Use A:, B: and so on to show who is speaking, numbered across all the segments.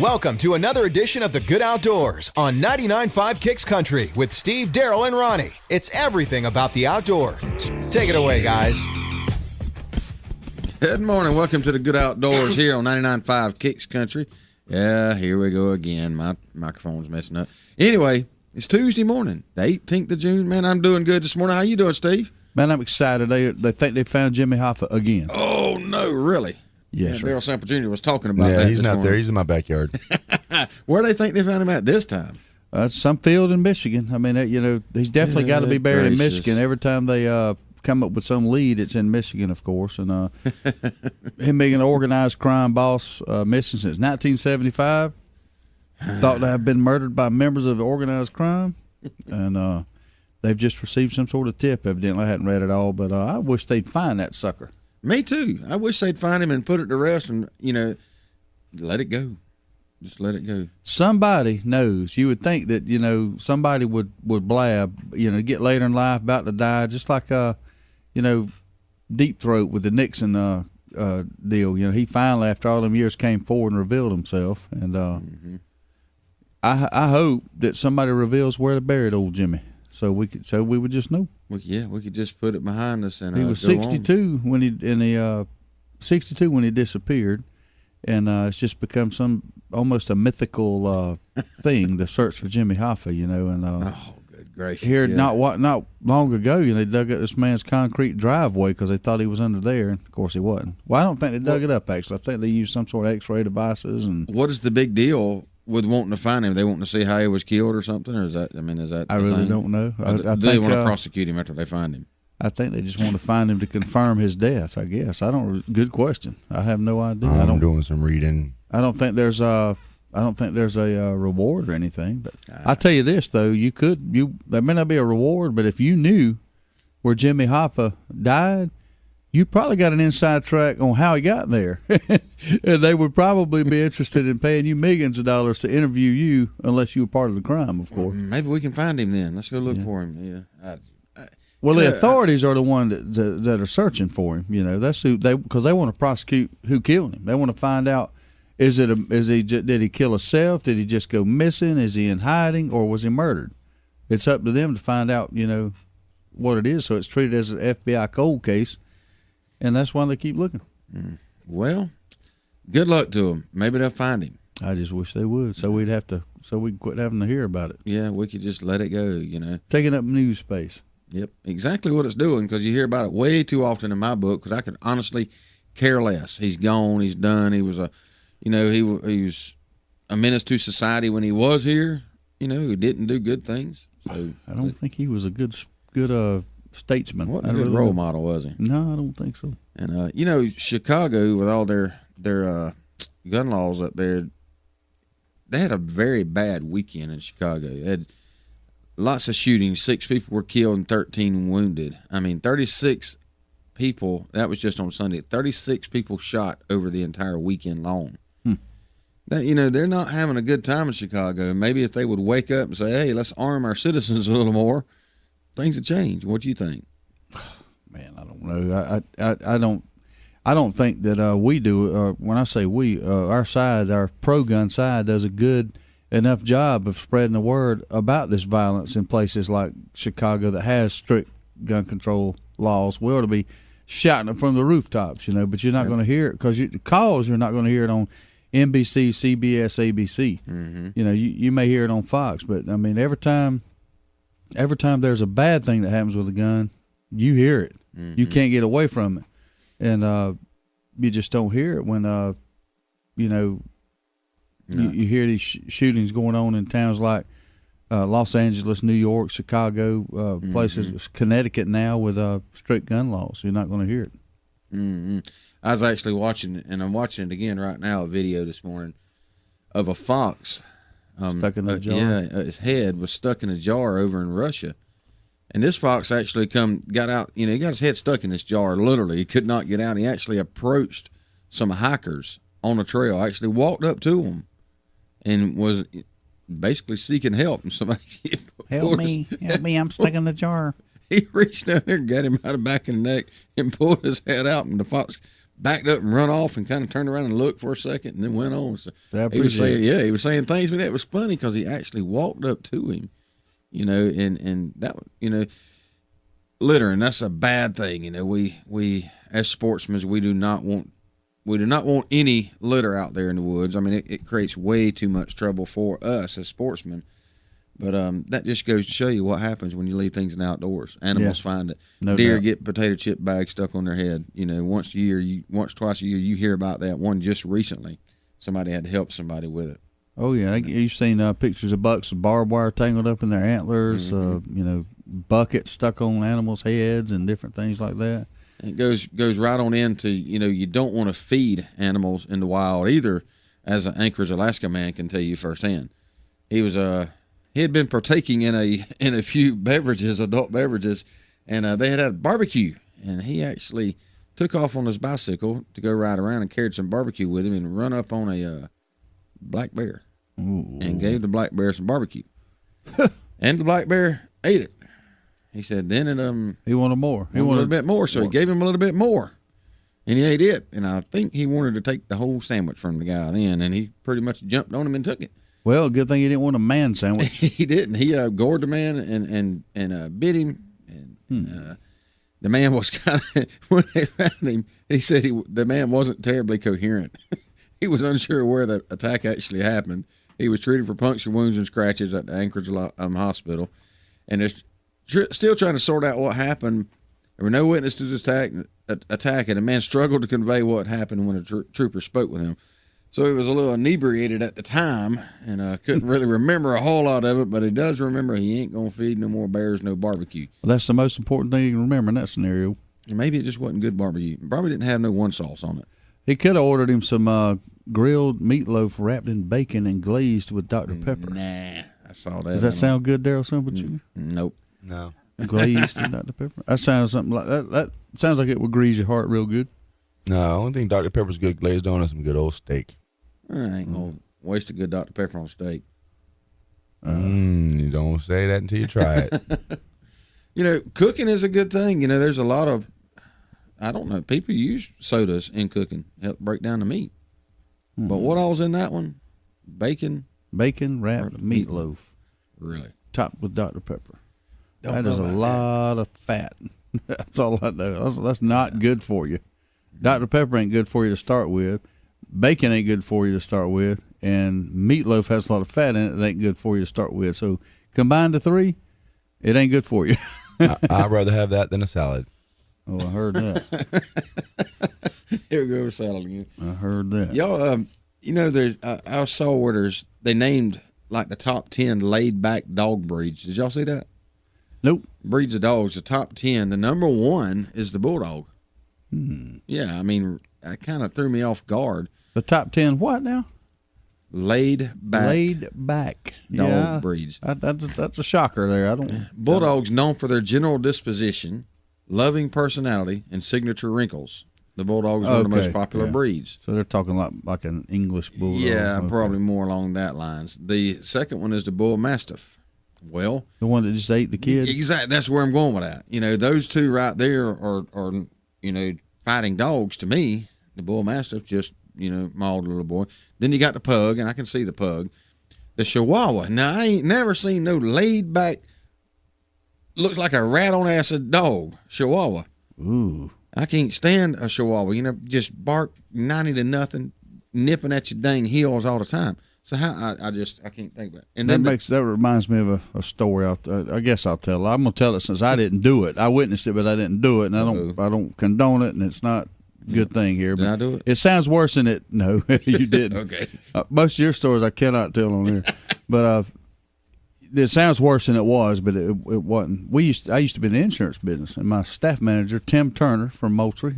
A: Welcome to another edition of the Good Outdoors on 99.5 Kicks Country with Steve, Darrell, and Ronnie. It's everything about the outdoors. Take it away, guys.
B: Good morning. Welcome to the Good Outdoors here on 99.5 Kicks Country. Yeah, here we go again. My microphone's messing up. Anyway, it's Tuesday morning, the 18th of June. Man, I'm doing good this morning. How you doing, Steve?
C: Man, I'm excited. They think they found Jimmy Hoffa again.
B: Oh, no, really?
C: Yes, sir.
B: Darrell Sample Jr. was talking about that.
D: Yeah, he's not
B: morning.
D: there. He's in my backyard.
B: Where do they think they found him at this time?
C: Some field in Michigan. I mean, he's definitely got to be buried in Michigan. Every time they come up with some lead, it's in Michigan, of course. And him being an organized crime boss, missing since 1975, thought to have been murdered by members of organized crime. And they've just received some sort of tip, evidently. I hadn't read it all, but I wish they'd find that sucker.
B: Me too. I wish they'd find him and put it to rest and, let it go. Just let it go. Somebody
C: knows. You would think that, somebody would blab, get later in life, about to die, just like, Deep Throat with the Nixon deal. He finally, after all them years, came forward and revealed himself. And I hope that somebody reveals where they buried old Jimmy. So we would just know.
B: We could just put it behind us and
C: he was 62 when he disappeared, and it's just become almost a mythical thing, the search for Jimmy Hoffa, And
B: oh, good gracious!
C: Here, not long ago, they dug up this man's concrete driveway because they thought he was under there, and of course he wasn't. Well, I don't think they dug it up. Actually, I think they used some sort of X-ray devices. And
B: what is the big deal with wanting to find him? They wanting to see how he was killed or something, or is that? I
C: really don't know. I
B: think they want to prosecute him after they find him.
C: I think they just want to find him to confirm his death. I guess Good question. I have no idea.
D: I'm doing some reading.
C: I don't think there's a reward or anything. But I tell you this though, there may not be a reward, but if you knew where Jimmy Hoffa died, you probably got an inside track on how he got there. And they would probably be interested in paying you millions of dollars to interview you, unless you were part of the crime, of course.
B: Maybe we can find him then. Let's go look for him. Yeah.
C: Well, the authorities are the ones that are searching for him. That's who because they want to prosecute who killed him. They want to find out did he kill himself? Did he just go missing? Is he in hiding, or was he murdered? It's up to them to find out. What it is. So it's treated as an FBI cold case. And that's why they keep looking.
B: Well, good luck to them. Maybe they'll find him.
C: I just wish they would, so we can quit having to hear about it.
B: Yeah, we could just let it go,
C: Taking up news space.
B: Yep, exactly what it's doing, because you hear about it way too often in my book, because I could honestly care less. He's gone. He's done. He was he was a menace to society when he was here. He didn't do good things. So
C: I don't think he was a good statesman.
B: Wasn't a good role model, was he?
C: No, I don't think so.
B: And Chicago, with all their gun laws up there, they had a very bad weekend in Chicago. They had lots of shootings. 6 people were killed and 13 wounded. 36 people. That was just on Sunday. 36 people shot over the entire weekend long. They're not having a good time in Chicago. Maybe if they would wake up and say, "Hey, let's arm our citizens a little more," things would change. What do you think?
C: Man, I don't know. I don't think that we do. When I say we, our side, our pro-gun side, does a good enough job of spreading the word about this violence in places like Chicago that has strict gun control laws. We ought to be shouting it from the rooftops, But you're not going to hear it because you're not going to hear it on NBC, CBS, ABC. Mm-hmm. You may hear it on Fox, but every time there's a bad thing that happens with a gun, you hear it. Mm-hmm. You can't get away from it. And you just don't hear it when, you hear these shootings going on in towns like Los Angeles, New York, Chicago, places, Connecticut now with strict gun laws. You're not going to hear it.
B: Mm-hmm. I was actually watching, and I'm watching it again right now, a video this morning of a fox.
C: Stuck in a jar?
B: Yeah, his head was stuck in a jar over in Russia. And this fox actually got out, he got his head stuck in this jar, literally. He could not get out. He actually approached some hikers on a trail, actually walked up to them and was basically seeking help. And somebody,
C: help me, I'm stuck in the jar.
B: He reached down there and got him out of the back of the neck and pulled his head out, and the fox backed up and run off and kind of turned around and looked for a second and then went on. So
C: he was saying,
B: he was saying things, but that was funny because he actually walked up to him, and that, littering, that's a bad thing. We as sportsmen, we do not want any litter out there in the woods. I mean, it creates way too much trouble for us as sportsmen. But that just goes to show you what happens when you leave things in the outdoors. Animals find it.
C: No
B: Deer
C: doubt.
B: get potato chip bags stuck on their head. Once, twice a year, you hear about that. One just recently, somebody had to help somebody with it.
C: Oh yeah, you've seen pictures of bucks with barbed wire tangled up in their antlers. Buckets stuck on animals' heads and different things like that.
B: It goes right on into you don't want to feed animals in the wild either, as an Anchorage, Alaska man can tell you firsthand. He had been partaking in a few beverages, adult beverages, and they had a barbecue, and he actually took off on his bicycle to go ride around and carried some barbecue with him and run up on a black bear.
C: Ooh.
B: And gave the black bear some barbecue. And the black bear ate it. He said then
C: he wanted more.
B: He wanted a little bit more, so he gave him a little bit more. And he ate it. And I think he wanted to take the whole sandwich from the guy then, and he pretty much jumped on him and took it.
C: Well, good thing he didn't want a man sandwich.
B: He didn't. He gored the man and bit him. And the man was kind of, when they found him, he said the man wasn't terribly coherent. He was unsure where the attack actually happened. He was treated for puncture wounds and scratches at the Anchorage Hospital. And they're still trying to sort out what happened. There were no witnesses to this attack, and the man struggled to convey what happened when a trooper spoke with him. So he was a little inebriated at the time and couldn't really remember a whole lot of it, but he does remember he ain't going to feed no more bears, no barbecue.
C: Well, that's the most important thing you can remember in that scenario.
B: Maybe it just wasn't good barbecue. Probably didn't have no one sauce on it.
C: He could have ordered him some grilled meatloaf wrapped in bacon and glazed with Dr. Pepper.
B: Nah, I saw that.
C: Does that sound good, Darrell Simple Jr.?
B: Nope.
D: No.
C: Glazed in Dr. Pepper? That sounds something like that. That sounds like it would grease your heart real good.
D: No, the only thing Dr. Pepper's good glazed on is some good old steak.
B: I ain't going to waste a good Dr. Pepper on steak.
D: You don't say that until you try it.
B: Cooking is a good thing. There's a lot of, I don't know, people use sodas in cooking, help break down the meat. But what all's in that one? Bacon
C: Wrapped meatloaf.
B: Really?
C: Topped with Dr. Pepper.
B: Don't
C: That
B: know
C: is a
B: about
C: lot of fat. That's all I know. That's not good for you. Dr. Pepper ain't good for you to start with. Bacon ain't good for you to start with. And meatloaf has a lot of fat in it that ain't good for you to start with. So combine the three, it ain't good for you.
D: I'd rather have that than a salad.
C: Oh, I heard that.
B: Here we go with salad again.
C: I heard that.
B: Y'all, there's I saw where they named like the top 10 laid back dog breeds. Did y'all see that?
C: Nope.
B: Breeds of dogs, the top 10. The number 1 is the bulldog. Yeah, I mean, that kind of threw me off guard.
C: The top 10 what now?
B: Laid back dog breeds.
C: That's a shocker there. I don't.
B: Bulldogs known for their general disposition, loving personality, and signature wrinkles. The bulldog is one of the most popular breeds.
C: So they're talking like an English bulldog.
B: Yeah, probably more along that lines. The second one is the bull mastiff. Well,
C: the one that just ate the kid.
B: Exactly. That's where I'm going with that. Those two right there are fighting dogs to me. The bull mastiff just mauled a little boy. Then you got the pug, and I can see the pug. The Chihuahua. Now I ain't never seen no laid back, looks like a rat on acid dog. Chihuahua.
C: Ooh.
B: I can't stand a Chihuahua. Just bark 90 to nothing, nipping at your dang heels all the time. So how I can't think about it. And then
C: that reminds me of a story. I guess I'll tell it. I'm gonna tell it since I didn't do it. I witnessed it, but I didn't do it, and I don't condone it, and it's not a good thing here.
B: Did
C: but
B: I do it?
C: It sounds worse than it. No, you didn't.
B: Okay.
C: Most of your stories I cannot tell on here, but it sounds worse than it was, but it wasn't. I used to be in the insurance business, and my staff manager Tim Turner from Mon-Fri,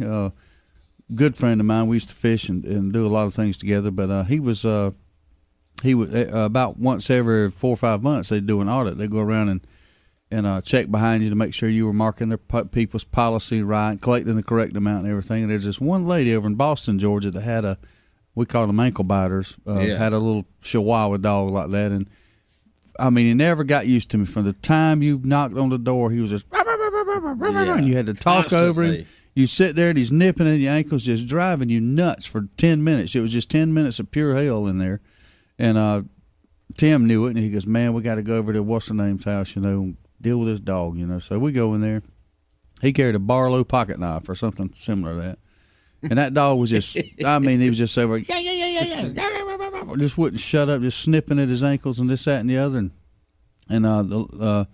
C: good friend of mine. We used to fish and do a lot of things together. But he was about once every 4 or 5 months they'd do an audit. They'd go around and check behind you to make sure you were marking their people's policy right, collecting the correct amount and everything. And there's this one lady over in Boston, Georgia, that had we called them ankle biters, had a little Chihuahua dog like that. And I mean, he never got used to me. From the time you knocked on the door, he was just, and you had to talk over him. You sit there and he's nipping at your ankles, just driving you nuts for 10 minutes. It was just 10 minutes of pure hell in there. And Tim knew it, and he goes, man, we got to go over to what's-her-name's house, and deal with this dog, So we go in there. He carried a Barlow pocket knife or something similar to that. And that dog was just, I mean, he was just over, just wouldn't shut up, just snipping at his ankles and this, that, and the other. And the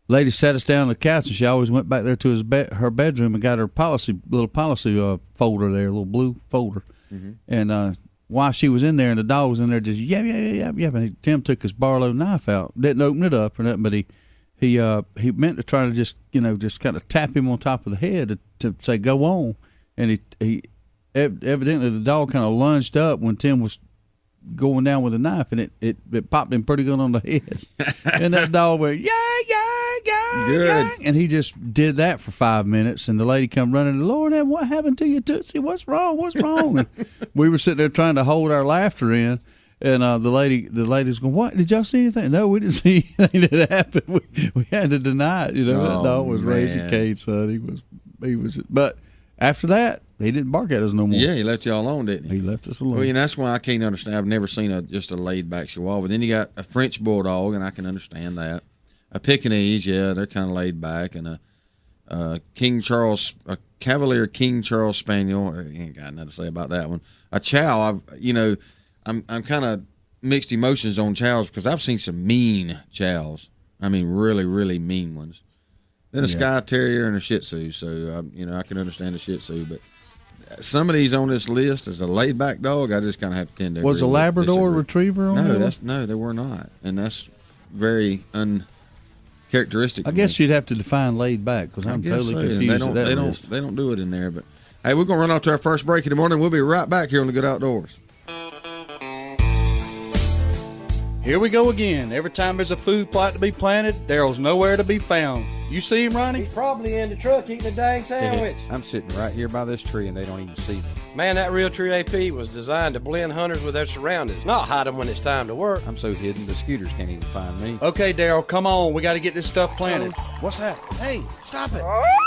C: lady sat us down on the couch, and she always went back there to her bedroom and got her little policy folder there, a little blue folder. Mm-hmm. And while she was in there and the dog was in there just yap. And Tim took his Barlow knife out, didn't open it up or nothing, but he meant to try to just kind of tap him on top of the head to say go on. And he evidently the dog kind of lunged up when Tim was going down with a knife, and it popped him pretty good on the head. And that dog went, yeah, and he just did that for 5 minutes, and the lady come running, Lord, what happened to you, Tootsie? What's wrong? And we were sitting there trying to hold our laughter in, and the lady's going, what, did y'all see anything? No, we didn't see anything that happened. We had to deny it. That dog was raising cage, son. He was, but after that, he didn't bark at us no more.
B: Yeah, he left y'all alone, didn't he?
C: He left us alone.
B: Well, that's why I can't understand. I've never seen just a laid-back Chihuahua. Then you got a French Bulldog, and I can understand that. A Pekingese, yeah, they're kind of laid back. And a Cavalier King Charles Spaniel, I ain't got nothing to say about that one. A Chow, I'm kind of mixed emotions on Chows because I've seen some mean Chows. I mean, really, really mean ones. Then a Skye Terrier and a Shih Tzu. So, I can understand a Shih Tzu, but some of these on this list as a laid-back dog, I just kind of have to tend to.
C: Was a Labrador Retriever on there?
B: No, they were not, and that's very uncharacteristic.
C: I guess you'd have to define laid-back because I'm totally confused at that list.
B: They don't do it in there, but hey, we're gonna run off to our first break in the morning. We'll be right back here on the Good Outdoors.
C: Here we go again. Every time there's a food plot to be planted, Darrell's nowhere to be found. You see him, Ronnie?
E: He's probably in the truck eating a dang sandwich.
F: I'm sitting right here by this tree, and they don't even see me.
E: Man, that Real Tree AP was designed to blend hunters with their surroundings, not hide them when it's time to work.
F: I'm so hidden, the scooters can't even find me.
C: Okay, Darrell, come on. We got to get this stuff planted.
F: What's that? Hey, stop it.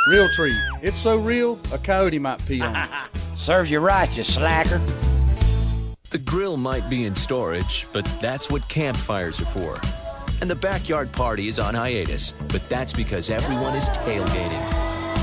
C: Real Tree. It's so real, a coyote might pee on it.
E: Serves you right, you slacker.
G: The grill might be in storage, but that's what campfires are for. And the backyard party is on hiatus, but that's because everyone is tailgating.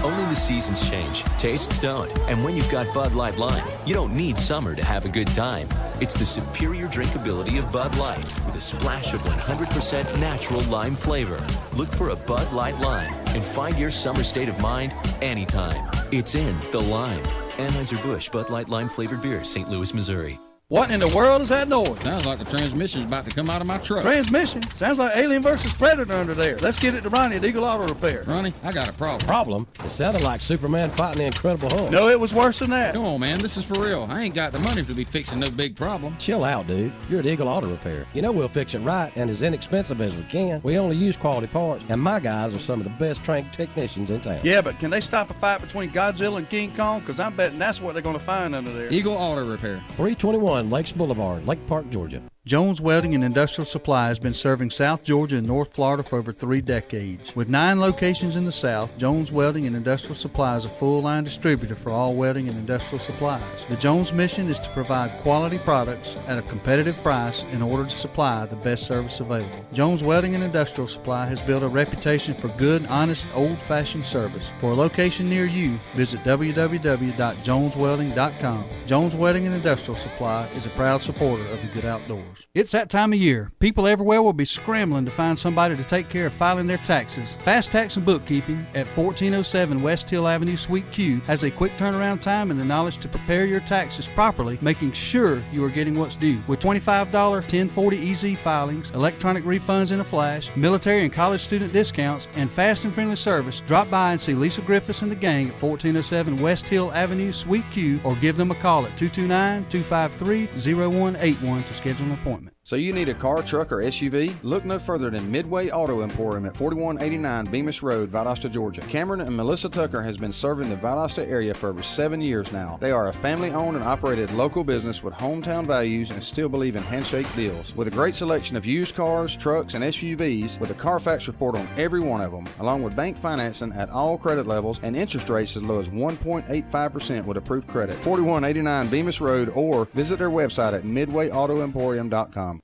G: Only the seasons change, tastes don't, and when you've got Bud Light Lime, you don't need summer to have a good time. It's the superior drinkability of Bud Light with a splash of 100% natural lime flavor. Look for a Bud Light Lime and find your summer state of mind anytime. It's in the lime. Anheuser-Busch Bud Light Lime flavored beer, St. Louis, Missouri.
C: What in the world is that noise?
B: Sounds like the transmission's about to come out of my truck.
C: Transmission? Sounds like Alien versus Predator under there. Let's get it to Ronnie at Eagle Auto Repair.
B: Ronnie, I got a problem.
E: Problem? It sounded like Superman fighting the Incredible Hulk.
C: No, it was worse than that.
B: Come on, man. This is for real. I ain't got the money to be fixing no big problem.
E: Chill out, dude. You're at Eagle Auto Repair. You know we'll fix it right and as inexpensive as we can. We only use quality parts, and my guys are some of the best trained technicians in town.
C: Yeah, but can they stop a fight between Godzilla and King Kong? Because I'm betting that's what they're going to find under there.
B: Eagle Auto Repair.
E: 321 Lakes Boulevard, Lake Park, Georgia.
C: Jones Welding and Industrial Supply has been serving South Georgia and North Florida for over 3 decades. With 9 locations in the South, Jones Welding and Industrial Supply is a full-line distributor for all welding and industrial supplies. The Jones mission is to provide quality products at a competitive price in order to supply the best service available. Jones Welding and Industrial Supply has built a reputation for good, honest, old-fashioned service. For a location near you, visit www.joneswelding.com. Jones Welding and Industrial Supply is a proud supporter of the Good Outdoors. It's that time of year. People everywhere will be scrambling to find somebody to take care of filing their taxes. Fast Tax and Bookkeeping at 1407 West Hill Avenue, Suite Q has a quick turnaround time and the knowledge to prepare your taxes properly, making sure you are getting what's due. With $25 1040 EZ filings, electronic refunds in a flash, military and college student discounts, and fast and friendly service, drop by and see Lisa Griffiths and the gang at 1407 West Hill Avenue, Suite Q, or give them a call at 229-253-0181 to schedule an appointment.
F: So you need a car, truck, or SUV? Look no further than Midway Auto Emporium at 4189 Bemis Road, Valdosta, Georgia. Cameron and Melissa Tucker has been serving the Valdosta area for over 7 years now. They are a family-owned and operated local business with hometown values and still believe in handshake deals. With a great selection of used cars, trucks, and SUVs, with a Carfax report on every one of them, along with bank financing at all credit levels and interest rates as low as 1.85% with approved credit. 4189 Bemis Road, or visit their website at midwayautoemporium.com.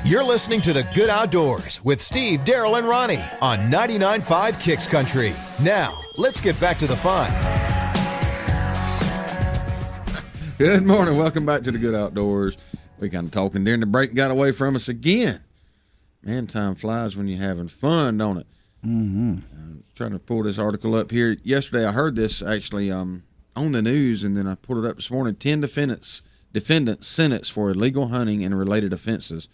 A: You're listening to The Good Outdoors with Steve, Darrell, and Ronnie on 99.5 Kicks Country. Now, let's get back to the fun.
B: Good morning. Welcome back to The Good Outdoors. We kind of talking during the break, got away from us again. Man, time flies when you're having fun, don't it?
C: Mm-hmm.
B: Trying to pull this article up here. Yesterday, I heard this actually on the news, and then I pulled it up this morning. 10 defendants sentenced for illegal hunting and related offenses.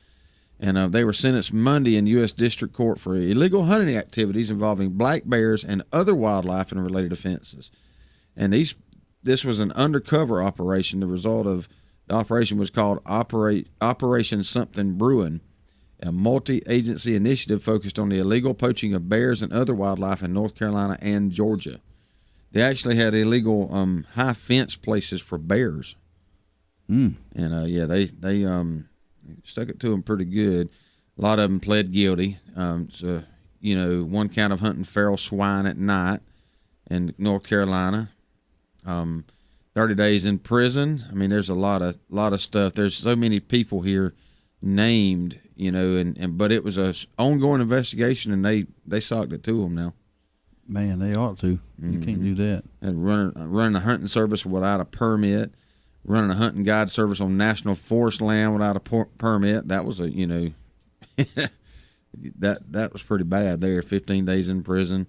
B: And they were sentenced Monday in U.S. District Court for illegal hunting activities involving black bears and other wildlife and related offenses. And this was an undercover operation. The result of the operation was called Operation Something Brewing, a multi-agency initiative focused on the illegal poaching of bears and other wildlife in North Carolina and Georgia. They actually had illegal high fence places for bears. And they stuck it to them pretty good. A lot of them pled guilty. So, one count of hunting feral swine at night in North Carolina. 30 days in prison. I mean, there's a lot of stuff. There's so many people here named, but it was a ongoing investigation, and they socked it to them now.
C: Man, they ought to. You can't do that.
B: And running a hunting service without a permit. Running a hunting guide service on national forest land without a permit. That was that was pretty bad there. 15 days in prison.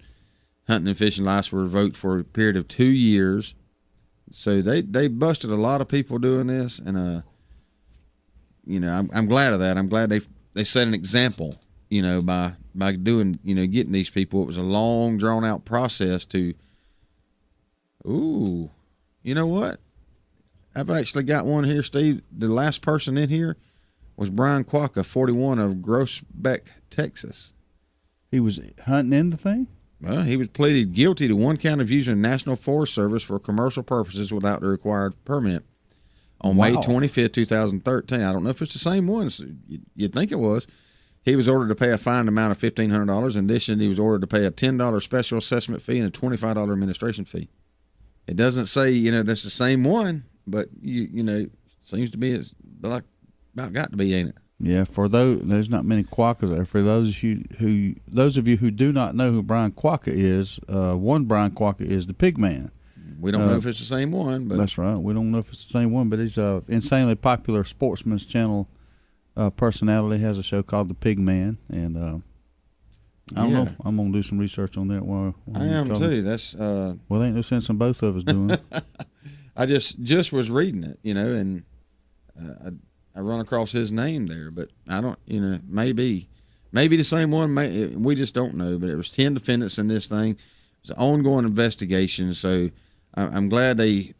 B: Hunting and fishing licenses were revoked for a period of 2 years. So they busted a lot of people doing this, and I'm glad of that. I'm glad they set an example, by doing, getting these people. It was a long, drawn out process to. Ooh, you know what? I've actually got one here, Steve. The last person in here was Brian Quacca, 41, of Groesbeck, Texas.
C: He was hunting in the thing?
B: Well, he was pleaded guilty to one count of using National Forest Service for commercial purposes without the required permit on May 25th, 2013. I don't know if it's the same one. You'd think it was. He was ordered to pay a fine amount of $1,500. In addition, he was ordered to pay a $10 special assessment fee and a $25 administration fee. It doesn't say, that's the same one. But seems to be about got to be, ain't it?
C: Yeah. For there's not many Quackers there. For those of you who do not know who Brian Quacca is, one Brian Quacca is the Pig Man.
B: We don't know if it's the same one, but
C: that's right. We don't know if it's the same one, but he's a insanely popular Sportsman's Channel personality. Has a show called The Pig Man, and I don't know. I'm gonna do some research on that. While
B: I am too. That's
C: well, there ain't no sense in both of us doing it.
B: I just was reading it, and I run across his name there, but I don't, maybe the same one. We just don't know. But it was 10 defendants in this thing. It's an ongoing investigation, so I'm glad the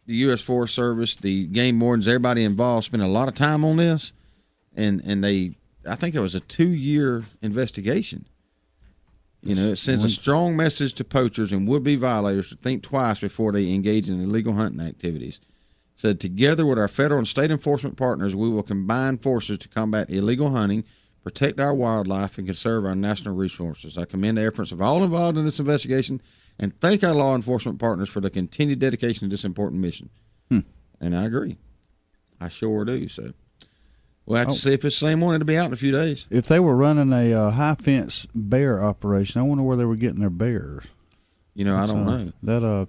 B: U.S. Forest Service, the game wardens, everybody involved spent a lot of time on this, and I think it was a 2-year investigation. It sends a strong message to poachers and would-be violators to think twice before they engage in illegal hunting activities. It said, together with our federal and state enforcement partners, we will combine forces to combat illegal hunting, protect our wildlife, and conserve our national resources. I commend the efforts of all involved in this investigation and thank our law enforcement partners for the continued dedication to this important mission. And I agree. I sure do, so. We'll have to see if it's the same one. It'll be out in a few days.
C: If they were running a high fence bear operation, I wonder where they were getting their bears.
B: I don't know.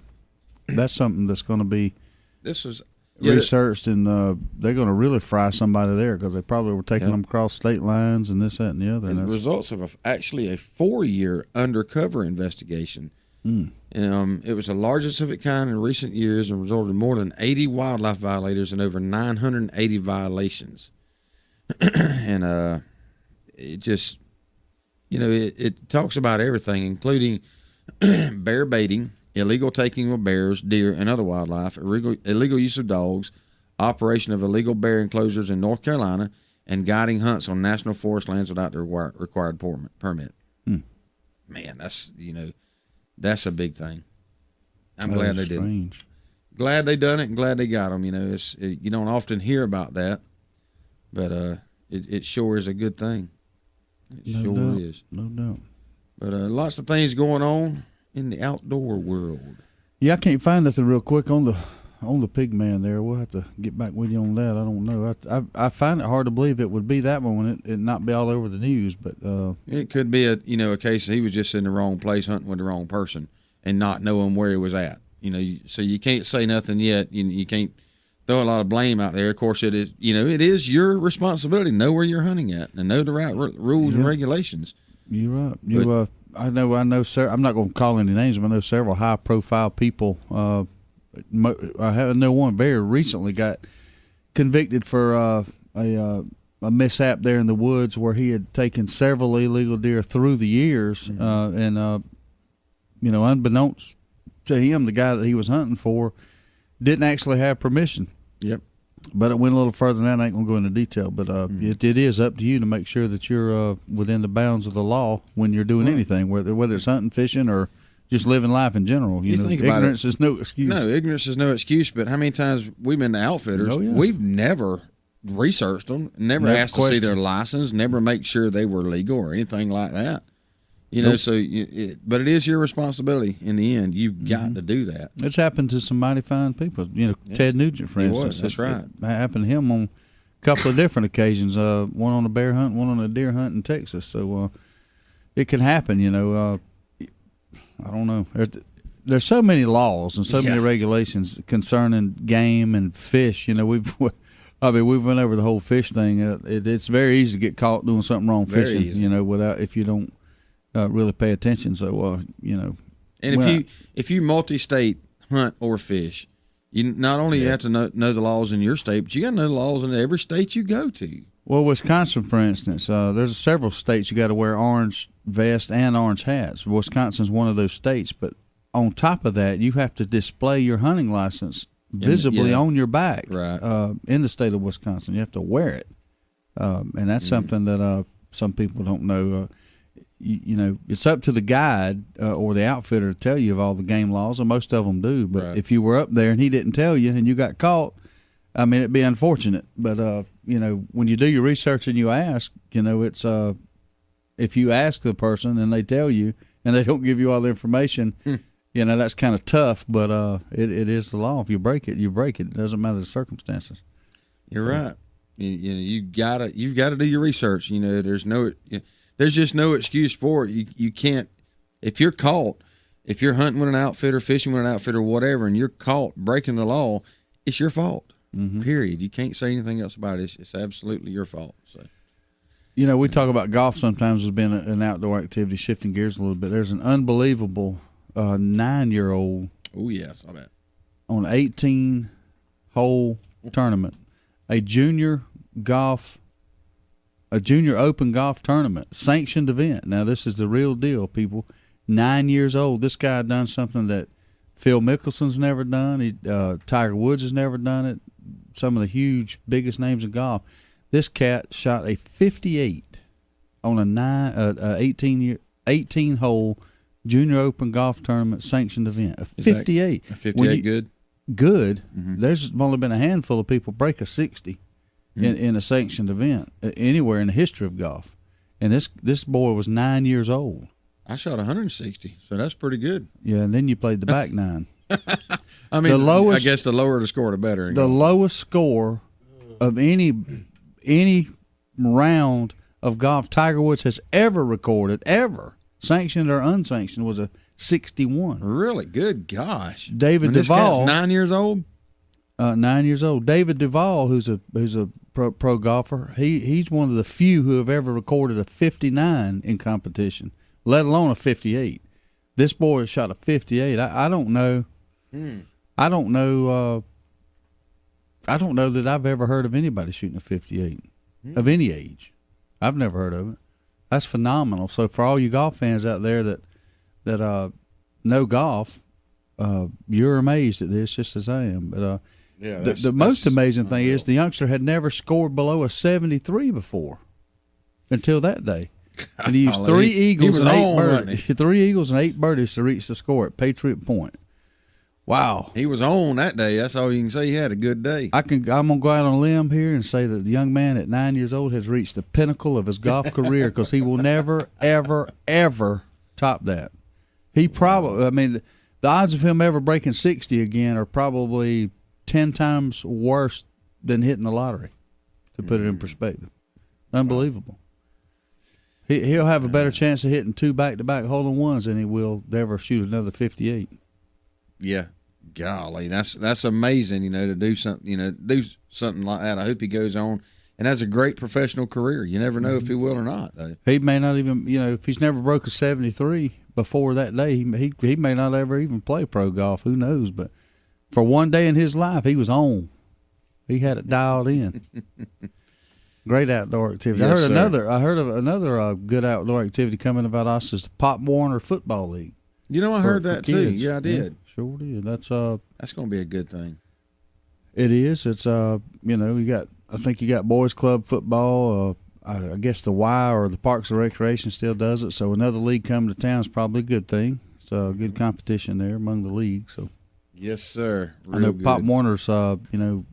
C: That's something that's going to be
B: researched,
C: and they're going to really fry somebody there because they probably were taking them across state lines and this, that, and the other.
B: And the results of actually a 4-year undercover investigation. And it was the largest of its kind in recent years and resulted in more than 80 wildlife violators and over 980 violations. And it just, it talks about everything, including bear baiting, illegal taking of bears, deer, and other wildlife, illegal use of dogs, operation of illegal bear enclosures in North Carolina, and guiding hunts on national forest lands without the required permit. Man, that's a big thing. I'm glad they did it. Glad they done it, and glad they got them. You don't often hear about that, but it sure is a good thing. It sure is.
C: No doubt.
B: But lots of things going on in the outdoor world.
C: Yeah, I can't find nothing real quick on the pig man there. We'll have to get back with you on that. I don't know. I find it hard to believe it would be that one and it not be all over the news. But
B: it could be a case he was just in the wrong place hunting with the wrong person and not knowing where he was at. So you can't say nothing yet. You can't throw a lot of blame out there. Of course, it is. It is your responsibility to know where you're hunting at and know the right rules and regulations.
C: You're right. I know. Sir, I'm not going to call any names, but I know several high-profile people. I know one very recently got convicted for a mishap there in the woods where he had taken several illegal deer through the years, and unbeknownst to him, the guy that he was hunting for didn't actually have permission.
B: Yep.
C: But it went a little further than that. I ain't going to go into detail, but it is up to you to make sure that you're within the bounds of the law when you're doing anything, whether it's hunting, fishing, or just living life in general. Ignorance is no excuse.
B: No, ignorance is no excuse, but how many times we've been to outfitters, we've never researched them, never asked to see their license, never make sure they were legal or anything like that. But it is your responsibility in the end. You've got to do that.
C: It's happened to some mighty fine people. Ted Nugent, for instance.
B: That's right.
C: It happened to him on a couple of different occasions. One on a bear hunt, one on a deer hunt in Texas. So it can happen. I don't know. There's so many laws and so many regulations concerning game and fish. We've went over the whole fish thing. It's very easy to get caught doing something wrong fishing. If you don't really pay attention. So
B: And if you multi-state hunt or fish, you not only have to know the laws in your state, but you got to know the laws in every state you go to.
C: Well, Wisconsin, for instance, there's several states you got to wear orange vest and orange hats. Wisconsin's one of those states, but on top of that, you have to display your hunting license visibly on your back.
B: Right.
C: In the state of Wisconsin, you have to wear it, and that's something that some people don't know. It's up to the guide or the outfitter to tell you of all the game laws, and most of them do. But if you were up there and he didn't tell you and you got caught, it'd be unfortunate. But when you do your research and you ask, it's if you ask the person and they tell you and they don't give you all the information, that's kind of tough. But it is the law. If you break it, you break it. It doesn't matter the circumstances.
B: You're right. You've got to do your research. There's just no excuse for it. You can't, if you're caught, if you're hunting with an outfitter, fishing with an outfitter, whatever, and you're caught breaking the law, it's your fault. Period. You can't say anything else about it. It's absolutely your fault. So,
C: we talk about golf sometimes as being an outdoor activity. Shifting gears a little bit, there's an unbelievable 9-year-old.
B: Oh yeah, I saw that
C: on an 18-hole tournament, a junior open golf tournament, sanctioned event. Now, this is the real deal, people. 9 years old. This guy done something that Phil Mickelson's never done. Tiger Woods has never done it. Some of the biggest names in golf. This cat shot a 58 on a 18-hole junior open golf tournament sanctioned event. A 58.
B: A 58 good?
C: Good. Mm-hmm. There's only been a handful of people break a 60. In a sanctioned event anywhere in the history of golf, and this boy was 9 years old.
B: I shot 160, so that's pretty good.
C: Yeah, and then you played the back nine.
B: I guess the lower the score, the better.
C: The lowest score of any round of golf Tiger Woods has ever recorded, ever sanctioned or unsanctioned, was a 61.
B: Really? Good gosh.
C: David
B: This
C: Duval,
B: cat's 9 years old.
C: 9 years old. David Duval, who's a pro golfer, he's one of the few who have ever recorded a 59 in competition, let alone a 58. This boy shot a 58. I don't know. I don't know. I don't know that I've ever heard of anybody shooting a 58 of any age. I've never heard of it. That's phenomenal. So for all you golf fans out there that know golf, you're amazed at this just as I am. But
B: Yeah.
C: The most amazing thing is the youngster had never scored below a 73 before until that day. And he used 3 eagles and 8 birdies. 3 eagles and 8 birdies to reach the score at Patriot Point. Wow.
B: He was on that day. That's all you can say. He had a good day.
C: I'm going to go out on a limb here and say that the young man at 9 years old has reached the pinnacle of his golf career because he will never, ever, ever top that. He probably, I mean, the odds of him ever breaking 60 again are probably 10 times worse than hitting the lottery, to put it in perspective. Unbelievable. He'll have a better chance of hitting 2 back-to-back hole-in-ones than he will to ever shoot another 58.
B: Yeah. Golly, that's amazing, to do something like that. I hope he goes on and has a great professional career. You never know if he will or not, though.
C: He may not even, if he's never broke a 73 before that day, he may not ever even play pro golf. Who knows? But for one day in his life, he was on. He had it dialed in. Great outdoor activity.
B: Yes,
C: I heard of another good outdoor activity coming about us is the Pop Warner Football League.
B: I heard that too. Yeah, I did.
C: Yeah, sure did. That's
B: going to be a good thing.
C: It is. It's I think you got boys club football. I guess the Y or the Parks and Recreation still does it. So another league coming to town is probably a good thing. It's a good competition there among the leagues. So.
B: Yes, sir. Real
C: I know
B: good.
C: Pop Warner's. A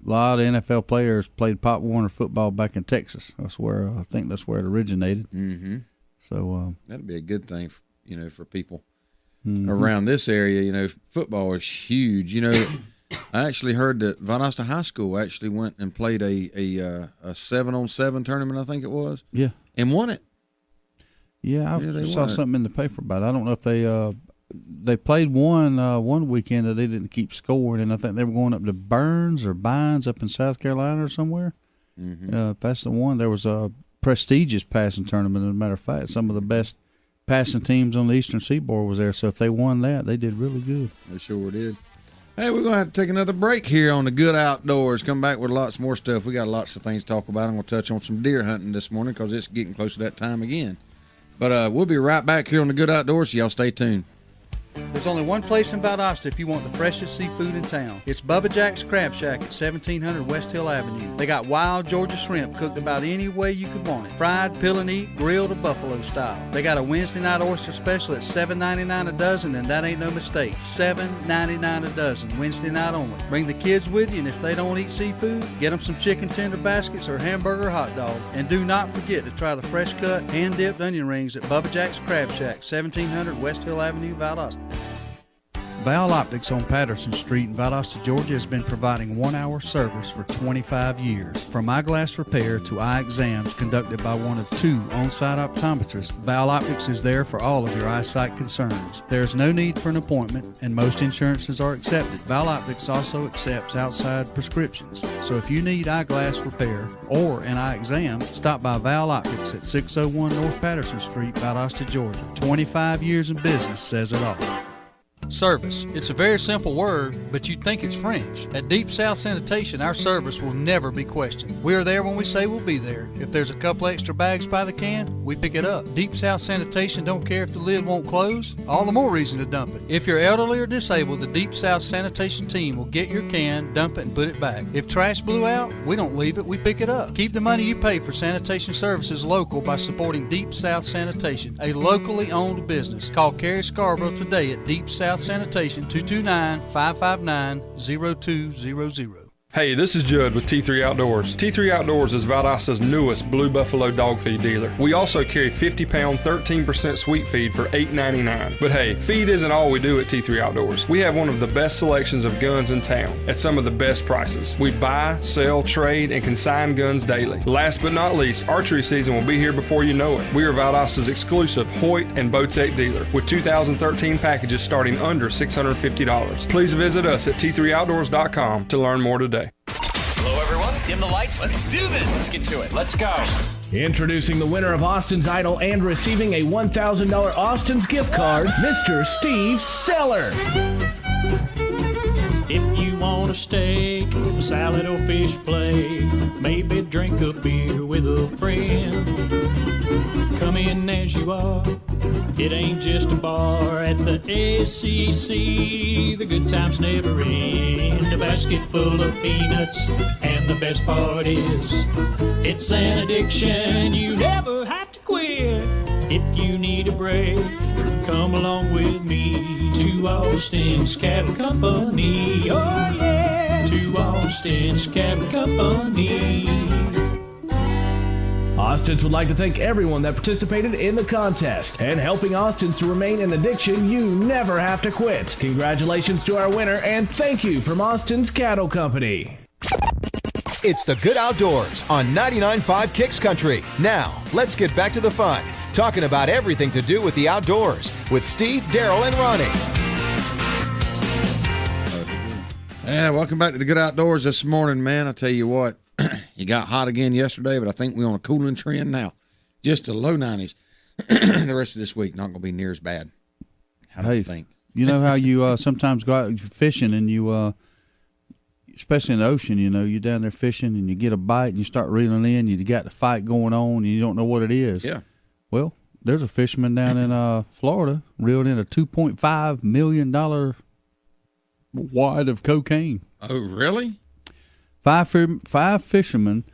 C: lot of NFL players played Pop Warner football back in Texas. That's where I think that's where it originated.
B: Mm-hmm.
C: So
B: that'd be a good thing, for people around this area. Football is huge. I actually heard that Valdosta High School actually went and played a 7-on-7 tournament. I think it was.
C: Yeah.
B: And won it.
C: Yeah, I saw something in the paper about it. I don't know if they played one weekend that they didn't keep scoring, and I think they were going up to Burns or Bynes up in South Carolina or somewhere. Mm-hmm. Past the one, there was a prestigious passing tournament. As a matter of fact, some of the best passing teams on the Eastern Seaboard was there. So if they won that, they did really good.
B: They sure did. Hey, we're going to have to take another break here on the Good Outdoors. Come back with lots more stuff. We got lots of things to talk about. I'm going to touch on some deer hunting this morning because it's getting close to that time again. But we'll be right back here on the Good Outdoors, so y'all stay tuned.
C: There's only one place in Valdosta if you want the freshest seafood in town. It's Bubba Jack's Crab Shack at 1700 West Hill Avenue. They got wild Georgia shrimp cooked about any way you could want it. Fried, peel and eat, grilled or buffalo style. They got a Wednesday night oyster special at $7.99 a dozen, and that ain't no mistake. $7.99 a dozen, Wednesday night only. Bring the kids with you, and if they don't eat seafood, get them some chicken tender baskets or hamburger hot dog. And do not forget to try the fresh cut, hand-dipped onion rings at Bubba Jack's Crab Shack, 1700 West Hill Avenue, Valdosta. Val Optics on Patterson Street in Valdosta, Georgia has been providing 1-hour service for 25 years. From eyeglass repair to eye exams conducted by one of 2 on-site optometrists, Val Optics is there for all of your eyesight concerns. There is no need for an appointment, and most insurances are accepted. Val Optics also accepts outside prescriptions. So if you need eyeglass repair or an eye exam, stop by Val Optics at 601 North Patterson Street, Valdosta, Georgia. 25 years in business says it all. Service. It's a very simple word, but you'd think it's French. At Deep South Sanitation, our service will never be questioned. We are there when we say we'll be there. If there's a couple extra bags by the can, we pick it up. Deep South Sanitation don't care if the lid won't close. All the more reason to dump it. If you're elderly or disabled, the Deep South Sanitation team will get your can, dump it, and put it back. If trash blew out, we don't leave it, we pick it up. Keep the money you pay for sanitation services local by supporting Deep South Sanitation, a locally owned business. Call Carrie Scarborough today at Deep South Sanitation, 229-559-0200.
H: Hey, this is Judd with T3 Outdoors. T3 Outdoors is Valdosta's newest Blue Buffalo dog feed dealer. We also carry 50-pound, 13% sweet feed for $8.99. But hey, feed isn't all we do at T3 Outdoors. We have one of the best selections of guns in town at some of the best prices. We buy, sell, trade, and consign guns daily. Last but not least, archery season will be here before you know it. We are Valdosta's exclusive Hoyt and Bowtech dealer with 2013 packages starting under $650. Please visit us at t3outdoors.com to learn more today.
I: Hello, everyone. Dim the lights. Let's do this. Let's get to it. Let's go.
J: Introducing the winner of Austin's Idol and receiving a $1,000 Austin's gift card, Mr. Steve Seller.
K: If you want a steak, a salad or fish plate, maybe drink a beer with a friend. Come in as you are. It ain't just a bar at the SEC. The good times never end. A basket full of peanuts, and the best part is it's an addiction you never have to quit. If you need a break, come along with me to Austin's Cattle Company. Oh yeah, to Austin's Cattle Company.
J: Austin's would like to thank everyone that participated in the contest and helping Austin's to remain an addiction you never have to quit. Congratulations to our winner, and thank you from Austin's Cattle Company.
A: It's the Good Outdoors on 99.5 Kicks Country. Now, let's get back to the fun, talking about everything to do with the outdoors with Steve, Darrell, and Ronnie.
B: Yeah, welcome back to the Good Outdoors this morning, man. I tell you what, you got hot again yesterday, but I think we're on a cooling trend now. Just the low 90s. The rest of this week, not going to be near as bad. How do you think?
C: You know how you sometimes go out fishing and you, especially in the ocean, you know, you're down there fishing and you get a bite and you start reeling in, you got the fight going on and you don't know what it is.
B: Yeah.
C: Well, there's a fisherman down in Florida reeled in a $2.5 million wad of cocaine.
B: Oh, really?
C: Five fishermen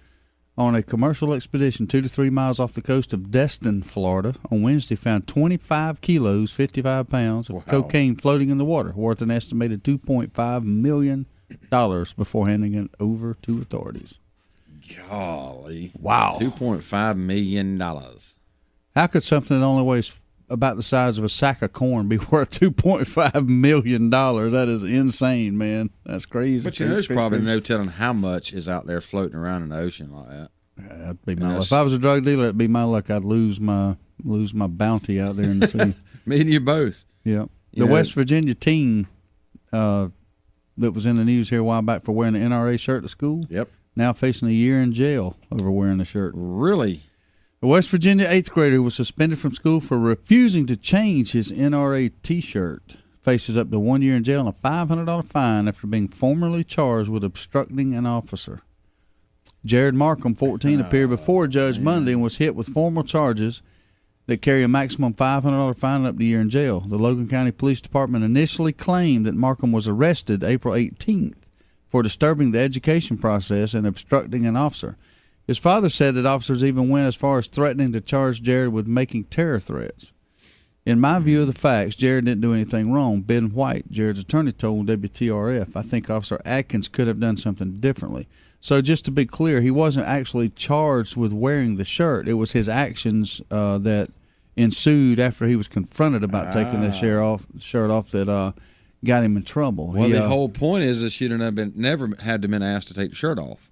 C: on a commercial expedition 2 to 3 miles off the coast of Destin, Florida, on Wednesday found 25 kilos, 55 pounds of cocaine floating in the water, worth an estimated $2.5 million before handing it over to authorities.
B: Golly.
C: Wow.
B: $2.5 million.
C: How could something that only weighs about the size of a sack of corn be worth $2.5 million? That is insane, man. That's crazy.
B: But you know, there's probably no telling how much is out there floating around in the ocean like that.
C: That'd be my luck. If I was a drug dealer, it'd be my luck. I'd lose my bounty out there in the sea.
B: Me and you both.
C: Yeah. The West Virginia teen that was in the news here a while back for wearing the NRA shirt to school.
B: Yep.
C: Now facing a year in jail over wearing the shirt.
B: Really?
C: A West Virginia 8th grader who was suspended from school for refusing to change his NRA T-shirt faces up to 1 year in jail and a $500 fine after being formally charged with obstructing an officer. Jared Markham, 14, appeared before a judge Monday and was hit with formal charges that carry a maximum $500 fine and up to a year in jail. The Logan County Police Department initially claimed that Markham was arrested April 18th for disturbing the education process and obstructing an officer. His father said that officers even went as far as threatening to charge Jared with making terror threats. In my view of the facts, Jared didn't do anything wrong. Ben White, Jared's attorney, told WTRF, I think Officer Atkins could have done something differently. So just to be clear, he wasn't actually charged with wearing the shirt. It was his actions that ensued after he was confronted about taking the shirt off that got him in trouble.
B: Well, the whole point is that she never had to been asked to take the shirt off.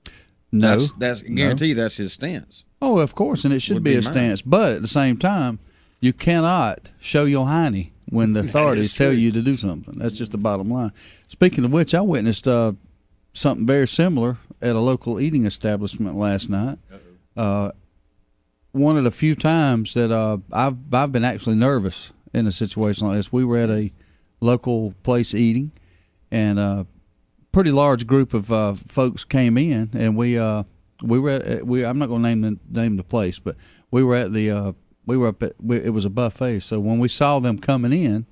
C: No.
B: That's guarantee that's his stance.
C: Oh, of course, and it should be a stance. But at the same time, you cannot show your hiney when the authorities tell you to do something. That's just the bottom line. Speaking of which, I witnessed something very similar at a local eating establishment last night. One of the few times that I've been actually nervous in a situation like this. We were at a local place eating, and pretty large group of folks came in, and we were at I'm not going to name the place, but we were at the it was a buffet. So when we saw them coming in,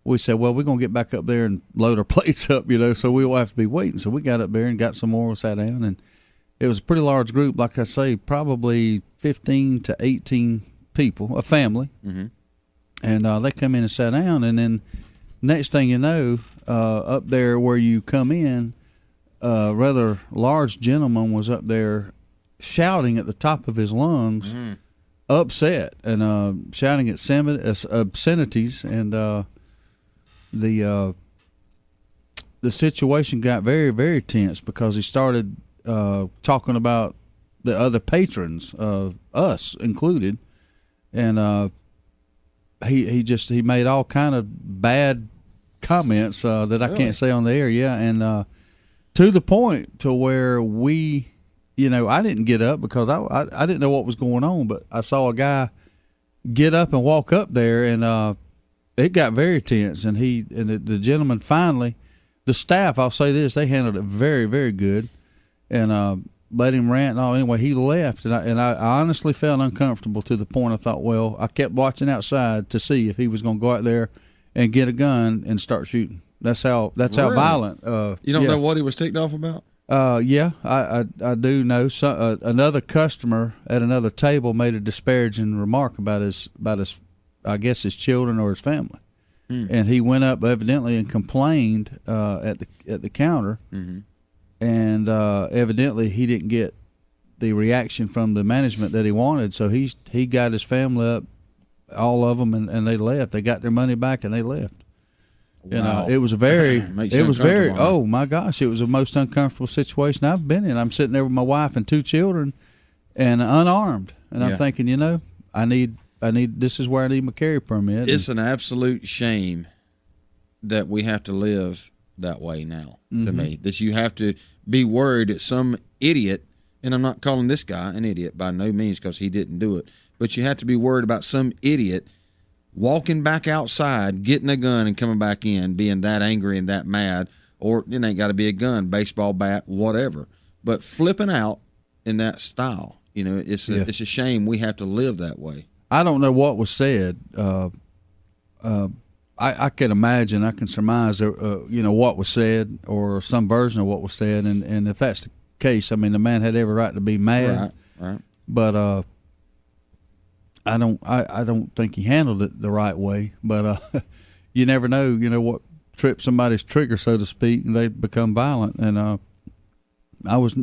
C: we said, well, we're going to get back up there and load our plates up, so we won't have to be waiting. So we got up there and got some more, sat down, and it was a pretty large group. Like I say, probably 15 to 18 people, a family. Mm-hmm. And they come in and sat down, and then next thing you know, up there where you come in, a rather large gentleman was up there shouting at the top of his lungs, upset, and shouting at obscenities, and the situation got very, very tense because he started talking about the other patrons, us included, and he made all kind of bad comments that I can't say on the air. Yeah, and to the point to where we, I didn't get up because I didn't know what was going on, but I saw a guy get up and walk up there, and it got very tense. And the gentleman finally, the staff, I'll say this, they handled it very, very good. And let him rant and all. Anyway, he left, and I honestly felt uncomfortable to the point I thought, well, I kept watching outside to see if he was going to go out there and get a gun and start shooting. That's how violent.
B: You don't know what he was ticked off about?
C: Yeah, I do know. So, another customer at another table made a disparaging remark about his I guess his children or his family, and he went up evidently and complained at the counter, and evidently he didn't get the reaction from the management that he wanted. So he got his family up, all of them, and they left. They got their money back and they left.
B: Wow.
C: It was oh my gosh, it was the most uncomfortable situation I've been in. I'm sitting there with my wife and 2 children and unarmed, and I'm thinking, I need this is where I need my carry permit.
B: It's an absolute shame that we have to live that way now, to me, that you have to be worried that some idiot, and I'm not calling this guy an idiot by no means because he didn't do it, but you have to be worried about some idiot walking back outside, getting a gun and coming back in, being that angry and that mad, or it ain't got to be a gun, baseball bat, whatever, but flipping out in that style. It's a shame we have to live that way.
C: I don't know what was said. I can imagine, I can surmise, what was said or some version of what was said, and if that's the case, I mean, the man had every right to be mad.
B: Right.
C: But I don't think he handled it the right way. But you never know, what trips somebody's trigger, so to speak, and they become violent. And I was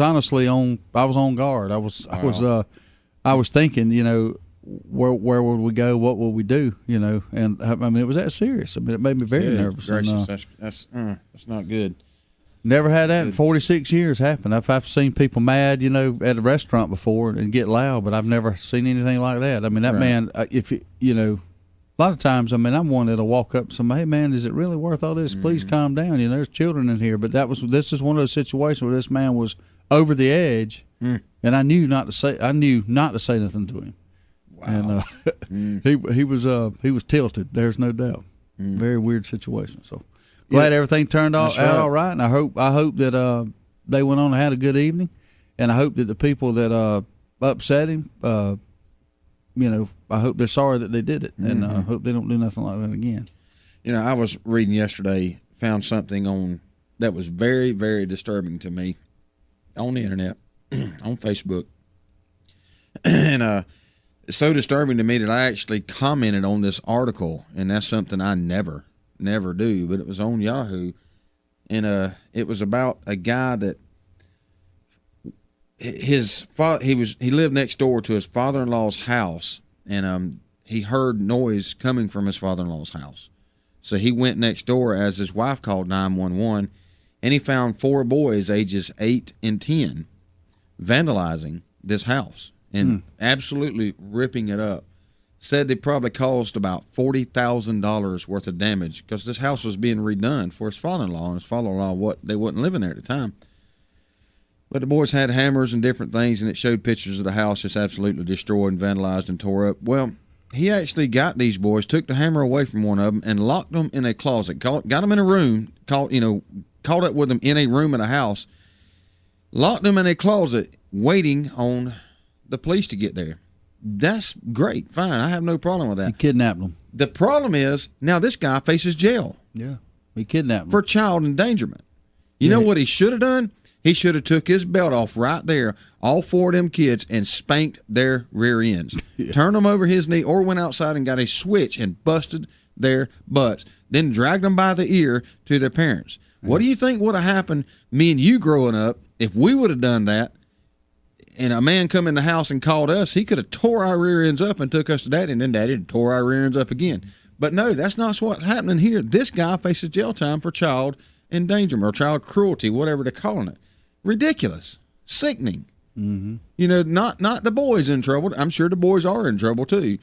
C: honestly on guard. I was thinking, where would we go? What would we do? And I mean, it was that serious. I mean, it made me very nervous.
B: Gracious, that's not good.
C: Never had that in 46 years happen. I've seen people mad, at a restaurant before and get loud, but I've never seen anything like that. I mean, that man, a lot of times, I mean, I'm one that'll walk up to somebody, hey man, is it really worth all this? Please calm down. There's children in here. But this is one of those situations where this man was over the edge, and I knew not to say nothing to him.
B: Wow.
C: And he was tilted. There's no doubt. Very weird situation. So glad everything turned out all right, and I hope that they went on and had a good evening, and I hope that the people that upset him, I hope they're sorry that they did it, and I hope they don't do nothing like that again.
B: I was reading yesterday, found something on that was very, very disturbing to me on the internet, on Facebook, and it's so disturbing to me that I actually commented on this article, and that's something I never do, but it was on Yahoo, and it was about a guy that he lived next door to his father-in-law's house, and he heard noise coming from his father-in-law's house. So he went next door as his wife called 911, and he found 4 boys ages 8 and 10 vandalizing this house and absolutely ripping it up. Said they probably caused about $40,000 worth of damage because this house was being redone for his father-in-law, and his father-in-law, they wasn't living there at the time. But the boys had hammers and different things, and it showed pictures of the house just absolutely destroyed and vandalized and tore up. Well, he actually got these boys, took the hammer away from one of them, and locked them in a closet. Got them in a room, caught up with them in a room in a house, locked them in a closet, waiting on the police to get there. That's great, fine. I have no problem with that.
C: He kidnapped them.
B: The problem is now this guy faces jail.
C: Yeah, he kidnapped them
B: for child endangerment. You know what he should have done? He should have took his belt off right there, all 4 of them kids, and spanked their rear ends. Turned them over his knee, or went outside and got a switch and busted their butts. Then dragged them by the ear to their parents. What do you think would have happened, me and you growing up, if we would have done that, and a man come in the house and called us? He could have tore our rear ends up and took us to daddy, and then daddy tore our rear ends up again. But no, that's not what's happening here. This guy faces jail time for child endangerment or child cruelty, whatever they're calling it. Ridiculous. Sickening. Not the boys in trouble. I'm sure the boys are in trouble too.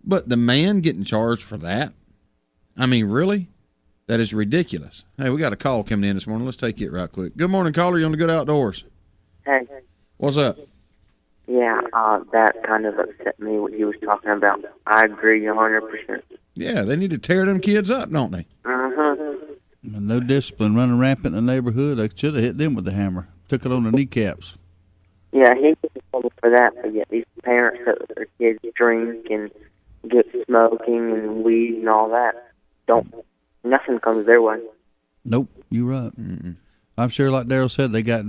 B: But the man getting charged for that? I mean, really? That is ridiculous. Hey, we got a call coming in this morning. Let's take it right quick. Good morning, caller. You on the Good Outdoors?
L: Hey.
B: What's up?
L: Yeah, that kind of upset me, what he was talking about. I agree 100%.
B: Yeah, they need to tear them kids up, don't they?
C: No discipline running rampant in the neighborhood. They should have hit them with the hammer. took it on the kneecaps.
L: Yeah, he gets in trouble for that, but yet these parents that let their kids drink and get smoking and weed and all that, nothing comes their way.
C: Nope, you're right. Mm-mm. I'm sure, like Darrell said, they got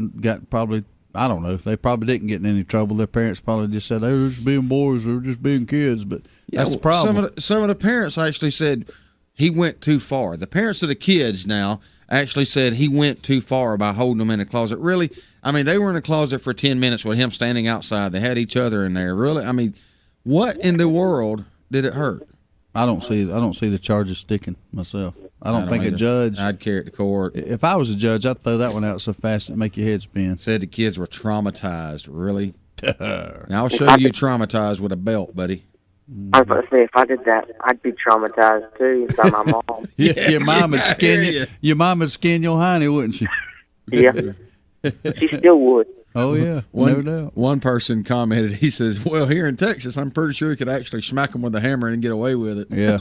C: probably, I don't know, they probably didn't get in any trouble. Their parents probably just said, they were just being boys, they were just being kids, but that's the problem.
B: Some of the parents actually said he went too far. The parents of the kids now actually said he went too far by holding them in a closet. Really, I mean, they were in a closet for 10 minutes with him standing outside. They had each other in there. Really, I mean, what in the world did it hurt?
C: I don't see the charges sticking myself. I don't think
B: either.
C: A judge.
B: I'd carry it to court.
C: If I was a judge, I'd throw that one out so fast it'd make your head spin.
B: Said the kids were traumatized. Really? Now I'll show you traumatized with a belt, buddy.
L: I was about to say, if I did that, I'd be traumatized too by my mom.
C: Your mom would skin you. Your mom would skin your hiney, wouldn't she?
L: Yeah, she still would.
C: Oh yeah, no doubt.
B: One person commented. He says, "Well, here in Texas, I'm pretty sure you could actually smack them with a hammer and get away with it."
C: Yeah.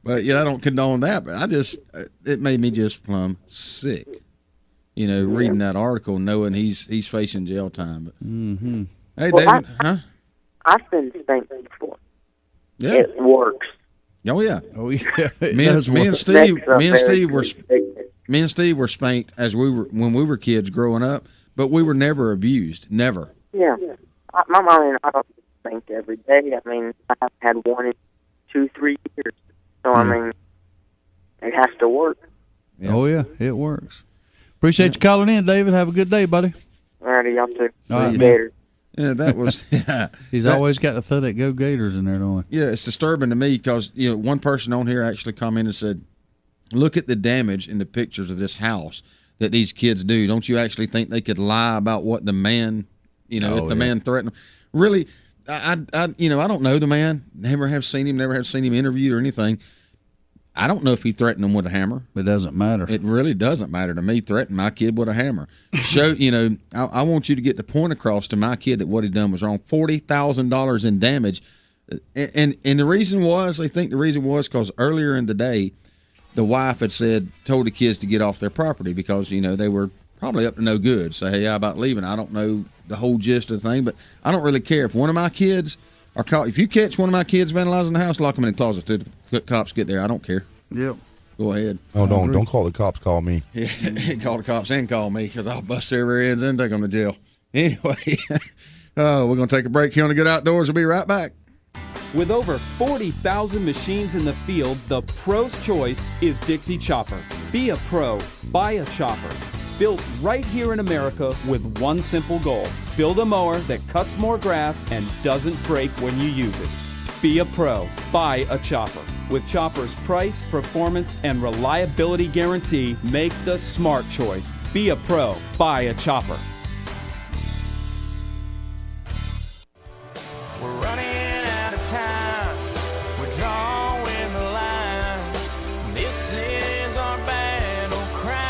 B: But I don't condone that. But it made me just plumb sick. Reading that article, knowing he's facing jail time. But, Hey, David, huh?
L: I've been spanked before.
B: Yeah,
L: it works.
B: Oh yeah. Me and Steve were spanked when we were kids growing up, but we were never abused. Never.
L: Yeah, my mom and I don't get spanked every day. I mean, I've had one in 2-3 years. So, I mean, it has to work.
C: Yeah. Oh, yeah, it works. Appreciate you calling in, David. Have a good day, buddy.
L: All righty, y'all too.
C: All right,
L: later.
B: Yeah, that was. Yeah,
C: He's always got to throw that Go Gators in there, don't he?
B: Yeah, it's disturbing to me because one person on here actually commented and said, "Look at the damage in the pictures of this house that these kids do. Don't you actually think they could lie about what the man, if the man threatened them?" Really, I don't know the man. Never have seen him interviewed or anything. I don't know if he threatened them with a hammer.
C: It doesn't matter.
B: It really doesn't matter to me. Threaten my kid with a hammer. I want you to get the point across to my kid that what he done was wrong. $40,000 in damage, and the reason was because earlier in the day, the wife had told the kids to get off their property because they were probably up to no good. Say, hey, how about leaving? I don't know the whole gist of the thing, but I don't really care if one of my kids are caught. If you catch one of my kids vandalizing the house, lock them in the closet till the cops get there. I don't care.
C: Yep.
B: Go ahead.
D: Oh, don't call the cops. Call me.
B: Yeah, call the cops and call me because I'll bust their rear ends and take them to jail. Anyway, we're going to take a break here on the Good Outdoors. We'll be right back.
M: With over 40,000 machines in the field, the pro's choice is Dixie Chopper. Be a pro. Buy a chopper. Built right here in America with one simple goal. Build a mower that cuts more grass and doesn't break when you use it. Be a pro. Buy a chopper. With Chopper's price, performance, and reliability guarantee, make the smart choice. Be a pro. Buy a chopper.
I: We're running out of time. We're drawing the line. This is our battle cry.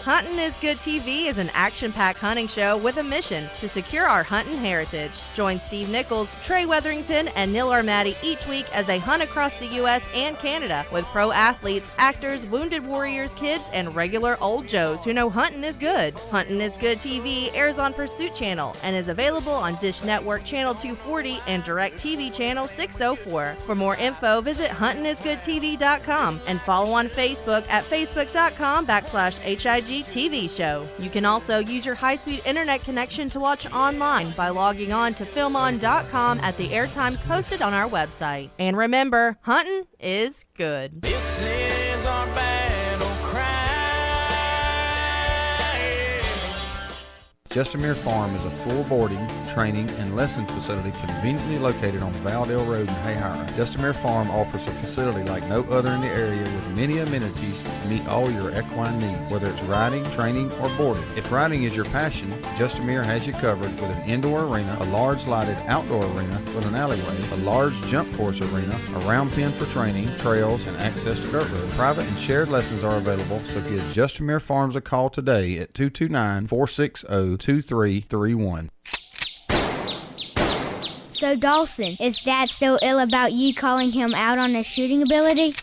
N: Huntin' is Good TV is an action-packed hunting show with a mission to secure our hunting heritage. Join Steve Nichols, Trey Weatherington, and Neil Armati each week as they hunt across the U.S. and Canada with pro athletes, actors, wounded warriors, kids, and regular old Joes who know hunting is good. Huntin' is Good TV airs on Pursuit Channel and is available on Dish Network Channel 240 and DirecTV Channel 604. For more info, visit huntingisgoodtv.com and follow on Facebook at facebook.com/HIG TV show. You can also use your high-speed internet connection to watch online by logging on to filmon.com at the airtimes posted on our website. And remember, hunting is good.
I: This is our battle cry.
F: Justamere Farm is a full boarding, training, and lesson facility conveniently located on Valdale Road in Hayhire. Justamere Farm offers a facility like no other in the area with many amenities to meet all your equine needs, whether it's riding, training, or boarding. If riding is your passion, Justamere has you covered with an indoor arena, a large lighted outdoor arena with an alleyway, a large jump course arena, a round pen for training, trails, and access to dirt roads. Private and shared lessons are available, so give Justamere Farms a call today at 229-460-2331.
O: So, Dawson, is Dad still ill about you calling him out on his shooting ability?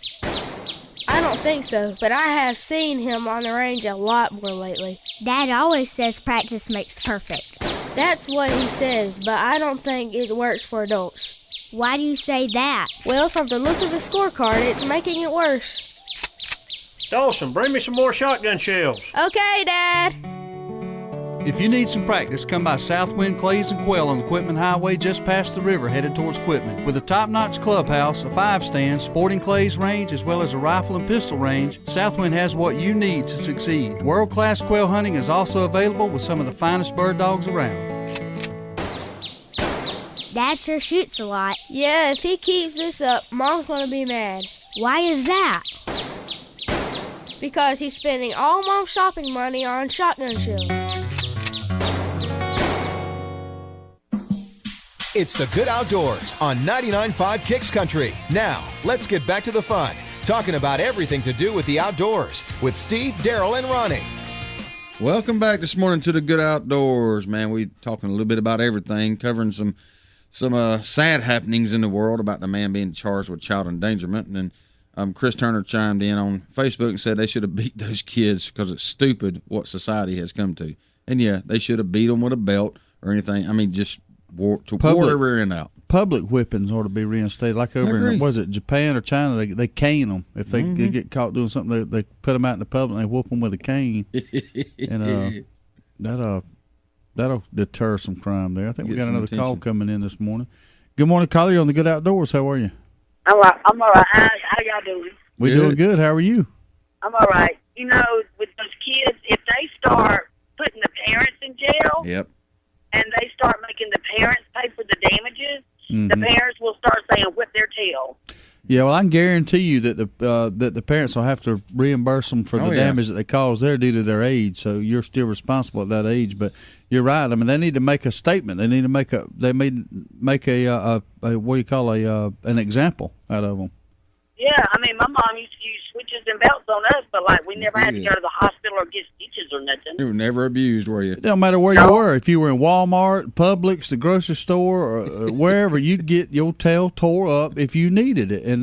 P: I don't think so, but I have seen him on the range a lot more lately.
O: Dad always says practice makes perfect.
P: That's what he says, but I don't think it works for adults.
O: Why do you say that?
P: Well, from the look of the scorecard, it's making it worse.
Q: Dawson, bring me some more shotgun shells.
P: Okay, Dad.
C: If you need some practice, come by Southwind Clays and Quail on the Quitman Highway just past the river headed towards Quitman. With a top-notch clubhouse, a 5-stand, sporting clays range, as well as a rifle and pistol range, Southwind has what you need to succeed. World-class quail hunting is also available with some of the finest bird dogs around.
O: Dad sure shoots a lot.
P: Yeah, if he keeps this up, Mom's gonna be mad.
O: Why is that?
P: Because he's spending all Mom's shopping money on shotgun shells.
A: It's the Good Outdoors on 99.5 Kicks Country. Now, let's get back to the fun, talking about everything to do with the outdoors with Steve, Darrell, and Ronnie.
B: Welcome back this morning to the Good Outdoors, man. We talking a little bit about everything, covering some sad happenings in the world about the man being charged with child endangerment. And then Chris Turner chimed in on Facebook and said they should have beat those kids because it's stupid what society has come to. And yeah, they should have beat them with a belt or anything. I mean, just wore their rear end out.
C: Public whippings ought to be reinstated, like over in, was it Japan or China? They cane them if they get caught doing something. They put them out in the public and they whoop them with a cane, and that'll deter some crime there. I think we got another call coming in this morning. Good morning, caller. You're on the Good Outdoors. How are you?
R: I'm all right. How y'all doing?
C: We're doing good. How are you?
R: I'm all right. You know, with those kids, if they start putting the parents in jail,
B: yep,
R: and they start making the parents pay for the damages, the parents will start saying whip their tail.
C: Yeah, well, I can guarantee you that the parents will have to reimburse them for the damage that they caused there due to their age. So you're still responsible at that age. But you're right. I mean, they need to make a statement. They need to make a what do you call an example out of them.
R: Yeah, I mean, my mom used to use switches and belts on us, but like we never had to go to the hospital or get stitches or nothing.
B: You were never abused, were you?
C: It don't matter where you were. If you were in Walmart, Publix, the grocery store, or wherever, you'd get your tail tore up if you needed it, and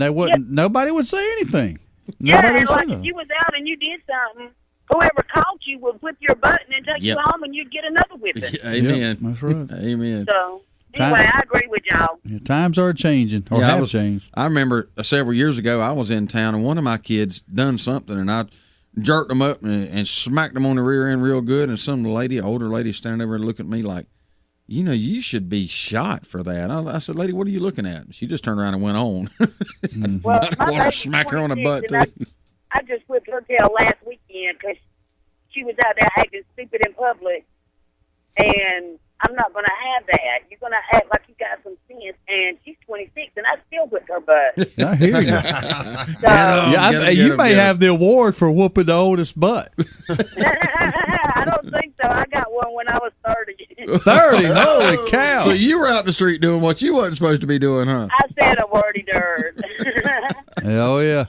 C: nobody would say anything. Nobody would say
R: like if you was out and you did something, whoever caught you would whip your butt and then take you home, and you'd get another whipping.
B: Amen.
C: Yep, that's right.
B: Amen.
R: So. Anyway, I agree with y'all.
C: Yeah, times are changing, or have changed.
B: I remember several years ago, I was in town, and one of my kids done something, and I jerked them up and smacked them on the rear end real good, and some older lady standing over and looking at me like, you know, you should be shot for that. I said, lady, what are you looking at? She just turned around and went on.
R: Well,
B: I want to smack her on the butt, too.
R: I just whipped her tail last weekend because she was out there acting stupid in public, and I'm not going to have that. You're going to act like you got some sense, and she's 26, and I still whipped her butt.
C: I hear you. You may have the award for whooping the oldest butt.
R: I don't think so. I got one when I was 30.
C: 30? Holy cow.
B: So you were out in the street doing what you wasn't supposed to be doing, huh?
R: I said a wordy dirt.
C: Oh, yeah.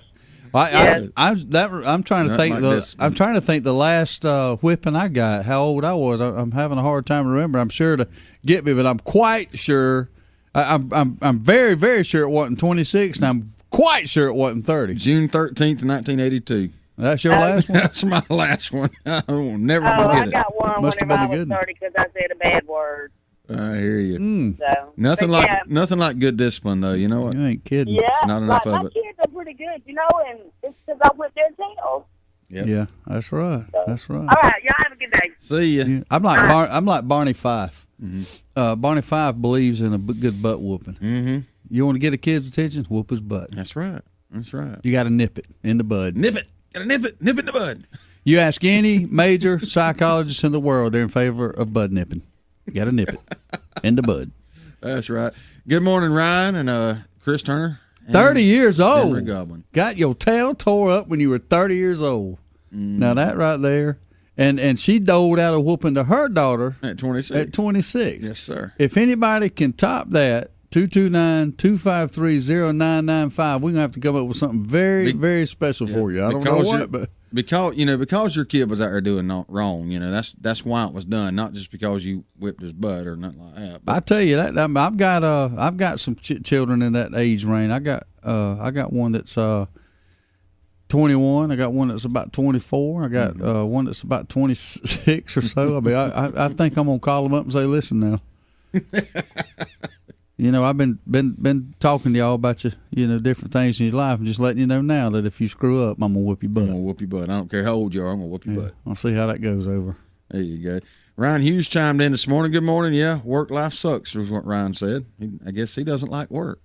C: I'm trying to think. I'm trying to think the last whipping I got. How old I was. I'm having a hard time to remember. I'm sure to get me, but I'm quite sure. I'm very, very sure it wasn't 26, and I'm quite sure it wasn't 30.
B: June 13th, 1982.
C: That's your last one.
B: That's my last one. I will never
R: I
B: forget it.
R: got one whenever I was 30 because I said a bad word.
B: I hear you.
R: So,
B: nothing like good discipline, though. You know what?
C: You ain't kidding.
R: Yeah,
B: not enough of
R: my
B: it.
R: kids are pretty good, you know, and it's because I whipped their tails.
B: Yep.
C: Yeah, that's right. That's right.
R: All right, y'all have a good day.
B: See ya.
C: Yeah. I'm like Barney Fife. Barney Fife believes in a good butt whooping.
B: Mm-hmm.
C: You want to get a kid's attention? Whoop his butt.
B: That's right. That's right.
C: You got to nip it in the bud.
B: Nip it. Got to nip it. Nip it in the bud.
C: You ask any major psychologist in the world, they're in favor of bud nipping. You got to nip it in the bud.
B: That's right. Good morning, Ryan and Chris Turner.
C: 30 years old.
B: Henry Goblin.
C: Got your tail tore up when you were 30 years old. Now that right there. And she doled out a whooping to her daughter
B: at 26. Yes, sir.
C: If anybody can top that, 229-253-0995. We're going to have to come up with something very, very special for you. I don't know what, but
B: because your kid was out there doing wrong, that's why it was done, not just because you whipped his butt or nothing like that. But
C: I tell you that I've got some children in that age range. I got one that's 21. I got one that's about 24. I got one that's about 26 or so. I mean, I think I'm gonna call them up and say, "Listen now, you know, I've been talking to y'all about different things in your life, and just letting you know now that if you screw up, I'm gonna whoop your butt.
B: I'm gonna whoop your butt. I don't care how old you are. I'm gonna whoop your butt.
C: I'll see how that goes over."
B: There you go. Ryan Hughes chimed in this morning. Good morning. Yeah, work life sucks, was what Ryan said. I guess he doesn't like work.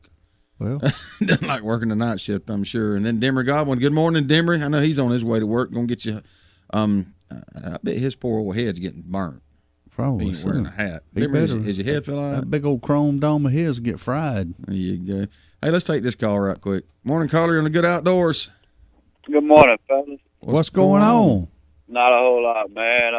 C: Well,
B: doesn't like working the night shift, I'm sure. And then Demery Godwin. Good morning, Demery. I know he's on his way to work. Gonna get you. I bet his poor old head's getting burnt.
C: Probably.
B: He ain't wearing a hat.
C: He
B: Demery, is your head feel all right?
C: That big old chrome dome of his get fried.
B: There you go. Hey, let's take this call right quick. Morning, caller, on the Good Outdoors.
S: Good morning, fellas.
C: What's going on?
S: Not a whole lot, man.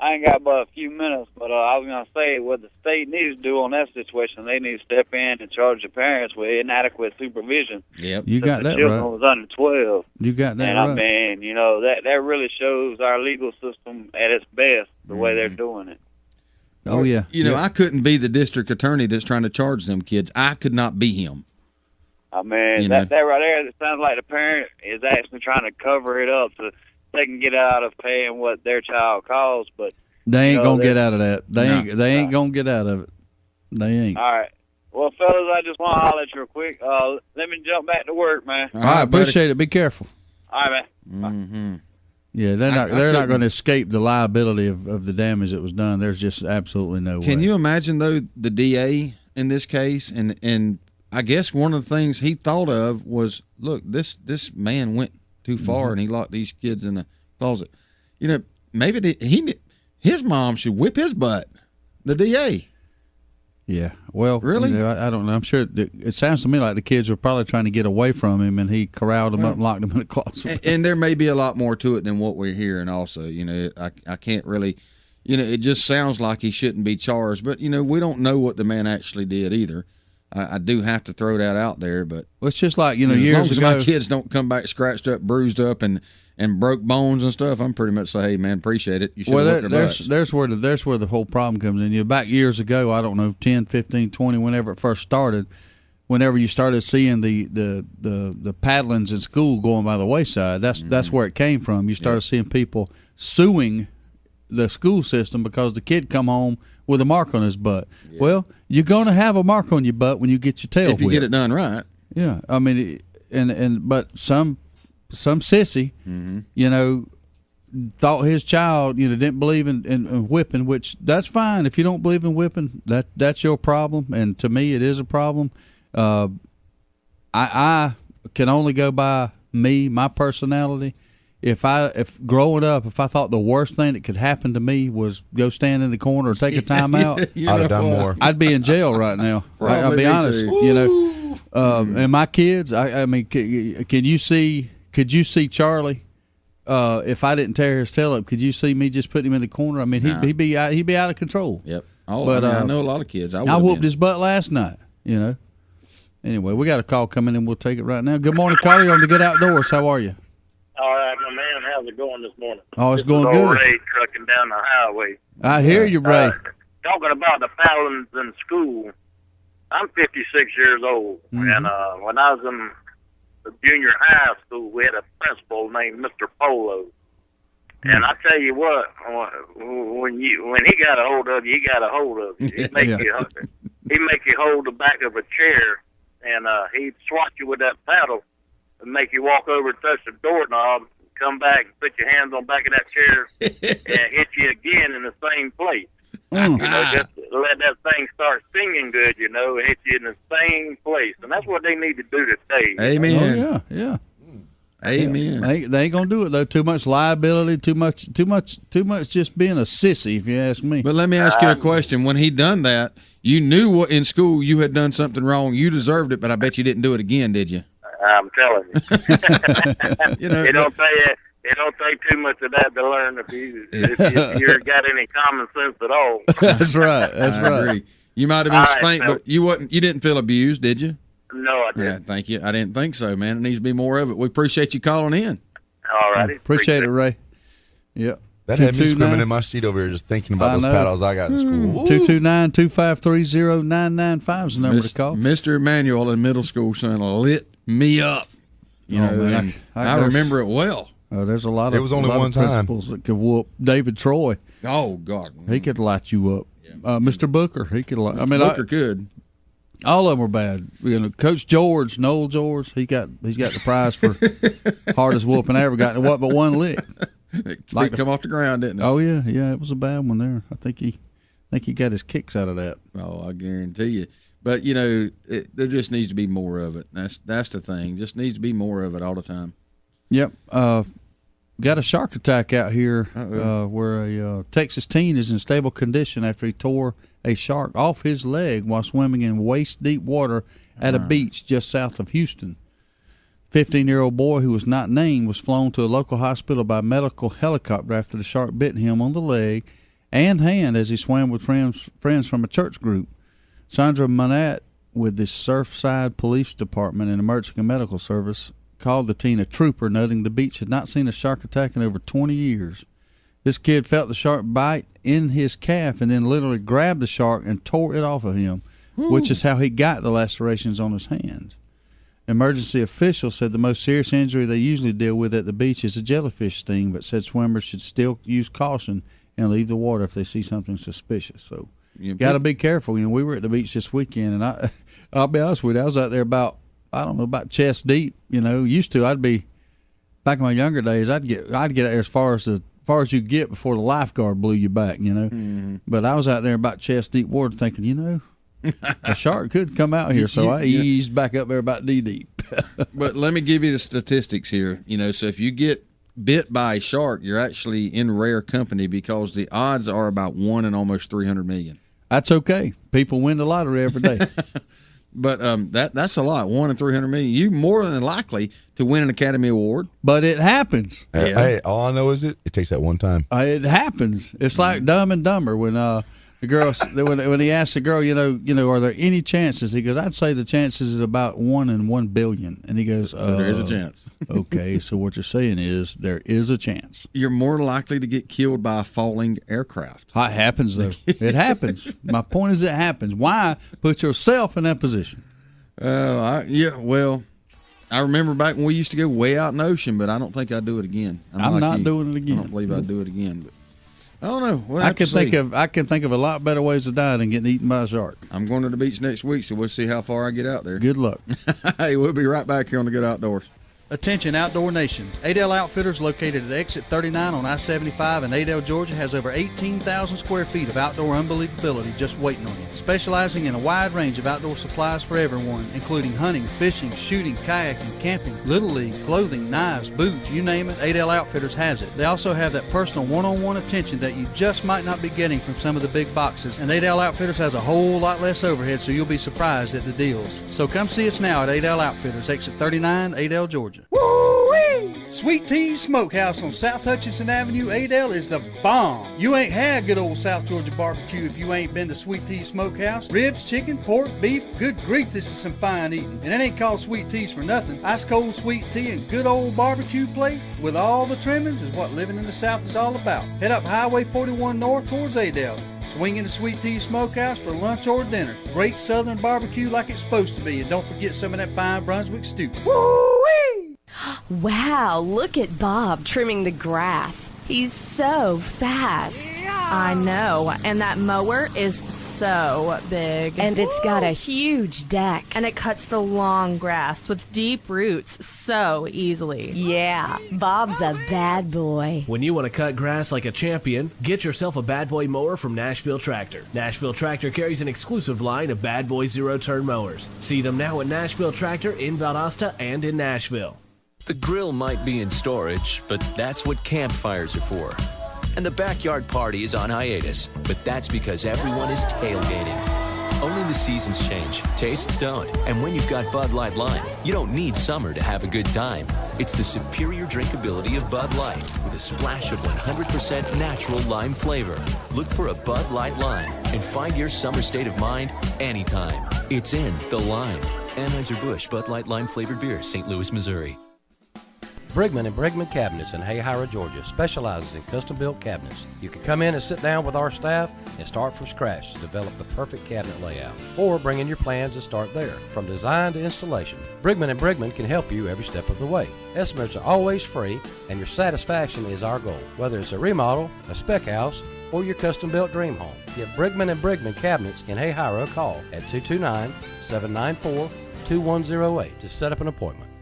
S: I ain't got but a few minutes, but I was going to say what the state needs to do on that situation, they need to step in and charge the parents with inadequate supervision.
B: Yep.
C: You got that right.
S: The children was under 12.
C: You got that
S: and
C: right.
S: I mean, that really shows our legal system at its best, the way they're doing it.
C: Oh, yeah.
B: I couldn't be the district attorney that's trying to charge them kids. I could not be him.
S: I mean, that right there, it sounds like the parent is actually trying to cover it up so they can get out of paying what their child costs, but
C: they ain't gonna get out of that. They ain't gonna get out of it. They ain't.
S: All right. Well, fellas, I just want to holler at you real quick. Let me jump back to work, man.
C: All right, appreciate it. Be careful.
S: All right, man.
B: Mm-hmm.
C: Yeah, they're not going to escape the liability of the damage that was done. There's just absolutely no way.
B: Can you imagine though the DA in this case, and I guess one of the things he thought of was, look, this man went too far and he locked these kids in a closet. Maybe his mom should whip his butt. The DA.
C: Yeah. Well,
B: really?
C: I don't know. I'm sure it sounds to me like the kids were probably trying to get away from him, and he corraled them up and locked them in a closet.
B: And there may be a lot more to it than what we're hearing. Also, I can't really, it just sounds like he shouldn't be charged. But we don't know what the man actually did either. I do have to throw that out there. But
C: it's just like years
B: as long as
C: ago,
B: my kids don't come back scratched up, bruised up, and broke bones and stuff, I'm pretty much say, hey man, appreciate it. You should have
C: there's where the whole problem comes in. Back years ago, I don't know, 10, 15, 20, whenever it first started, whenever you started seeing the paddlings in school going by the wayside, that's where it came from. You started seeing people suing the school system because the kid come home with a mark on his butt. Yeah. Well, you're going to have a mark on your butt when you get your tail whipped.
B: If you get it done right.
C: Yeah, I mean, but some sissy, thought his child, didn't believe in whipping, which that's fine. If you don't believe in whipping, that's your problem. And to me, it is a problem. I can only go by my personality. If growing up, if I thought the worst thing that could happen to me was go stand in the corner or take a timeout,
D: I'd have done more.
C: I'd be in jail right now. I'll be honest. And my kids, I mean, could you see Charlie? If I didn't tear his tail up, could you see me just putting him in the corner? I mean, he'd be out of control.
B: Yep. I know a lot of kids. I
C: whooped his butt last night. Anyway, we got a call coming in. We'll take it right now. Good morning, Carly on the Good Outdoors. How are you?
T: All right, my man. How's it going this morning?
C: Oh, it's going good.
T: Ray trucking down the highway.
C: I hear you, Ray.
T: Talking about the paddlings in school, I'm 56 years old, and when I was in the junior high school, we had a principal named Mr. Polo. And I tell you what, when he got a hold of you, he got a hold of you. He'd make you hold the back of a chair, and he'd swat you with that paddle and make you walk over and touch the doorknob, come back and put your hands on the back of that chair and hit you again in the same place. Just let that thing start singing good, hit you in the same place. And that's what they need to do today.
B: Amen.
C: Oh, yeah.
B: Amen.
C: They ain't gonna do it though. Too much liability. Too much. Just being a sissy, if you ask me.
B: But let me ask you a question. When he done that, you knew what in school you had done something wrong. You deserved it, but I bet you didn't do it again, did you?
T: I'm telling you. It don't take too much of that to learn if you got any common sense at all.
C: That's right. That's right.
B: Agree. You might have been spanked, but you didn't feel abused, did you?
T: No, I didn't.
B: Yeah, thank you. I didn't think so, man. It needs to be more of it. We appreciate you calling in.
T: All righty.
C: Appreciate it, Ray. Yep.
D: That had me screaming in my seat over here just thinking about those paddles I got in school.
C: 229-253-0995 is the number to call.
B: Mr. Emmanuel in middle school, son, lit me up. You know,
C: man,
B: I remember it well.
C: There's a lot of
D: It was only one time.
C: principals that could whoop David Troy.
B: Oh God,
C: he could light you up. Mr. Booker, he could.
B: Booker could.
C: All of them were bad. You know, Coach George, Noel George, he's got the prize for hardest whooping I ever got. It wasn't but one lick.
B: Like come off the ground, didn't it?
C: Oh yeah, it was a bad one there. I think he got his kicks out of that.
B: Oh, I guarantee you. But you know, there just needs to be more of it. That's the thing. Just needs to be more of it all the time.
C: Yep. Got a shark attack out here where a Texas teen is in stable condition after he tore a shark off his leg while swimming in waist-deep water at a beach just south of Houston. 15-year-old boy who was not named was flown to a local hospital by medical helicopter after the shark bit him on the leg and hand as he swam with friends from a church group. Sandra Monette with the Surfside Police Department and Emergency Medical Service called the teen a trooper, noting the beach had not seen a shark attack in over 20 years. This kid felt the shark bite in his calf and then literally grabbed the shark and tore it off of him, which is how he got the lacerations on his hands. Emergency officials said the most serious injury they usually deal with at the beach is a jellyfish sting, but said swimmers should still use caution and leave the water if they see something suspicious. So you got to be careful. You know, we were at the beach this weekend, and I'll be honest with you, I was out there about chest deep. You know, used to I'd be back in my younger days. I'd get out there as far as you get before the lifeguard blew you back. You know, but I was out there about chest deep water, thinking, you know, a shark could come out here. So I eased back up there about knee deep.
B: But let me give you the statistics here. You know, so if you get bit by a shark, you're actually in rare company because the odds are about 1 in almost 300 million.
C: That's okay. People win the lottery every day.
B: But that's a lot. 1 in 300 million. You're more than likely to win an Academy Award.
C: But it happens.
D: Hey, all I know is it takes that one time.
C: It happens. It's like Dumb and Dumber when the girl when he asked the girl, you know, are there any chances? He goes, I'd say the chances is about 1 in 1 billion. And he goes,
B: so there is a chance.
C: Okay, so what you're saying is there is a chance.
B: You're more likely to get killed by a falling aircraft.
C: It happens though. It happens. My point is, it happens. Why put yourself in that position?
B: Well, I remember back when we used to go way out in the ocean, but I don't think I'd do it again.
C: I'm not doing it again.
B: I don't believe I'd do it again. But I don't know.
C: I can think of a lot better ways to die than getting eaten by a shark.
B: I'm going to the beach next week, so we'll see how far I get out there.
C: Good luck.
B: Hey, we'll be right back here on the Good Outdoors.
U: Attention Outdoor Nation. Adel Outfitters, located at exit 39 on I-75 in Adel, Georgia, has over 18,000 square feet of outdoor unbelievability just waiting on you. Specializing in a wide range of outdoor supplies for everyone, including hunting, fishing, shooting, kayaking, camping, Little League, clothing, knives, boots, you name it, Adel Outfitters has it. They also have that personal one-on-one attention that you just might not be getting from some of the big boxes, and Adel Outfitters has a whole lot less overhead, so you'll be surprised at the deals. So come see us now at Adel Outfitters, exit 39, Adel, Georgia. Woo-wee! Sweet Tea's Smokehouse on South Hutchinson Avenue, Adel, is the bomb. You ain't had good old South Georgia barbecue if you ain't been to Sweet Tea's Smokehouse. Ribs, chicken, pork, beef, good grief, this is some fine eating. And it ain't called Sweet Tea's for nothing. Ice cold sweet tea and good old barbecue plate with all the trimmings is what living in the South is all about. Head up Highway 41 north towards Adel. Swing into Sweet Tea's Smokehouse for lunch or dinner. Great southern barbecue like it's supposed to be. And don't forget some of that fine Brunswick stew. Woo-wee!
V: Wow, look at Bob trimming the grass. He's so fast. I know, and that mower is so big.
N: And it's got a huge deck. And it cuts the long grass with deep roots so easily.
V: Yeah, Bob's a bad boy.
J: When you want to cut grass like a champion, get yourself a Bad Boy mower from Nashville Tractor. Nashville Tractor carries an exclusive line of Bad Boy zero-turn mowers. See them now at Nashville Tractor in Valdosta and in Nashville.
G: The grill might be in storage, but that's what campfires are for. And the backyard party is on hiatus, but that's because everyone is tailgating. Only the seasons change, tastes don't. And when you've got Bud Light Lime, you don't need summer to have a good time. It's the superior drinkability of Bud Light with a splash of 100% natural lime flavor. Look for a Bud Light Lime and find your summer state of mind anytime. It's in the lime. Anheuser-Busch Bud Light Lime flavored beer, St. Louis, Missouri.
E: Brigman and Brigman Cabinets in Hayhira, Georgia specializes in custom-built cabinets. You can come in and sit down with our staff and start from scratch to develop the perfect cabinet layout, or bring in your plans and start there. From design to installation, Brigman and Brigman can help you every step of the way. Estimates are always free, and your satisfaction is our goal. Whether it's a remodel, a spec house, or your custom-built dream home, give Brigman and Brigman Cabinets in Hayhira a call at 229-794-2108 to set up an appointment.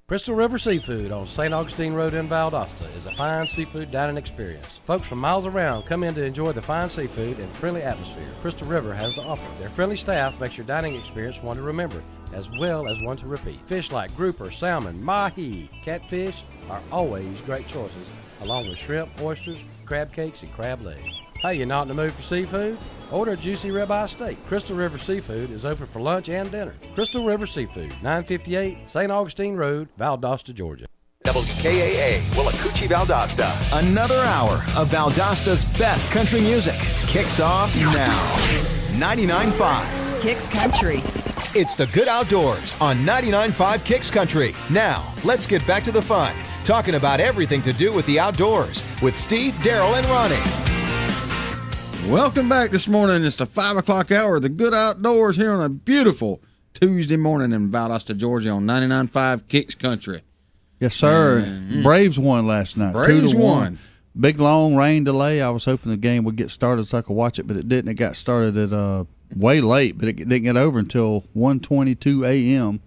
E: Crystal River Seafood on St. Augustine Road in Valdosta is a fine seafood dining experience. Folks from miles around come in to enjoy the fine seafood and friendly atmosphere Crystal River has to offer. Their friendly staff makes your dining experience one to remember, as well as one to repeat. Fish like grouper, salmon, mahi, catfish are always great choices, along with shrimp, oysters, crab cakes, and crab legs. Hey, you not in the mood for seafood? Order a juicy ribeye steak. Crystal River Seafood is open for lunch and dinner. Crystal River Seafood, 958 St. Augustine Road, Valdosta, Georgia.
A: WKAA, Willacoochee, Valdosta. Another hour of Valdosta's best country music kicks off now. 99.5
H: Kicks Country.
A: It's the Good Outdoors on 99.5 Kicks Country. Now, let's get back to the fun, talking about everything to do with the outdoors with Steve, Darrell, and Ronnie.
B: Welcome back this morning. It's the 5 o'clock hour of the Good Outdoors here on a beautiful Tuesday morning in Valdosta, Georgia on 99.5 Kicks Country.
C: Yes, sir. Braves won last night.
B: Braves 2-1.
C: Big long rain delay. I was hoping the game would get started so I could watch it, but it didn't. It got started at way late, but it didn't get over until 1:22 a.m.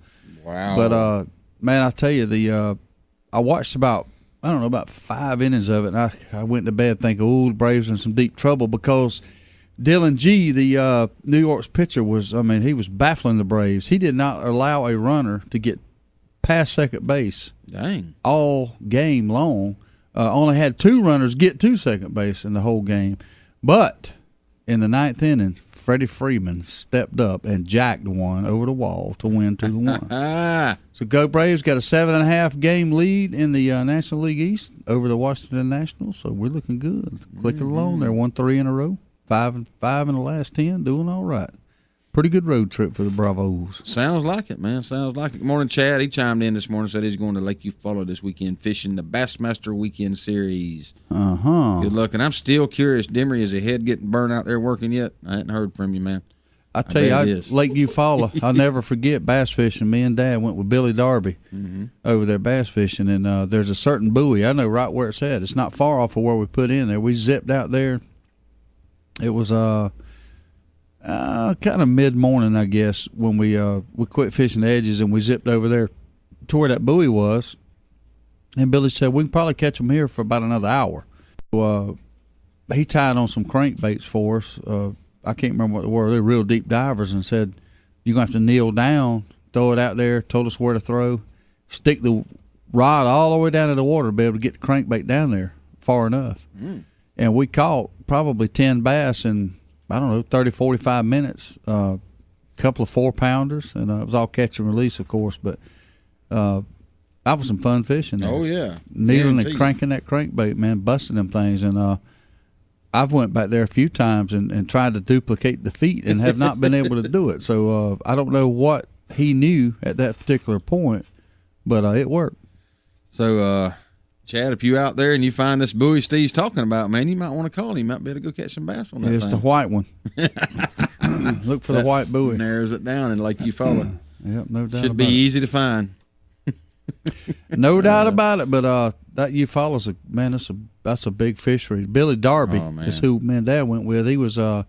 B: Wow.
C: But man, I tell you, I watched about 5 innings of it, and I went to bed thinking, the Braves are in some deep trouble, because Dylan G, the New York's pitcher, he was baffling the Braves. He did not allow a runner to get past second base.
B: Dang.
C: All game long. Only had 2 runners get to second base in the whole game. But in the 9th inning, Freddie Freeman stepped up and jacked one over the wall to win 2-1. So Go Braves got a 7.5 game lead in the National League East over the Washington Nationals. So we're looking good. Clicking along. They're won 3 in a row, 5 in the last 10, doing all right. Pretty good road trip for the Bravos.
B: Sounds like it, man. Sounds like it. Good morning, Chad. He chimed in this morning, said he's going to Lake Eufaula this weekend fishing the Bassmaster Weekend Series. Good luck. And I'm still curious, Demery, is your head getting burned out there working yet? I hadn't heard from you, man.
C: I tell you, Lake Eufaula, I'll never forget bass fishing. Me and Dad went with Billy Darby over there bass fishing, and there's a certain buoy. I know right where it's at. It's not far off of where we put in there. We zipped out there. It was kind of mid-morning, I guess, when we quit fishing the edges and we zipped over there to where that buoy was. And Billy said, we can probably catch them here for about another hour. He tied on some crankbaits for us. I can't remember what they were. They were real deep divers, and said, you're going to have to kneel down, throw it out there, told us where to throw, stick the rod all the way down to the water to be able to get the crankbait down there far enough. And we caught probably 10 bass in, 30, 45 minutes, a couple of 4-pounders, and it was all catch and release, of course, but that was some fun fishing there.
B: Oh, yeah.
C: Needling and cranking that crankbait, man, busting them things, and I've went back there a few times and tried to duplicate the feat and have not been able to do it, so I don't know what he knew at that particular point, but it worked. So,
B: Chad, if you out there and you find this buoy Steve's talking about, man, you might want to call him. You might be able to go catch some bass on that
C: It's the white one. Look for the white buoy.
B: Narrows it down in Lake Eufaula.
C: Yep, no doubt
B: Should
C: about
B: be
C: it.
B: easy to find.
C: No doubt about it, but that Eufaula's that's a big fishery. Billy Darby is who me and Dad went with. He was a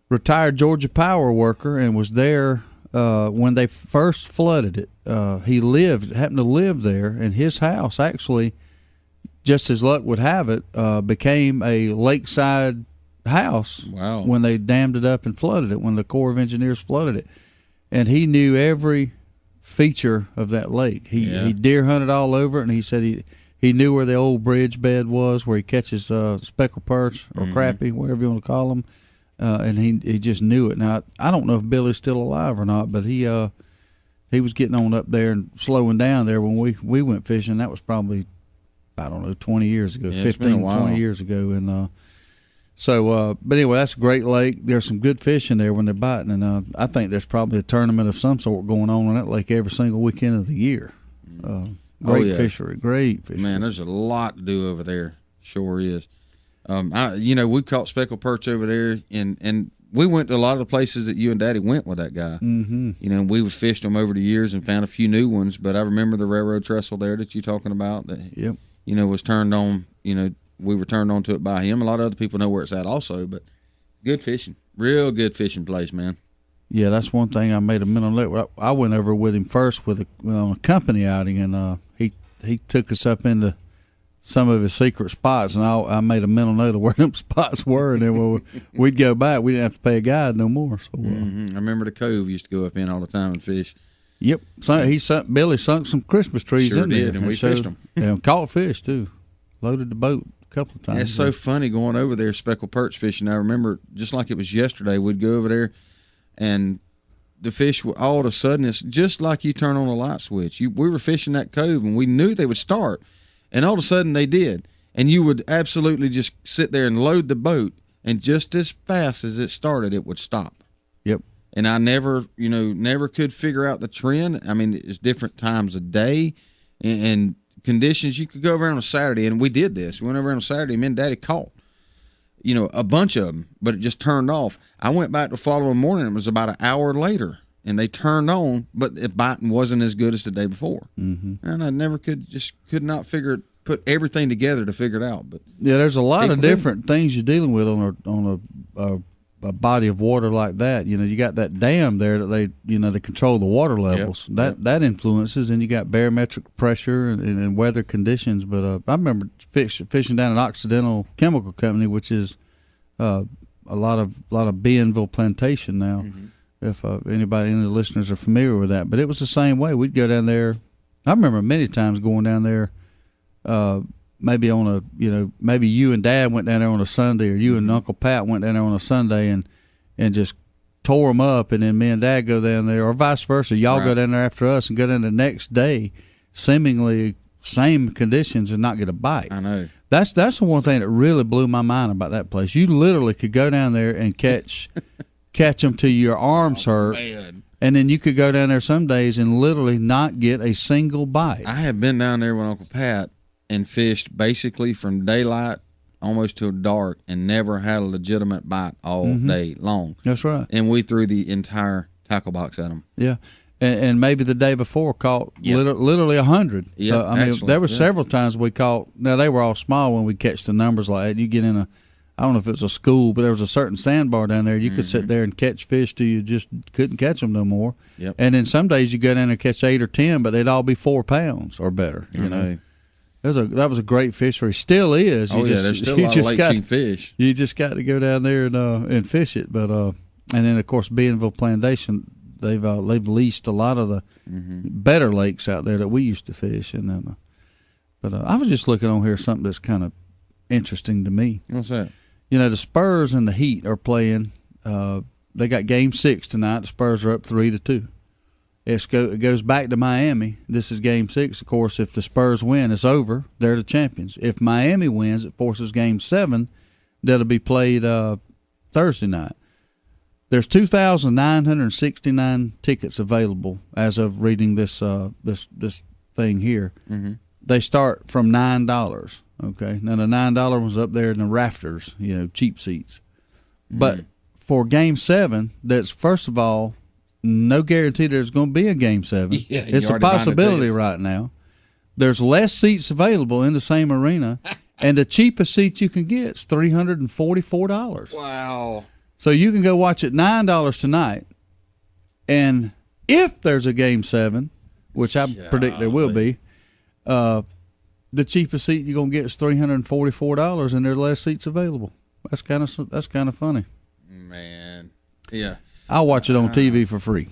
C: retired Georgia Power worker and was there when they first flooded it. He happened to live there, and his house actually, just as luck would have it, became a lakeside house when they dammed it up and flooded it, when the Corps of Engineers flooded it. And he knew every feature of that lake. He deer hunted all over it, and he said he knew where the old bridge bed was, where he catches speckled perch or crappie, whatever you want to call them, and he just knew it. Now, I don't know if Billy's still alive or not, but he was getting on up there and slowing down there when we went fishing. That was probably, 20 years ago, 15, 20 years ago. And but anyway, that's a great lake. There's some good fish in there when they're biting. And I think there's probably a tournament of some sort going on that lake every single weekend of the year. Great fishery.
B: Man, there's a lot to do over there. Sure is. We caught speckled perch over there, and we went to a lot of the places that you and Daddy went with that guy.
C: Mm-hmm.
B: We would fished them over the years and found a few new ones, but I remember the railroad trestle there that you're talking about that, was turned on, we were turned on to it by him. A lot of other people know where it's at also, but good fishing. Real good fishing place, man.
C: Yeah, that's one thing I made a mental note. I went over with him first on a company outing, and he took us up into some of his secret spots, and I made a mental note of where them spots were, and then when we'd go back, we didn't have to pay a guide no more. So
B: I remember the cove used to go up in all the time and fish.
C: Yep, so Billy sunk some Christmas trees in there,
B: and we fished them.
C: Yeah, caught fish too. Loaded the boat a couple of times.
B: It's so funny going over there speckled perch fishing. I remember just like it was yesterday. We'd go over there, and the fish were all of a sudden. It's just like you turn on a light switch. We were fishing that cove, and we knew they would start. And all of a sudden they did. And you would absolutely just sit there and load the boat, and just as fast as it started, it would stop.
C: Yep.
B: And I never could figure out the trend. I mean, it's different times of day and conditions. You could go over on a Saturday, and we did this. We went over on a Saturday, me and Daddy caught, a bunch of them, but it just turned off. I went back the following morning. It was about an hour later, and they turned on, but the biting wasn't as good as the day before.
C: Mm-hmm.
B: And I could not put everything together to figure it out. But
C: yeah, there's a lot of different things you're dealing with on a body of water like that. You got that dam there that they control the water levels. That influences, and you got barometric pressure and weather conditions. But I remember fishing down at Occidental Chemical Company, which is a lot of Bienville Plantation now.
B: Mm-hmm.
C: If any of the listeners are familiar with that, but it was the same way. We'd go down there. I remember many times going down there. Maybe maybe you and Dad went down there on a Sunday, or you and Uncle Pat went down there on a Sunday and just tore them up, and then me and Dad go down there, or vice versa. Y'all go down there after us and go down the next day, seemingly same conditions, and not get a bite.
B: I know.
C: That's the one thing that really blew my mind about that place. You literally could go down there and catch them till your arms hurt.
B: Man.
C: And then you could go down there some days and literally not get a single bite.
B: I have been down there with Uncle Pat and fished basically from daylight almost till dark and never had a legitimate bite all day long.
C: That's right.
B: And we threw the entire tackle box at them.
C: Yeah. And maybe the day before caught literally 100.
B: Yeah,
C: I mean, there were several times we caught. Now, they were all small when we catch the numbers like that. You get in I don't know if it was a school, but there was a certain sandbar down there. You could sit there and catch fish till you just couldn't catch them no more.
B: Yep.
C: And then some days you go down there and catch 8 or 10, but they'd all be 4 pounds or better. You know, that was a great fishery. Still is.
B: There's still a lot of lake fish.
C: You just got to go down there and fish it. But and then of course Bienville Plantation, they've leased a lot of the better lakes out there that we used to fish. And then, but I was just looking on here something that's kind of interesting to me.
B: What's that?
C: The Spurs and the Heat are playing. They got Game 6 tonight. The Spurs are up 3-2. It goes back to Miami. This is Game 6. Of course, if the Spurs win, it's over. They're the champions. If Miami wins, it forces Game 7 that'll be played Thursday night. There's 2,969 tickets available as of reading this thing here.
B: Mm-hmm.
C: They start from $9. Okay, now the $9 was up there in the rafters, cheap seats. But for Game 7, that's first of all, no guarantee there's going to be a Game 7.
B: Yeah,
C: it's a possibility right now. There's less seats available in the same arena, and the cheapest seat you can get is $344.
B: Wow!
C: So you can go watch it $9 tonight, and if there's a Game 7, which I predict there will be, the cheapest seat you're gonna get is $344, and there are less seats available. That's kind of funny.
B: Man, yeah.
C: I'll watch it on TV for free.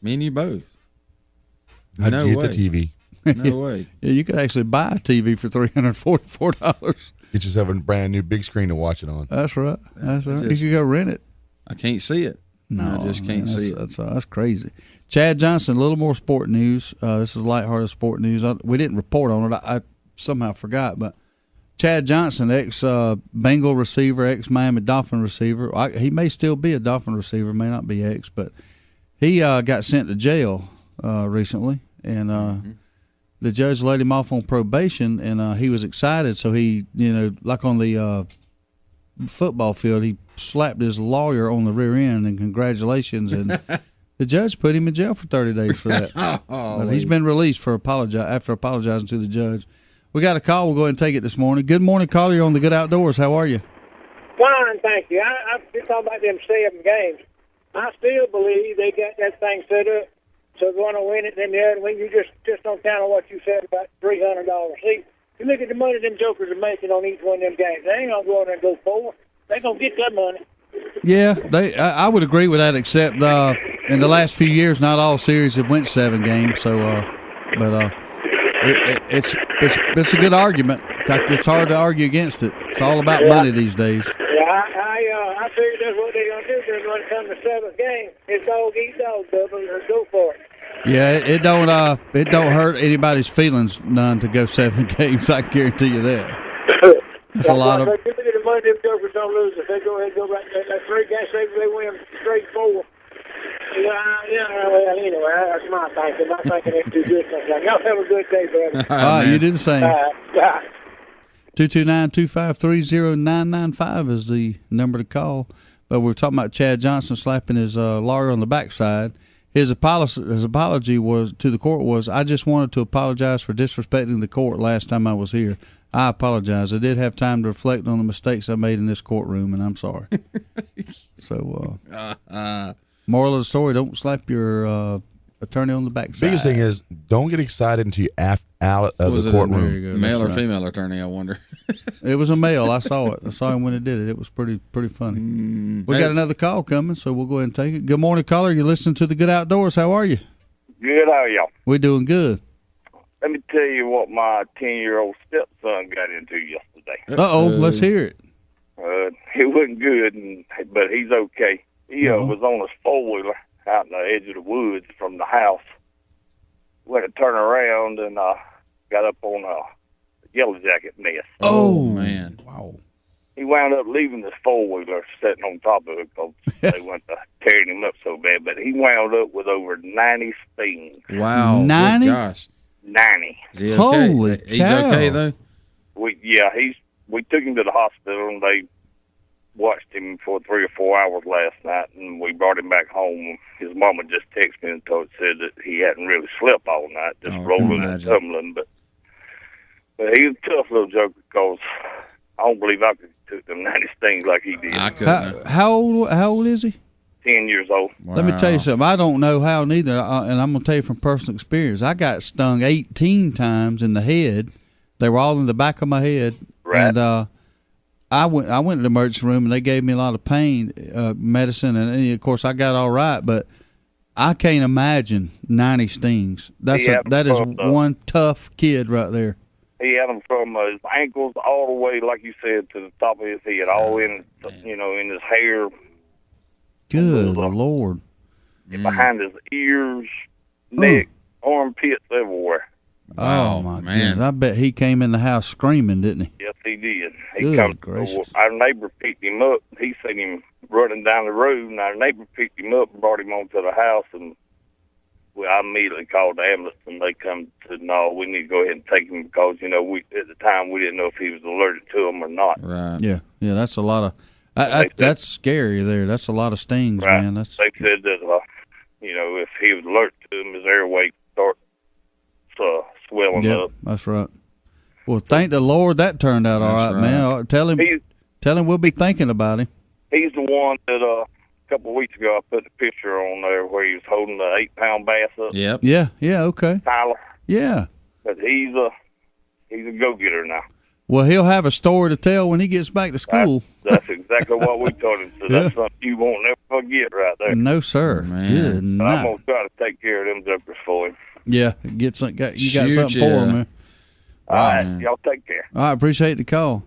B: Me and you both.
D: How'd you get the TV?
B: No way.
C: Yeah, you could actually buy a TV for $344.
D: Get yourself a brand new big screen to watch it on.
C: That's right. That's right. You could go rent it.
B: I can't see it.
C: No,
B: I just can't see it.
C: That's crazy. Chad Johnson, a little more sport news. This is lighthearted sport news. We didn't report on it. I somehow forgot, but Chad Johnson, ex-Bengal receiver, ex-Miami Dolphin receiver. He may still be a Dolphin receiver, may not be ex, but he got sent to jail recently, and the judge let him off on probation, and he was excited. So he, like on the football field, he slapped his lawyer on the rear end and congratulations. And the judge put him in jail for 30 days for that. But he's been released after apologizing to the judge. We got a call. We'll go ahead and take it this morning. Good morning, caller. You're on the Good Outdoors. How are you?
H: Fine, thank you. I just talking about them 7 games. I still believe they got that thing set up so they're going to win it. Then the other one, you just don't count on what you said about $300. See, you look at the money them jokers are making on each one of them games. They ain't going to go out there and go 4. They're going to get that money.
C: Yeah, I would agree with that, except in the last few years, not all series have went 7 games. So, it's a good argument. It's hard to argue against it. It's all about money these days.
H: Yeah, I figured that's what they're going to do. Because when it comes to 7th game, it's dog eat dog, double, and go for it.
C: Yeah, it don't hurt anybody's feelings none to go 7 games. I guarantee you that. That's a lot of.
H: Look at the money them jokers don't lose. If they go ahead and go back to that 3 games, they win straight 4. Well, anyway, that's my thinking. I'm thinking it's too good sometimes. Y'all have a good day, brother.
C: You do the same. 229-253-0995 is the number to call. But we're talking about Chad Johnson slapping his lawyer on the backside. His apology was to the court was, I just wanted to apologize for disrespecting the court last time I was here. I apologize. I did have time to reflect on the mistakes I made in this courtroom, and I'm sorry. So, moral of the story, don't slap your attorney on the backside.
D: Biggest thing is, don't get excited until you're out of the courtroom.
B: Male or female attorney, I wonder.
C: It was a male. I saw it. I saw him when it did it. It was pretty funny. We got another call coming, so we'll go ahead and take it. Good morning, caller. You're listening to the Good Outdoors. How are you?
K: Good. How are y'all?
C: We're doing good.
K: Let me tell you what my 10-year-old stepson got into yesterday.
C: Let's hear it.
K: It wasn't good, but he's okay. He was on his 4-wheeler out in the edge of the woods from the house. Went to turn around and got up on a yellow jacket nest.
B: Oh, man.
C: Wow.
K: He wound up leaving his 4-wheeler sitting on top of it because they went to tearing him up so bad. But he wound up with over 90 stings.
B: Wow.
C: 90?
B: Gosh.
K: 90.
C: Holy cow.
B: He's okay, though?
K: We took him to the hospital, and they watched him for 3 or 4 hours last night, and we brought him back home. His mama just texted me and said that he hadn't really slept all night, just rolling and tumbling. But he was a tough little joker because I don't believe I could took them 90 stings like he did.
C: How old is he?
K: 10 years old.
C: Wow. Let me tell you something. I don't know how neither, and I'm going to tell you from personal experience. I got stung 18 times in the head. They were all in the back of my head.
K: Right.
C: And I went to the emergency room, and they gave me a lot of pain medicine, and of course I got all right. But I can't imagine 90 stings. That is one tough kid right there.
K: He had them from his ankles all the way, like you said, to the top of his head, all in his hair.
C: Good Lord.
K: Behind his ears, neck, armpits, everywhere.
C: Oh, my goodness. I bet he came in the house screaming, didn't he?
K: Yes, he did.
C: Good gracious.
K: Our neighbor picked him up. He seen him running down the road, and our neighbor picked him up and brought him on to the house, and I immediately called the ambulance, and they come to, no, we need to go ahead and take him because, at the time we didn't know if he was allergic to them or not.
C: Right. Yeah, that's a lot of, that's scary there. That's a lot of stings,
K: right.
C: Man.
K: They said that, if he was allergic to them, his airway starts swelling up.
C: That's right. Well, thank the Lord that turned out all right, man. Tell him we'll be thinking about him.
K: He's the one that a couple of weeks ago I put the picture on there where he was holding the 8-pound bass up.
C: Yep. Yeah, okay.
K: Tyler.
C: Yeah.
K: But he's a go-getter now.
C: Well, he'll have a story to tell when he gets back to school.
K: That's exactly what we told him. So that's something you won't never forget right there.
C: No, sir. Man. Good night.
K: I'm going to try to take care of them jokers for him.
C: Yeah, you got something for him, man.
K: All right, y'all take care.
C: All right, appreciate the call.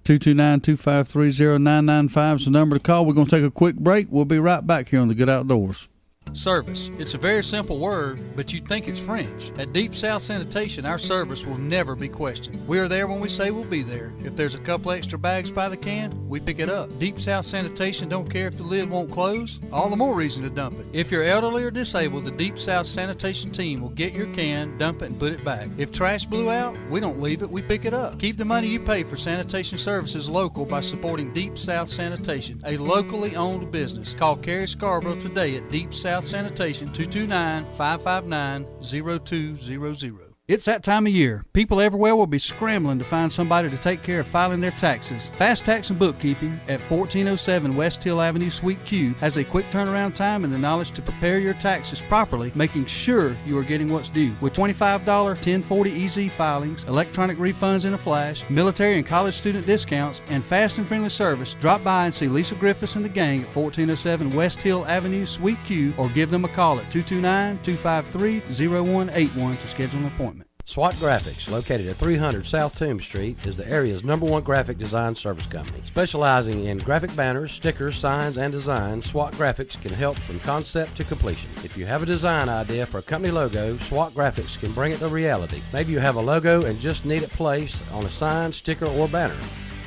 C: 229-253-0995 is the number to call. We're going to take a quick break. We'll be right back here on the Good Outdoors.
U: Service. It's a very simple word, but you'd think it's French. At Deep South Sanitation, our service will never be questioned. We are there when we say we'll be there. If there's a couple extra bags by the can, we pick it up. Deep South Sanitation don't care if the lid won't close. All the more reason to dump it. If you're elderly or disabled, the Deep South Sanitation team will get your can, dump it, and put it back. If trash blew out, we don't leave it, we pick it up. Keep the money you pay for sanitation services local by supporting Deep South Sanitation, a locally owned business. Call Carrie Scarborough today at Deep South Sanitation, 229-559-0200. It's that time of year. People everywhere will be scrambling to find somebody to take care of filing their taxes. Fast Tax and Bookkeeping at 1407 West Hill Avenue, Suite Q has a quick turnaround time and the knowledge to prepare your taxes properly, making sure you are getting what's due. With $25 1040 EZ filings, electronic refunds in a flash, military and college student discounts, and fast and friendly service, drop by and see Lisa Griffiths and the gang at 1407 West Hill Avenue, Suite Q, or give them a call at 229-253-0181 to schedule an appointment.
E: SWAT Graphics, located at 300 South Toombs Street, is the area's #1 graphic design service company. Specializing in graphic banners, stickers, signs, and designs, SWAT Graphics can help from concept to completion. If you have a design idea for a company logo, SWAT Graphics can bring it to reality. Maybe you have a logo and just need it placed on a sign, sticker, or banner.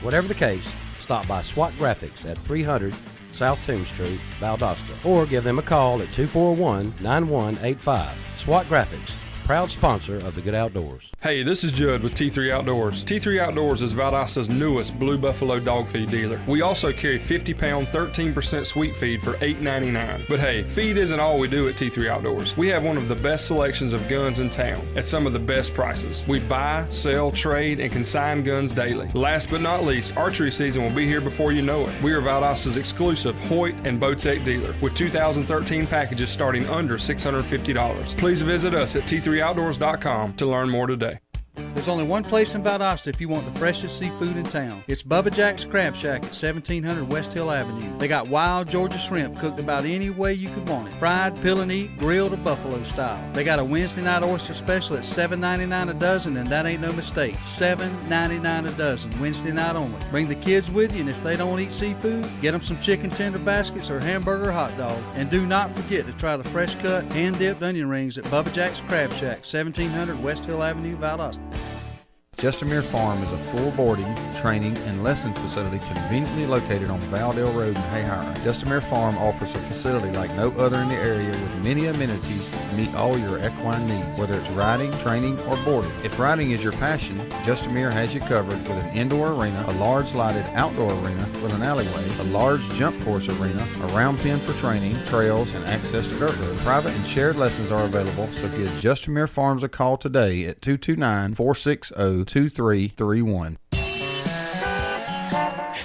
E: Whatever the case, stop by SWAT Graphics at 300 South Toombs Street, Valdosta, or give them a call at 241-9185. SWAT Graphics, proud sponsor of the Good Outdoors.
L: Hey, this is Judd with T3 Outdoors. T3 Outdoors is Valdosta's newest Blue Buffalo dog feed dealer. We also carry 50-pound, 13% sweet feed for $8.99. But hey, feed isn't all we do at T3 Outdoors. We have one of the best selections of guns in town at some of the best prices. We buy, sell, trade, and consign guns daily. Last but not least, archery season will be here before you know it. We are Valdosta's exclusive Hoyt and Bowtech dealer with 2013 packages starting under $650. Please visit us at T3Outdoors.com to learn more today.
U: There's only one place in Valdosta if you want the freshest seafood in town. It's Bubba Jack's Crab Shack at 1700 West Hill Avenue. They got wild Georgia shrimp cooked about any way you could want it. Fried, peel and eat, grilled, or buffalo style. They got a Wednesday night oyster special at $7.99 a dozen, and that ain't no mistake. $7.99 a dozen, Wednesday night only. Bring the kids with you, and if they don't eat seafood, get them some chicken tender baskets or hamburger hot dog. And do not forget to try the fresh cut, hand-dipped onion rings at Bubba Jack's Crab Shack, 1700 West Hill Avenue, Valdosta.
F: Justamere Farm is a full boarding, training, and lessons facility conveniently located on Valdale Road in Hayhire. Justamere Farm offers a facility like no other in the area with many amenities that meet all your equine needs, whether it's riding, training, or boarding. If riding is your passion, Justamere has you covered with an indoor arena, a large lighted outdoor arena with an alleyway, a large jump course arena, a round pen for training, trails, and access to dirt roads. Private and shared lessons are available, so give Justamere Farms a call today at 229-460-2331.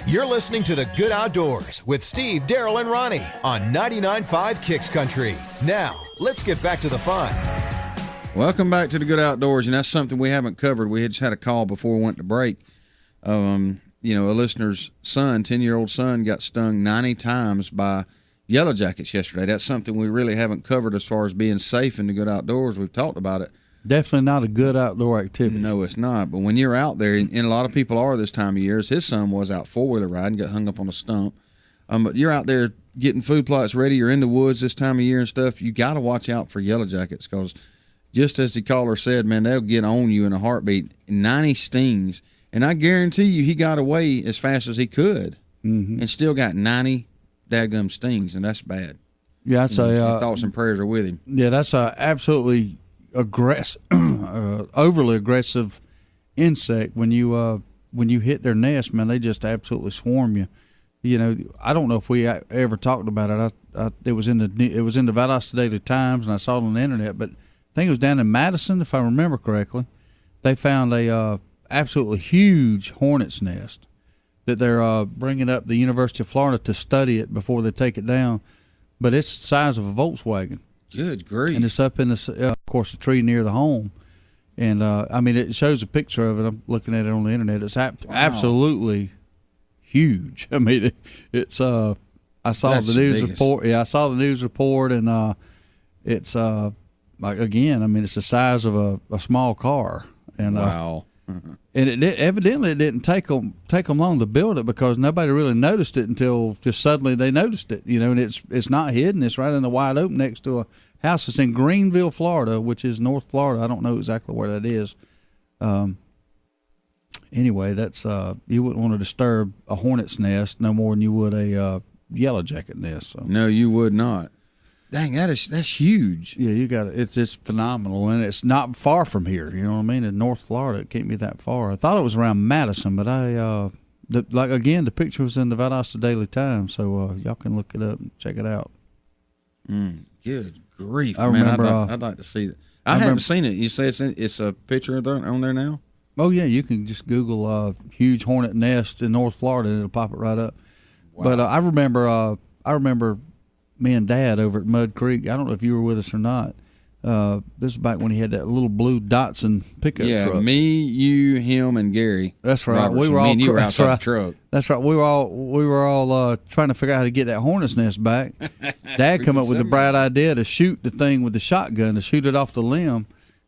A: You're listening to The Good Outdoors with Steve, Darrell, and Ronnie on 99.5 Kicks Country. Now, let's get back to the fun.
B: Welcome back to The Good Outdoors, and that's something we haven't covered. We had just had a call before we went to break. A listener's son, 10-year-old son, got stung 90 times by yellow jackets yesterday. That's something we really haven't covered as far as being safe in The Good Outdoors. We've talked about it.
C: Definitely not a good outdoor activity.
B: No, it's not. But when you're out there, and a lot of people are this time of year, as his son was out four-wheeler riding, got hung up on a stump. But you're out there getting food plots ready. You're in the woods this time of year and stuff. You got to watch out for yellow jackets because just as the caller said, man, they'll get on you in a heartbeat. 90 stings. And I guarantee you he got away as fast as he could and still got 90 daggum stings, and that's bad.
C: Yeah, I'd say
B: thoughts and prayers are with him.
C: Yeah, that's absolutely aggressive, overly aggressive insect. When you hit their nest, man, they just absolutely swarm you. I don't know if we ever talked about it. It was in the Valdosta Daily Times, and I saw it on the internet. But I think it was down in Madison, if I remember correctly. They found a absolutely huge hornet's nest that they're bringing up the University of Florida to study it before they take it down. But it's the size of a Volkswagen.
B: Good grief.
C: And it's up in the tree near the home. And, it shows a picture of it. I'm looking at it on the internet. It's absolutely huge. I mean, it's I saw the news report. Yeah, I saw the news report, and it's, it's the size of a small car. And,
B: wow.
C: And evidently it didn't take them long to build it because nobody really noticed it until just suddenly they noticed it. And it's not hidden. It's right in the wide open next to a house. It's in Greenville, Florida, which is North Florida. I don't know exactly where that is. Anyway, that's you wouldn't want to disturb a hornet's nest no more than you would a yellow jacket nest. So.
B: No, you would not. Dang, that's huge.
C: Yeah, you got it. It's phenomenal, and it's not far from here. You know what I mean? In North Florida, it can't be that far. I thought it was around Madison, but the picture was in the Valdosta Daily Times, so y'all can look it up and check it out.
B: Good grief,
C: I
B: man!
C: remember,
B: I'd like to see that. I haven't seen it. You say it's a picture on there now?
C: Oh yeah, you can just Google huge hornet nest in North Florida, and it'll pop it right up. Wow. But I remember me and Dad over at Mud Creek. I don't know if you were with us or not. This is back when he had that little blue Datsun pickup truck.
B: Yeah, me, you, him, and Gary.
C: That's right.
B: Robertson. You were outside the truck.
C: That's right. We were all trying to figure out how to get that hornet's nest back. Dad come up with the bright idea to shoot the thing with the shotgun, to shoot it off the limb.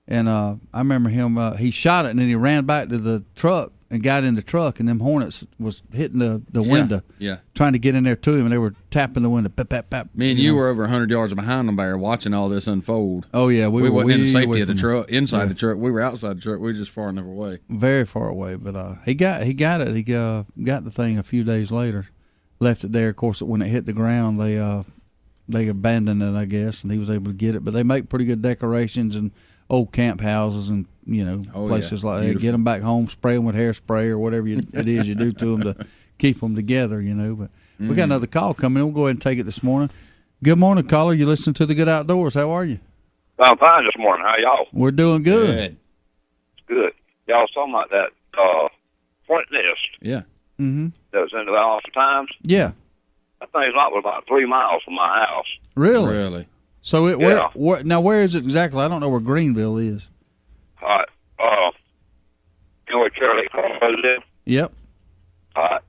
C: And I remember him. He shot it and then he ran back to the truck and got in the truck, and them hornets was hitting the window, trying to get in there to him, and they were tapping the window. Pap, pap, pap.
B: Me and you were over 100 yards behind them there watching all this unfold.
C: Oh yeah, we
B: wasn't in the safety of the
C: truck.
B: Inside the truck, we were outside the truck. We were just far enough away.
C: Very far away, but he got it. He got the thing a few days later. Left it there. Of course, when it hit the ground, they abandoned it, I guess, and he was able to get it. But they make pretty good decorations and old camp houses and places like that. Get them back home, spray them with hairspray or whatever it is you do to them to keep them together. But we got another call coming in. We'll go ahead and take it this morning. Good morning, caller. You listen to the Good Outdoors. How are you?
I: I'm fine this morning. How y'all?
C: We're doing good.
I: Good. Y'all was talking about that hornet nest.
B: Yeah.
C: Mm-hmm.
I: That was in the Valdosta Times.
C: Yeah.
I: That thing's not about 3 miles from my house.
C: Really? So where is it exactly? I don't know where Greenville is.
I: All right. You know where Charlie Carlos is?
C: Yep.
I: All right.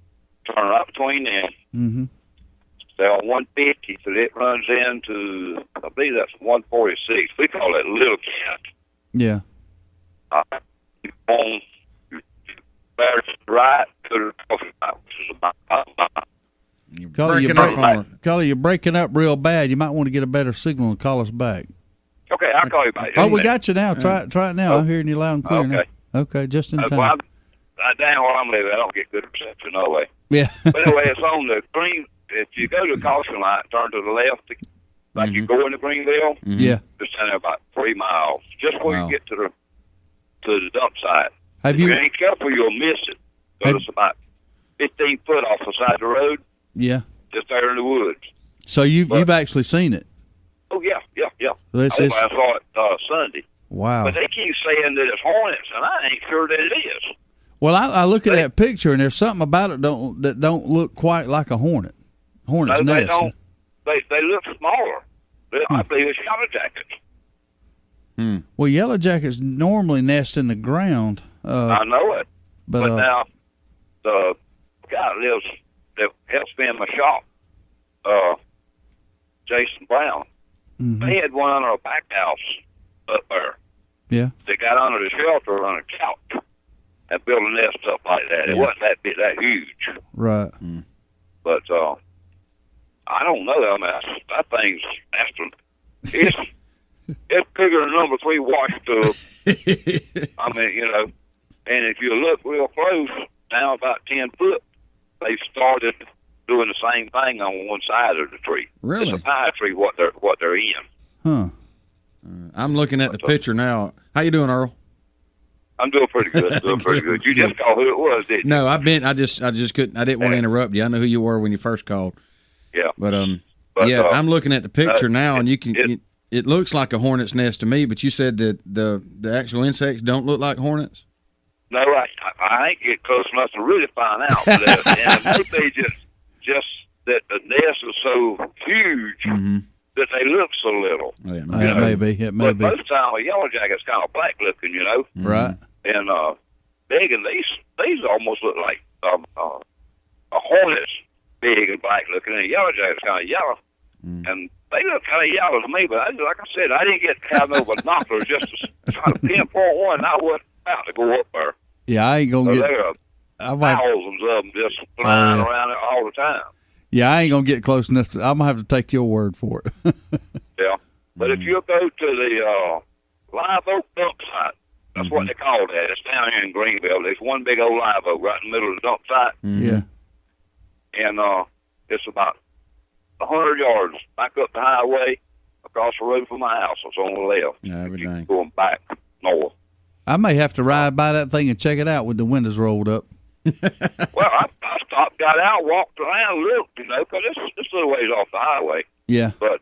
I: Turn right between them.
C: Mm-hmm.
I: They're on 150, so it runs into, I believe that's 146. We call it Little Cat.
C: Yeah.
I: You on right to the coffee house, which is about
C: Caller, you're breaking up real bad. You might want to get a better signal and call us back.
I: Okay, I'll call you back.
C: Oh, we got you now. Try it now. I'm hearing you loud and clear now. Okay, just in time.
I: Well, down where I'm living, I don't get good reception no way.
C: Yeah.
I: But anyway, it's on the green. If you go to the caution light, turn to the left, like you go into Greenville.
C: Yeah.
I: Just down there about 3 miles, just before you get to the dump site.
C: If
I: you ain't careful, you'll miss it. So it's about 15 foot off the side of the road.
C: Yeah.
I: Just there in the woods.
C: So you've actually seen it?
I: Oh yeah.
C: I
I: saw it Sunday.
C: Wow.
I: But they keep saying that it's hornets, and I ain't sure that it is.
C: Well, I look at that picture, and there's something about it that don't look quite like a hornet's nest.
I: They don't. They look smaller. I believe it's yellow jackets.
C: Well, yellow jackets normally nest in the ground.
I: I know it.
C: But
I: now the guy that helps me in my shop, Jason Brown, they had one under a back house up there.
C: Yeah.
I: They got under the shelter on a couch and built a nest up like that. It wasn't that huge.
C: Right.
I: But I don't know. I mean, that thing's astronomical. It's bigger than number 3 wash tub. I mean, and if you look real close, now about 10 foot, they've started doing the same thing on one side of the tree.
B: Really?
I: It's a pine tree what they're in.
C: Huh.
B: I'm looking at the picture now. How you doing, Earl?
I: I'm doing pretty good. You just called who it was, didn't you?
B: No, I just couldn't. I didn't want to interrupt you. I know who you were when you first called.
I: Yeah.
B: But I'm looking at the picture now, and it looks like a hornet's nest to me. But you said that the actual insects don't look like hornets.
I: No, I ain't get close enough to really find out. But, and maybe just that the nest is so huge that they look so little.
C: Oh, yeah, it may be.
I: Most of the time, a yellow jacket's kind of black looking,
C: Right.
I: And big, and these almost look like a hornet's big and black looking, and a yellow jacket's kind of yellow. And they look kind of yellow to me, but like I said, I didn't have no binoculars just to try to pinpoint one. I wasn't about to go up there.
C: Yeah, I ain't gonna
I: So
C: get.
I: there are thousands of them just flying around it all the time.
C: Yeah, I ain't gonna get close enough. I'm gonna have to take your word for it.
I: Yeah. But if you go to the live oak dump site, that's what they call that. It's down here in Greenville. There's one big old live oak right in the middle of the dump site.
C: Yeah.
I: And it's about 100 yards back up the highway across the road from my house. It's on the left.
B: Yeah, everything.
I: Going back north.
C: I may have to ride by that thing and check it out with the windows rolled up.
I: Well, I stopped, got out, walked around, looked, because it's a little ways off the highway.
C: Yeah.
I: But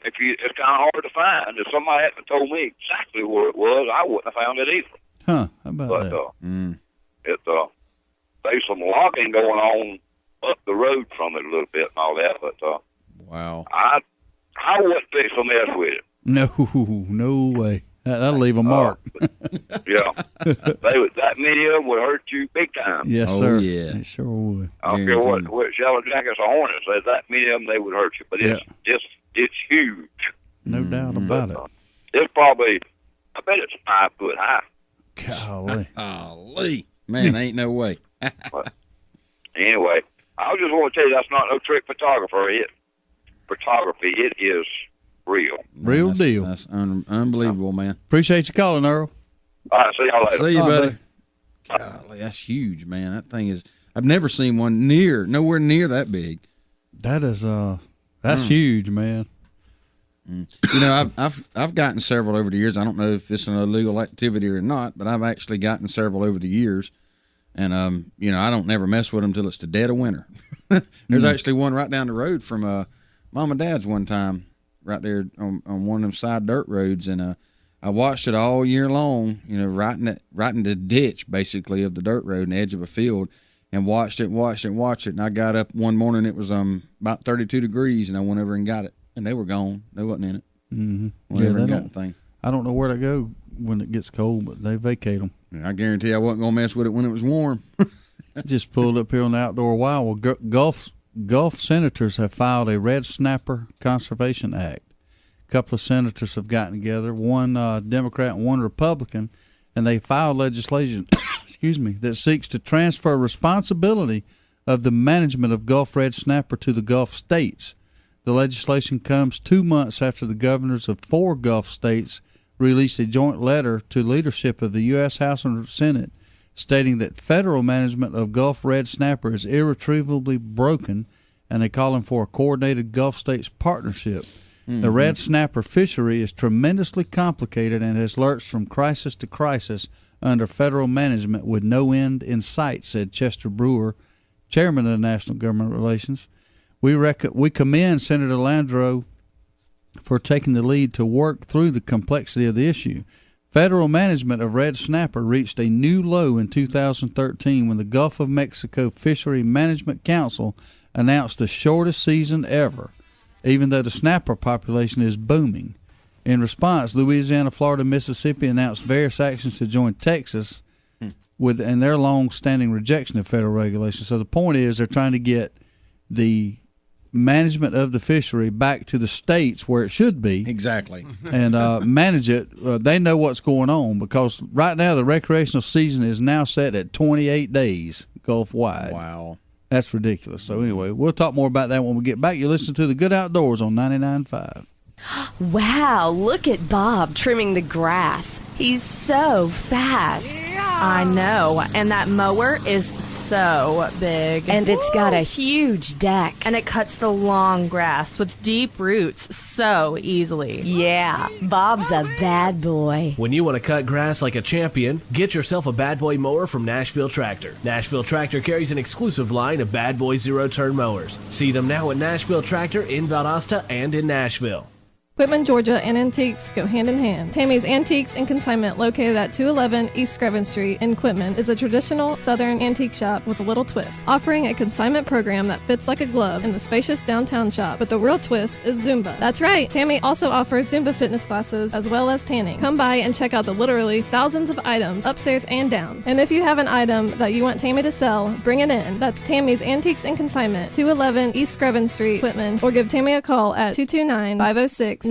I: it's kind of hard to find. If somebody hadn't told me exactly where it was, I wouldn't have found it either.
C: Huh? How about that?
I: There's some logging going on up the road from it a little bit and all that. But
B: wow,
I: I wouldn't fix a mess with it.
C: No way. That'll leave a mark.
I: Yeah, that many of them would hurt you big time.
C: Yes, sir.
B: Yeah,
C: it sure would.
I: I don't care what yellow jackets or hornets. There's that many of them, they would hurt you. But it's huge.
C: No doubt about it.
I: It's probably, I bet it's 5 foot high.
C: Golly,
B: man, ain't no way.
I: But anyway, I just want to tell you that's not no trick photography. It is real.
C: Real deal.
B: That's unbelievable, man.
C: Appreciate you calling, Earl.
I: All right, see y'all later.
B: See you, buddy. Golly, that's huge, man. That thing is. I've never seen one nowhere near that big.
C: That is that's huge, man.
B: You know, I've gotten several over the years. I don't know if it's an illegal activity or not, but I've actually gotten several over the years. And you know, I don't never mess with them till it's the dead of winter. There's actually one right down the road from Mom and Dad's one time, right there on one of them side dirt roads, and I watched it all year long. You know, right in the ditch basically of the dirt road, in the edge of a field, and watched it. And I got up one morning. It was about 32 degrees, and I went over and got it, and they were gone. They wasn't in it.
C: Mm-hmm.
B: Went over and got the thing.
C: I don't know where to go when it gets cold, but they vacate them.
B: I guarantee I wasn't gonna mess with it when it was warm.
C: Just pulled up here on the Outdoor Wild. Well, Gulf senators have filed a red snapper conservation act. A couple of senators have gotten together, one Democrat and one Republican, and they filed legislation that seeks to transfer responsibility of the management of Gulf red snapper to the Gulf states. The legislation comes 2 months after the governors of 4 Gulf states released a joint letter to leadership of the U.S. House and Senate stating that federal management of Gulf red snapper is irretrievably broken, and they calling for a coordinated Gulf states partnership. The red snapper fishery is tremendously complicated and has lurched from crisis to crisis under federal management with no end in sight, said Chester Brewer, chairman of the National Government Relations. We commend Senator Landrieu for taking the lead to work through the complexity of the issue. Federal management of red snapper reached a new low in 2013 when the Gulf of Mexico Fishery Management Council announced the shortest season ever, even though the snapper population is booming. In response, Louisiana, Florida, and Mississippi announced various actions to join Texas in their long-standing rejection of federal regulations. So the point is they're trying to get the management of the fishery back to the states where it should be.
B: Exactly.
C: And manage it. They know what's going on because right now the recreational season is now set at 28 days Gulf-wide.
B: Wow.
C: That's ridiculous. So anyway, we'll talk more about that when we get back. You listen to The Good Outdoors on 99.5.
V: Wow, look at Bob trimming the grass. He's so fast. I know, and that mower is so big. And it's got a huge deck.
N: And it cuts the long grass with deep roots so easily.
V: Yeah, Bob's a bad boy.
J: When you want to cut grass like a champion, get yourself a Bad Boy mower from Nashville Tractor. Nashville Tractor carries an exclusive line of Bad Boy zero-turn mowers. See them now at Nashville Tractor in Valdosta and in Nashville.
M: Quitman, Georgia, and antiques go hand in hand. Tammy's Antiques and Consignment, located at 211 East Screven Street in Quitman, is a traditional Southern antique shop with a little twist, offering a consignment program that fits like a glove in the spacious downtown shop. But the real twist is Zumba. That's right, Tammy also offers Zumba fitness classes as well as tanning. Come by and check out the literally thousands of items upstairs and down. And if you have an item that you want Tammy to sell, bring it in. That's Tammy's Antiques and Consignment, 211 East Screven Street, Quitman, or give Tammy a call at 229-506-9146.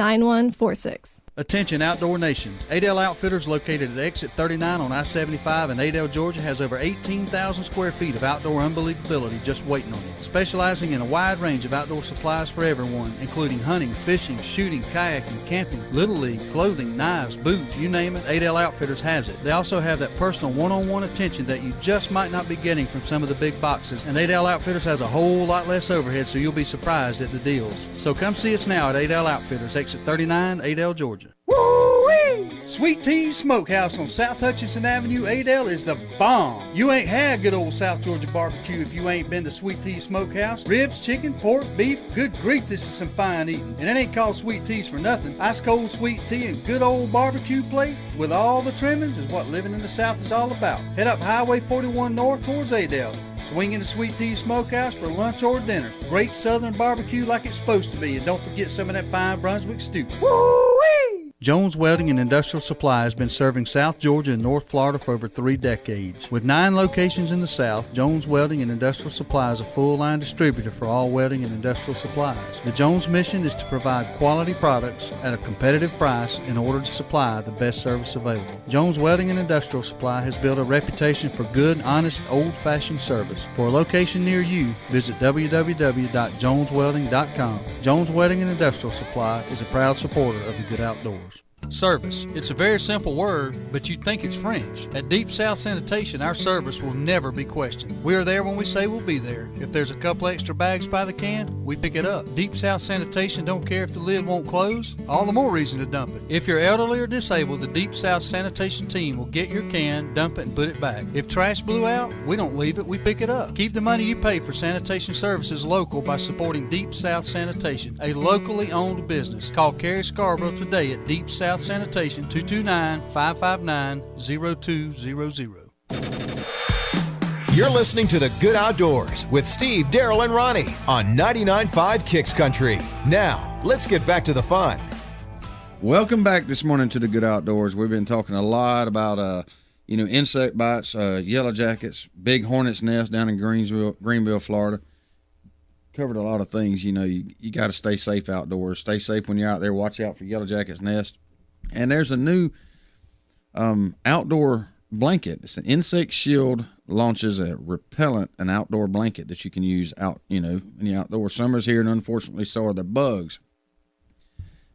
U: Attention Outdoor Nation. Adel Outfitters, located at exit 39 on I-75 in Adel, Georgia, has over 18,000 square feet of outdoor unbelievability just waiting on you. Specializing in a wide range of outdoor supplies for everyone, including hunting, fishing, shooting, kayaking, camping, Little League, clothing, knives, boots, you name it, Adel Outfitters has it. They also have that personal one-on-one attention that you just might not be getting from some of the big boxes, and Adel Outfitters has a whole lot less overhead, so you'll be surprised at the deals. So come see us now at Adel Outfitters, exit 39, Adel, Georgia. Woo-wee! Sweet Tea's Smokehouse on South Hutchinson Avenue, Adel, is the bomb. You ain't had good old South Georgia barbecue if you ain't been to Sweet Tea's Smokehouse. Ribs, chicken, pork, beef, good grief, this is some fine eating. And it ain't called Sweet Tea's for nothing. Ice cold sweet tea and good old barbecue plate with all the trimmings is what living in the South is all about. Head up Highway 41 north towards Adel. Swing into Sweet Tea's Smokehouse for lunch or dinner. Great southern barbecue like it's supposed to be. And don't forget some of that fine Brunswick stew. Woo-wee! Jones Welding and Industrial Supply has been serving South Georgia and North Florida for over 3 decades. With 9 locations in the South, Jones Welding and Industrial Supply is a full-line distributor for all welding and industrial supplies. The Jones mission is to provide quality products at a competitive price in order to supply the best service available. Jones Welding and Industrial Supply has built a reputation for good, honest, old-fashioned service. For a location near you, visit www.joneswelding.com. Jones Welding and Industrial Supply is a proud supporter of the Good Outdoors. Service. It's a very simple word, but you'd think it's French. At Deep South Sanitation, our service will never be questioned. We are there when we say we'll be there. If there's a couple extra bags by the can, we pick it up. Deep South Sanitation don't care if the lid won't close. All the more reason to dump it. If you're elderly or disabled, the Deep South Sanitation team will get your can, dump it, and put it back. If trash blew out, we don't leave it, we pick it up. Keep the money you pay for sanitation services local by supporting Deep South Sanitation, a locally owned business. Call Carrie Scarborough today at Deep South Sanitation, 229-559-0200.
A: You're listening to The Good Outdoors with Steve, Darrell, and Ronnie on 99.5 Kicks Country. Now, let's get back to the fun.
B: Welcome back this morning to The Good Outdoors. We've been talking a lot about, insect bites, yellow jackets, big hornet's nest down in Greenville, Florida. Covered a lot of things. You got to stay safe outdoors. Stay safe when you're out there. Watch out for yellow jacket's nest. And there's a new outdoor blanket. It's an insect shield, launches a repellent, an outdoor blanket that you can use out, in the outdoor. Summer's here, and unfortunately so are the bugs.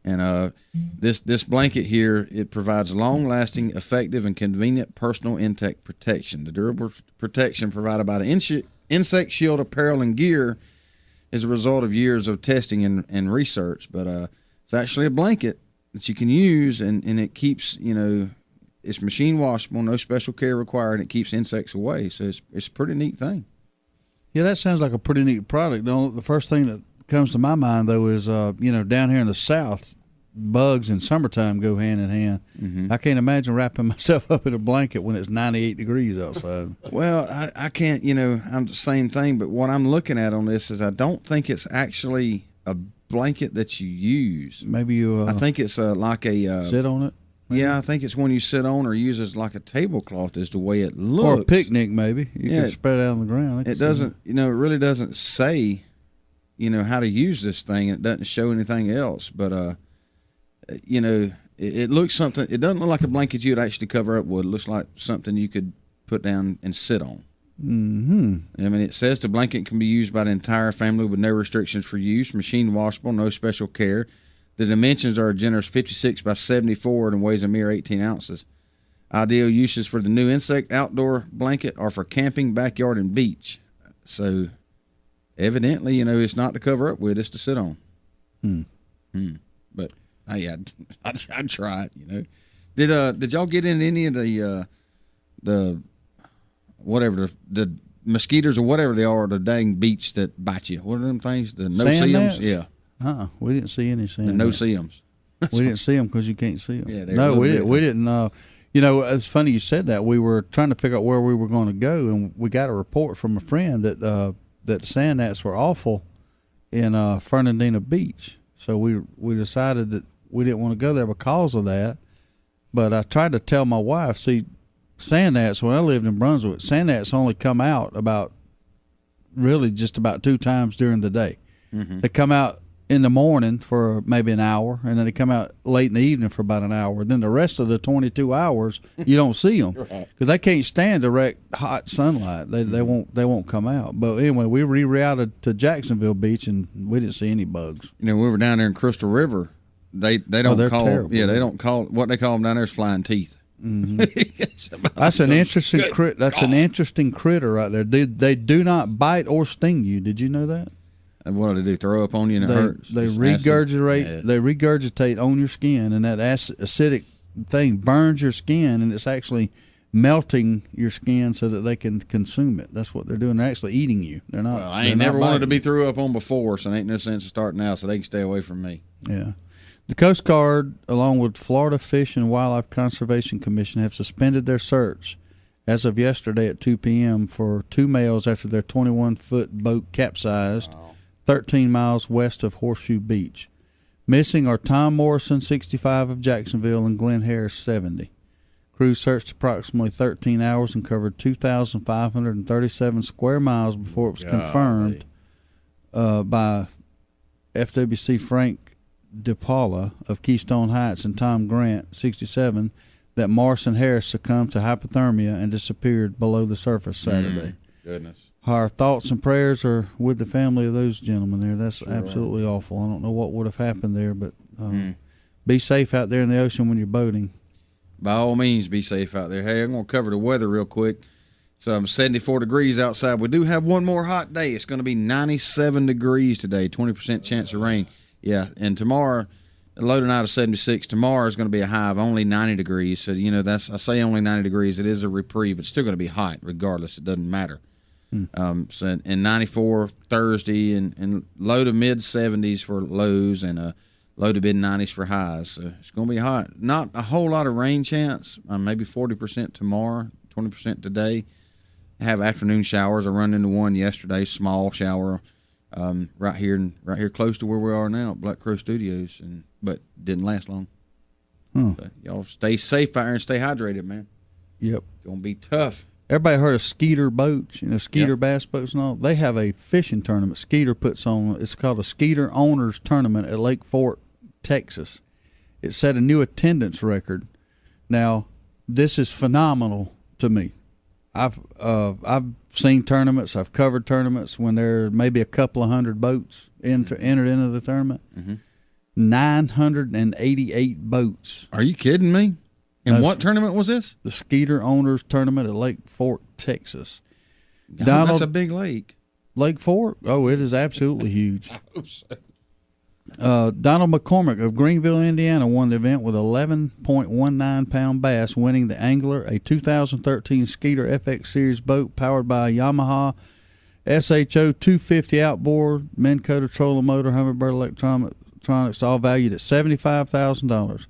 B: And this blanket here, it provides long-lasting, effective, and convenient personal insect protection. The durable protection provided by the insect shield apparel and gear is a result of years of testing and research. But it's actually a blanket that you can use, and it keeps, it's machine washable, no special care required, and it keeps insects away. So it's a pretty neat thing.
C: Yeah, that sounds like a pretty neat product. The first thing that comes to my mind, though, is, down here in the South, bugs in summertime go hand in hand. Mm-hmm. I can't imagine wrapping myself up in a blanket when it's 98 degrees outside.
B: Well, I can't, I'm the same thing, but what I'm looking at on this is I don't think it's actually a blanket that you use.
C: Maybe you...
B: I think it's like a...
C: sit on it? Maybe?
B: Yeah, I think it's one you sit on or use as like a tablecloth is the way it looks.
C: Or a picnic, maybe. You can spread it out on the ground.
B: It doesn't, it really doesn't say, how to use this thing. It doesn't show anything else, but... it looks something. It doesn't look like a blanket you'd actually cover up with. It looks like something you could put down and sit on.
C: Mm-hmm.
B: I mean, it says the blanket can be used by the entire family with no restrictions for use. Machine washable, no special care. The dimensions are a generous 56 by 74 and weighs a mere 18 ounces. Ideal uses for the new insect outdoor blanket are for camping, backyard, and beach. So, evidently, it's not to cover up with. It's to sit on. But. Hey, I'd try it. Did y'all get in any of the whatever the mosquitoes or whatever they are, the dang beach that bite you? What are them things? The no-see-ums? Yeah.
C: We didn't see any sand.
B: The no-see-ums.
C: We didn't see them because you can't see them.
B: Yeah,
C: no, we didn't. We didn't. It's funny you said that. We were trying to figure out where we were going to go, and we got a report from a friend that sand gnats were awful in Fernandina Beach. So we decided that we didn't want to go there because of that. But I tried to tell my wife, see, sand gnats, when I lived in Brunswick, sand gnats only come out just about 2 times during the day. Mm-hmm. They come out in the morning for maybe an hour, and then they come out late in the evening for about an hour. Then the rest of the 22 hours, you don't see them because they can't stand direct hot sunlight. They won't come out. But anyway, we rerouted to Jacksonville Beach, and we didn't see any bugs.
B: We were down there in Crystal River. They don't call
C: terrible.
B: Yeah, they don't call what they call them down there is flying teeth.
C: Mm-hmm. That's an interesting That's an interesting critter right there. They do not bite or sting you. Did you know that?
B: And what do they do? Throw up on you and it hurts?
C: They regurgitate. They regurgitate on your skin, and that acidic thing burns your skin, and it's actually melting your skin so that they can consume it. That's what they're doing. They're actually eating you. They're not.
B: Well, I ain't never wanted to be threw up on before, so it ain't no sense of starting now. So they can stay away from me.
C: Yeah. The Coast Guard, along with Florida Fish and Wildlife Conservation Commission, have suspended their search as of yesterday at 2 p.m. for 2 males after their 21-foot boat capsized 13 miles west of Horseshoe Beach. Missing are Tom Morrison, 65, of Jacksonville, and Glenn Harris, 70. Crews searched approximately 13 hours and covered 2,537 square miles before it was confirmed by FWC Frank DePaula of Keystone Heights and Tom Grant, 67, that Morrison Harris succumbed to hypothermia and disappeared below the surface Saturday.
B: Goodness.
C: Our thoughts and prayers are with the family of those gentlemen there. That's absolutely awful. I don't know what would have happened there, but be safe out there in the ocean when you're boating.
B: By all means, be safe out there. Hey, I'm going to cover the weather real quick. So I'm 74 degrees outside. We do have one more hot day. It's going to be 97 degrees today, 20% chance of rain. Yeah, and tomorrow, loading out of 76. Tomorrow is going to be a high of only 90 degrees. So, I say only 90 degrees. It is a reprieve. It's still going to be hot regardless. It doesn't matter. So and 94 Thursday and low to mid 70s for lows and a low to mid 90s for highs. So it's going to be hot. Not a whole lot of rain chance. Maybe 40% tomorrow, 20% today. I have afternoon showers. I run into one yesterday, small shower, right here close to where we are now at Black Crow Studios, but didn't last long. So y'all stay safe out there and stay hydrated, man.
C: Yep,
B: gonna be tough.
C: Everybody heard of Skeeter boats, Skeeter bass boats and all? They have a fishing tournament Skeeter puts on. It's called a Skeeter Owners Tournament at Lake Fork, Texas. It set a new attendance record. Now, this is phenomenal to me. I've seen tournaments. I've covered tournaments when there are maybe a couple of hundred boats entered into the tournament. 988 boats.
B: Are you kidding me? And what tournament was this?
C: The Skeeter Owners Tournament at Lake Fork, Texas.
B: That's a big lake.
C: Lake Fork? Oh, it is absolutely huge. I hope so. Donald McCormick of Greenville, Indiana, won the event with 11.19-pound bass, winning the Angler, a 2013 Skeeter FX Series boat powered by a Yamaha SHO 250 outboard, Minn Kota trolling motor, Humminbird electronics, all valued at $75,000.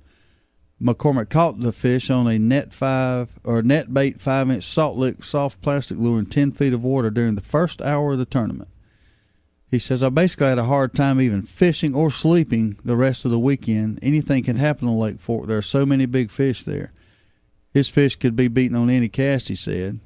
C: McCormick caught the fish on a net bait 5-inch salt lick soft plastic lure in 10 feet of water during the first hour of the tournament. He says, I basically had a hard time even fishing or sleeping the rest of the weekend. Anything can happen on Lake Fork. There are so many big fish there. His fish could be beaten on any cast, he said.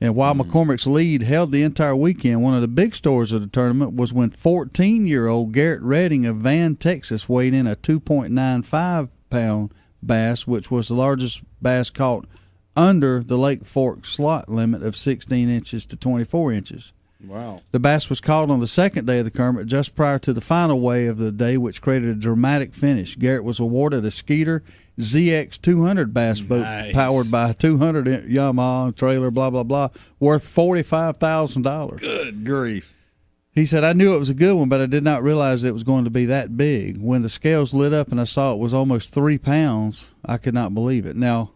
C: And while McCormick's lead held the entire weekend, one of the big stories of the tournament was when 14-year-old Garrett Redding of Van, Texas, weighed in a 2.95-pound bass, which was the largest bass caught under the Lake Fork slot limit of 16 inches to 24 inches.
B: Wow.
C: The bass was caught on the second day of the tournament just prior to the final weigh of the day, which created a dramatic finish. Garrett was awarded a Skeeter ZX 200 bass boat powered by a 200 Yamaha trailer, blah, blah, blah, worth $45,000.
B: Good grief.
C: He said, I knew it was a good one, but I did not realize it was going to be that big. When the scales lit up and I saw it was almost 3 pounds, I could not believe it. Now,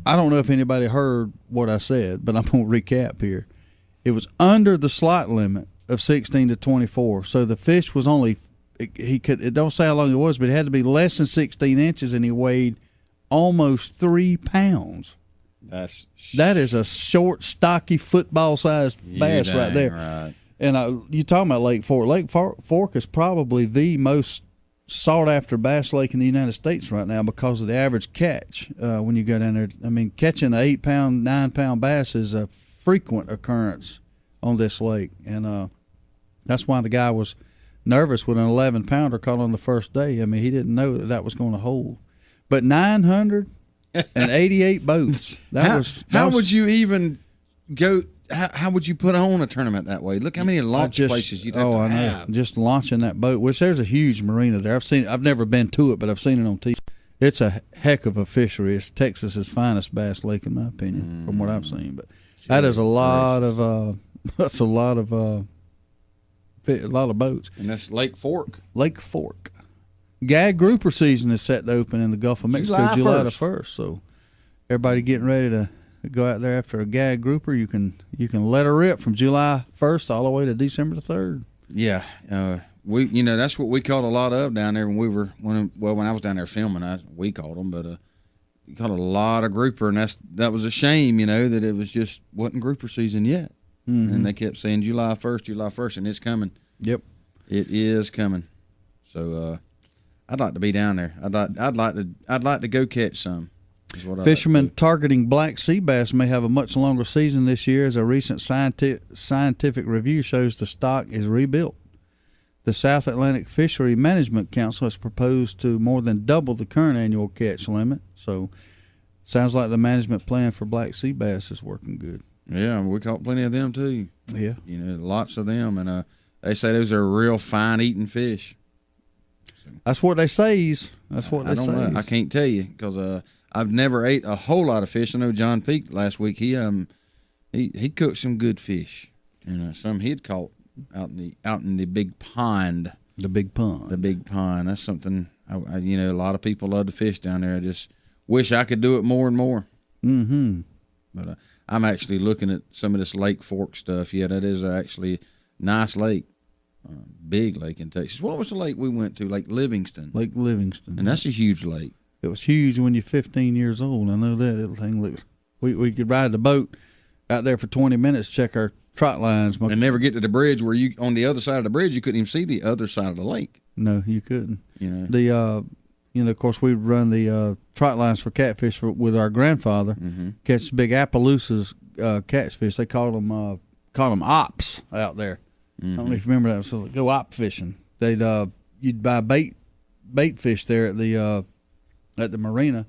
C: I don't know if anybody heard what I said, but I'm going to recap here. It was under the slot limit of 16 to 24, so the fish was only, it don't say how long it was, but it had to be less than 16 inches, and he weighed almost 3 pounds. That is a short, stocky, football-sized bass right there.
B: Right.
C: And you talking about Lake Fork. Lake Fork is probably the most sought-after bass lake in the United States right now because of the average catch when you go down there. I mean, catching an 8-pound, 9-pound bass is a frequent occurrence on this lake. And that's why the guy was nervous with an 11-pounder caught on the first day. I mean, he didn't know that was going to hold. But 988 boats.
B: How would you even go? How would you put on a tournament that way? Look how many launch places you'd have to have.
C: Just launching that boat, which there's a huge marina there. I've never been to it, but I've seen it on TV. It's a heck of a fishery. It's Texas's finest bass lake, in my opinion, from what I've seen. But that is a lot of that's a lot of boats.
B: And that's Lake Fork.
C: Lake Fork. Gag grouper season is set to open in the Gulf of Mexico July the 1st. So everybody getting ready to go out there after a gag grouper, you can let her rip from July 1st all the way to December the 3rd.
B: Yeah, that's what we caught a lot of down there when I was down there filming. We caught them, but we caught a lot of grouper, and that was a shame, that it was just wasn't grouper season yet, and they kept saying July 1st, and it's coming.
C: Yep,
B: it is coming. So I'd like to be down there. I'd like to go catch some.
C: Fishermen targeting black sea bass may have a much longer season this year, as a recent scientific review shows the stock is rebuilt. The South Atlantic Fishery Management Council has proposed to more than double the current annual catch limit. So, sounds like the management plan for black sea bass is working good.
B: Yeah, we caught plenty of them too.
C: Yeah,
B: lots of them, and they say those are real fine eating fish. So,
C: that's what they say. That's what they say.
B: I can't tell you because I've never ate a whole lot of fish. I know John Peake last week. He cooked some good fish, some he'd caught out in the big pond.
C: The big pond.
B: That's something. A lot of people love to fish down there. I just wish I could do it more and more.
C: Mm-hmm.
B: But I'm actually looking at some of this Lake Fork stuff. Yeah, that is actually a nice lake. Big lake in Texas. What was the lake we went to? Lake Livingston.
C: Lake Livingston.
B: And that's a huge lake.
C: It was huge when you're 15 years old. I know that little thing looked. We could ride the boat out there for 20 minutes, check our trot lines,
B: and never get to the bridge where you on the other side of the bridge you couldn't even see the other side of the lake.
C: No, you couldn't. Of course, we run the trot lines for catfish with our grandfather.
B: Mm-hmm.
C: Catch big Appaloosas catfish. They call them ops out there.
B: Mm-hmm.
C: I don't know if you remember that. So go op fishing. You'd buy bait fish there at the marina.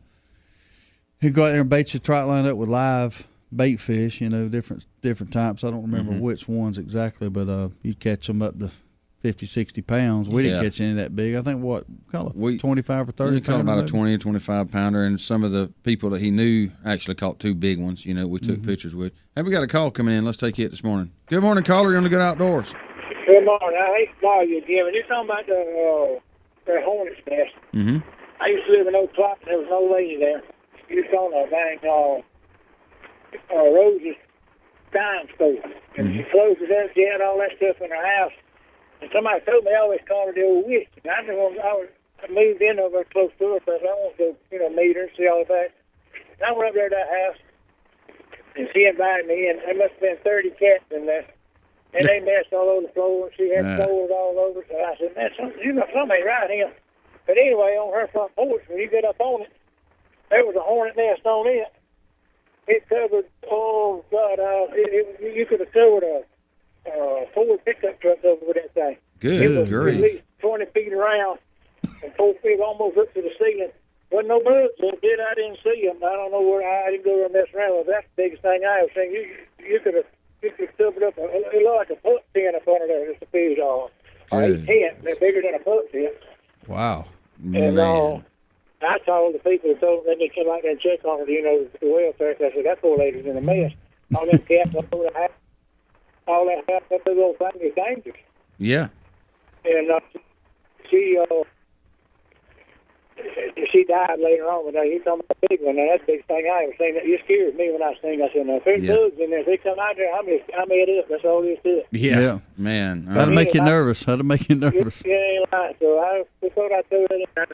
C: He'd go out there and bait your trot line up with live bait fish, different types. I don't remember which ones exactly, but you'd catch them up to 50, 60 pounds. We didn't catch any that big. I think 25 or 30
B: We caught about a 20 or 25 pounder, and some of the people that he knew actually caught two big ones, we took pictures with. Hey, we got a call coming in. Let's take it this morning. Good morning, caller. You're on the Good Outdoors.
H: Good morning. I hate to bother you again, but you're talking about the hornet's nest.
B: Mm-hmm.
H: I used to live in Oak Clock, and there was no lady there. She was on a dang Rose's dime store. And she closed it up. She had all that stuff in her house. And somebody told me I always called her the old witch. And I moved in over close to her because I wanted to, meet her and see all of that. And I went up there to that house, and she invited me, and there must have been 30 cats in there. And they messed all over the floor, and she had floors all over. So I said, man, something ain't right here. But anyway, on her front porch, when you get up on it, there was a hornet nest on it. It covered, you could have covered a Ford pickup truck over with that thing.
B: Good
H: it was
B: grief.
H: At least 20 feet around and 4 feet almost up to the ceiling. Wasn't no bugs. If it did, I didn't see them. I don't know where I didn't go there and mess around with. That's the biggest thing I ever seen. You could have covered up. It looked like a pup pen up under there. Just a fish all. Or a tent. They're bigger than a pup pen.
C: Wow.
H: And I told the people that told them they come out there and check on her, the welfare. I said, that poor lady's in a mess. All them cats all over the house. All that stuff, that little thing is dangerous.
B: Yeah.
H: And she died later on. But you talking about a big one. Now, that's the biggest thing I ever seen. It scared me when I seen it. I said, now, if there's bugs in there, if they come out there, I'm it up. That's all there is to it.
B: Yeah. Man.
C: That'll make you nervous. Yeah, ain't
H: right. So I thought I threw it in. I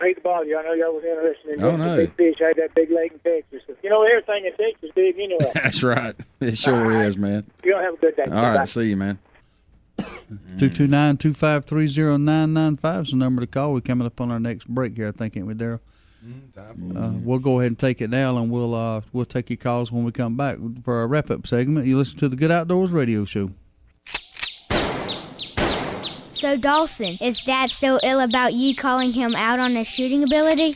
H: hate to bother you. I know y'all was interested in
B: the
H: big fish. I had that big lake in Texas. Everything in Texas is big anyway.
B: That's right. It sure is, man.
H: You'll have a good day.
B: All right. See you, man.
C: 229-253-0995 is the number to call. We're coming up on our next break here, I think, ain't we, Darrell? We'll go ahead and take it now, and we'll take your calls when we come back for our wrap-up segment. You listen to the Good Outdoorz Radio Show.
O: So, Dawson, is Dad still ill about you calling him out on his shooting ability?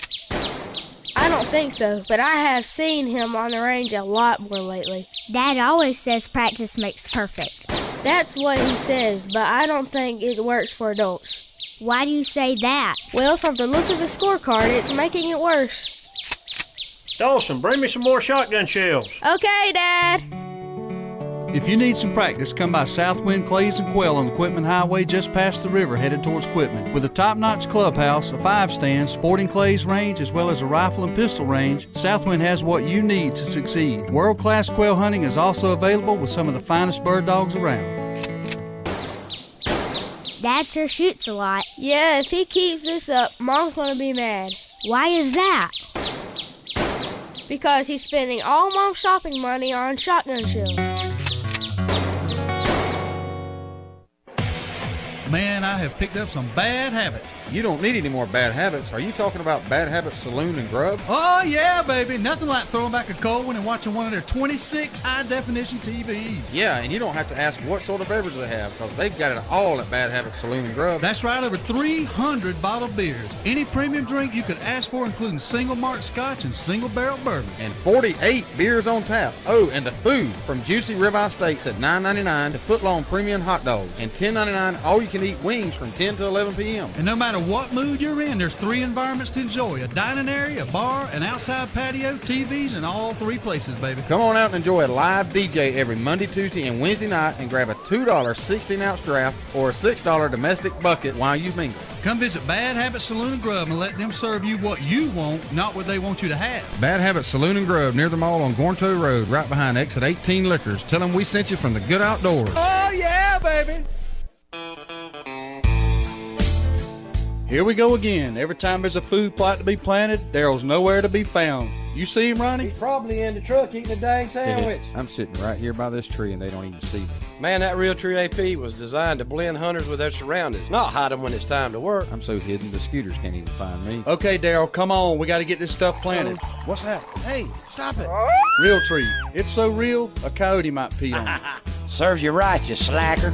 P: I don't think so, but I have seen him on the range a lot more lately.
O: Dad always says practice makes perfect.
P: That's what he says, but I don't think it works for adults.
O: Why do you say that?
P: Well, from the look of the scorecard, it's making it worse.
Q: Dawson, bring me some more shotgun shells.
P: Okay, Dad.
U: If you need some practice, come by Southwind Clays and Quail on the Quitman Highway just past the river headed towards Quitman. With a top-notch clubhouse, a 5-stand, sporting clays range, as well as a rifle and pistol range, Southwind has what you need to succeed. World-class quail hunting is also available with some of the finest bird dogs around.
O: Dad sure shoots a lot.
P: Yeah, if he keeps this up, Mom's gonna be mad.
O: Why is that?
P: Because he's spending all Mom's shopping money on shotgun shells.
U: Man, I have picked up some bad habits.
B: You don't need any more bad habits. Are you talking about Bad Habits Saloon and Grub?
U: Oh, yeah, baby. Nothing like throwing back a cold one and watching one of their 26 high-definition TVs.
B: Yeah, and you don't have to ask what sort of beverage they have, because they've got it all at Bad Habits Saloon and Grub.
U: That's right, over 300 bottled beers. Any premium drink you could ask for, including single malt scotch and single barrel bourbon.
B: And 48 beers on tap. Oh, and the food, from juicy ribeye steaks at $9.99 to foot-long premium hot dogs. And $10.99 all-you-can-eat wings from 10 to 11 p.m.
U: And no matter what mood you're in, there's 3 environments to enjoy: a dining area, a bar, an outside patio, TVs, and all 3 places, baby.
B: Come on out and enjoy a live DJ every Monday, Tuesday, and Wednesday night, and grab a $2 16-ounce draft or a $6 domestic bucket while you mingle.
U: Come visit Bad Habit Saloon and Grub and let them serve you what you want, not what they want you to have.
B: Bad Habit Saloon and Grub near the mall on Gornto Road, right behind Exit 18 Liquors. Tell them we sent you from the Good Outdoors.
U: Oh, yeah, baby. Here we go again. Every time there's a food plot to be planted, Darrell's nowhere to be found. You see him, Ronnie?
E: He's probably in the truck eating a dang sandwich.
F: I'm sitting right here by this tree, and they don't even see me.
E: Man, that Real Tree AP was designed to blend hunters with their surroundings, not hide them when it's time to work.
F: I'm so hidden, the scooters can't even find me.
U: Okay, Darrell, come on. We got to get this stuff planted.
B: What's that? Hey, stop it.
U: Real Tree. It's so real, a coyote might pee on it.
W: Serves you right, you slacker.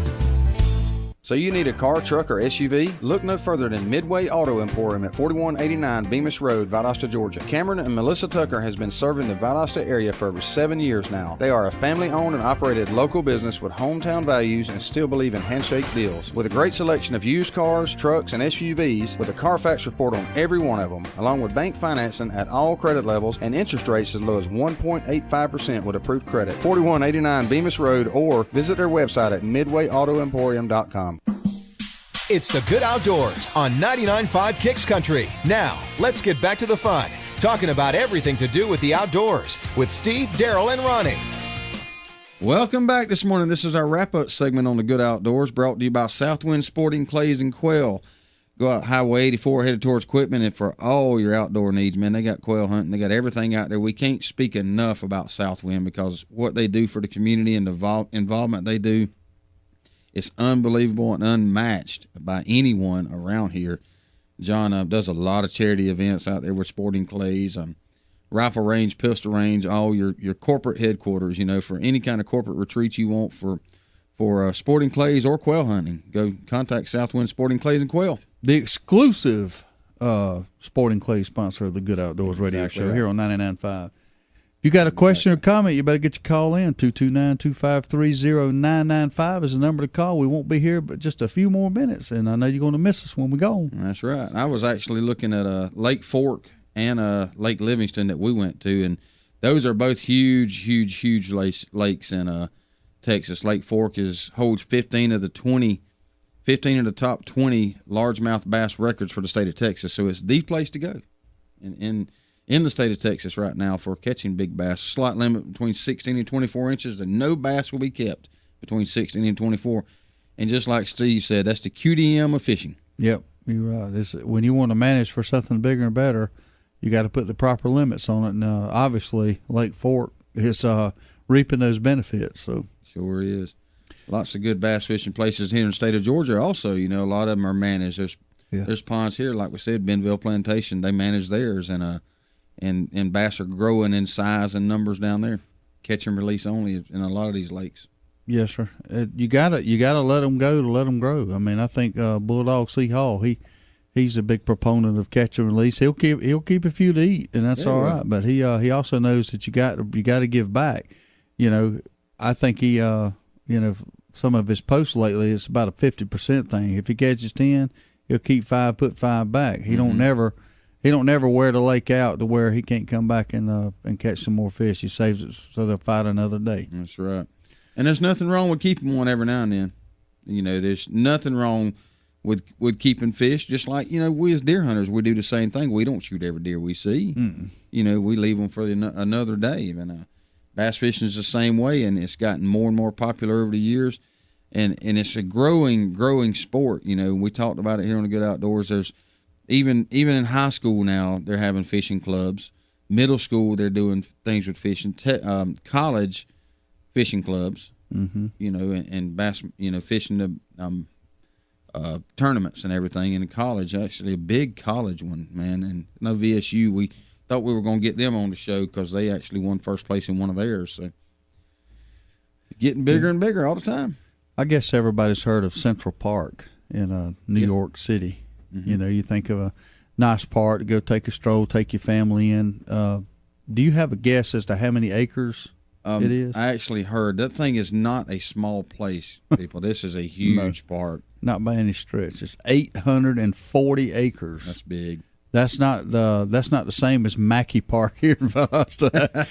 F: So you need a car, truck, or SUV? Look no further than Midway Auto Emporium at 4189 Bemis Road, Valdosta, Georgia. Cameron and Melissa Tucker has been serving the Valdosta area for over 7 years now. They are a family-owned and operated local business with hometown values and still believe in handshake deals. With a great selection of used cars, trucks, and SUVs, with a Carfax report on every one of them, along with bank financing at all credit levels and interest rates as low as 1.85% with approved credit. 4189 Bemis Road, or visit their website at midwayautoemporium.com.
A: It's the Good Outdoors on 99.5 Kicks Country. Now, let's get back to the fun, talking about everything to do with the outdoors with Steve, Darrell, and Ronnie.
B: Welcome back this morning. This is our wrap-up segment on the Good Outdoors, brought to you by Southwind Sporting Clays and Quail. Go out Highway 84 headed towards Quitman, and for all your outdoor needs, man, they got quail hunting. They got everything out there. We can't speak enough about Southwind because what they do for the community and the involvement they do, it's unbelievable and unmatched by anyone around here. John does a lot of charity events out there with sporting clays, rifle range, pistol range, all your corporate headquarters, for any kind of corporate retreat you want for sporting clays or quail hunting. Go contact Southwind Sporting Clays and Quail.
C: The exclusive sporting clay sponsor of the Good Outdoors Radio Show here on 99.5. If you got a question or comment, you better get your call in. 229-253-0995 is the number to call. We won't be here but just a few more minutes, and I know you're going to miss us when we go.
B: That's right. I was actually looking at Lake Fork and Lake Livingston that we went to, and those are both huge lakes in Texas. Lake Fork holds 15 of the top 20 largemouth bass records for the state of Texas, so it's the place to go. In the state of Texas right now for catching big bass. Slight limit between 16 and 24 inches, and no bass will be kept between 16 and 24. And just like Steve said, that's the QDM of fishing.
C: Yep, you're right. When you want to manage for something bigger and better, you got to put the proper limits on it. And obviously, Lake Fork is reaping those benefits. So
B: sure is. Lots of good bass fishing places here in the state of Georgia also. A lot of them are managed. There's ponds here, like we said, Benville Plantation, they manage theirs, and bass are growing in size and numbers down there. Catch and release only in a lot of these lakes.
C: Yes, sir. You gotta let them go to let them grow. I mean, I think Bulldog C. Hall, he's a big proponent of catch and release. He'll keep a few to eat, and that's all right. But he also knows that you got to give back. You know, I think he some of his posts lately, it's about a 50% thing. If he catches 10, he'll keep 5, put 5 back. He don't never wear the lake out to where he can't come back and catch some more fish. He saves it so they'll fight another day.
B: That's right. And there's nothing wrong with keeping one every now and then. You know, there's nothing wrong with keeping fish. Just like, you know, we as deer hunters, we do the same thing. We don't shoot every deer we see. You know, we leave them for another day. And bass fishing is the same way, and it's gotten more and more popular over the years. And it's a growing sport. You know, we talked about it here on the Good Outdoors. There's even in high school now, they're having fishing clubs. Middle school, they're doing things with fishing. College fishing clubs, you know, and bass, you know, fishing the tournaments and everything in college. Actually, a big college one, man. And no VSU, we thought we were going to get them on the show because they actually won first place in one of theirs. So getting bigger and bigger all the time.
C: I guess everybody's heard of Central Park in New York City. You know, you think of a nice park to go take a stroll, take your family in. Do you have a guess as to how many acres it is?
B: I actually heard that thing is not a small place, people. This is a huge park.
C: Not by any stretch. It's 840 acres.
B: That's big.
C: That's not the same as Mackey Park here in Valdosta.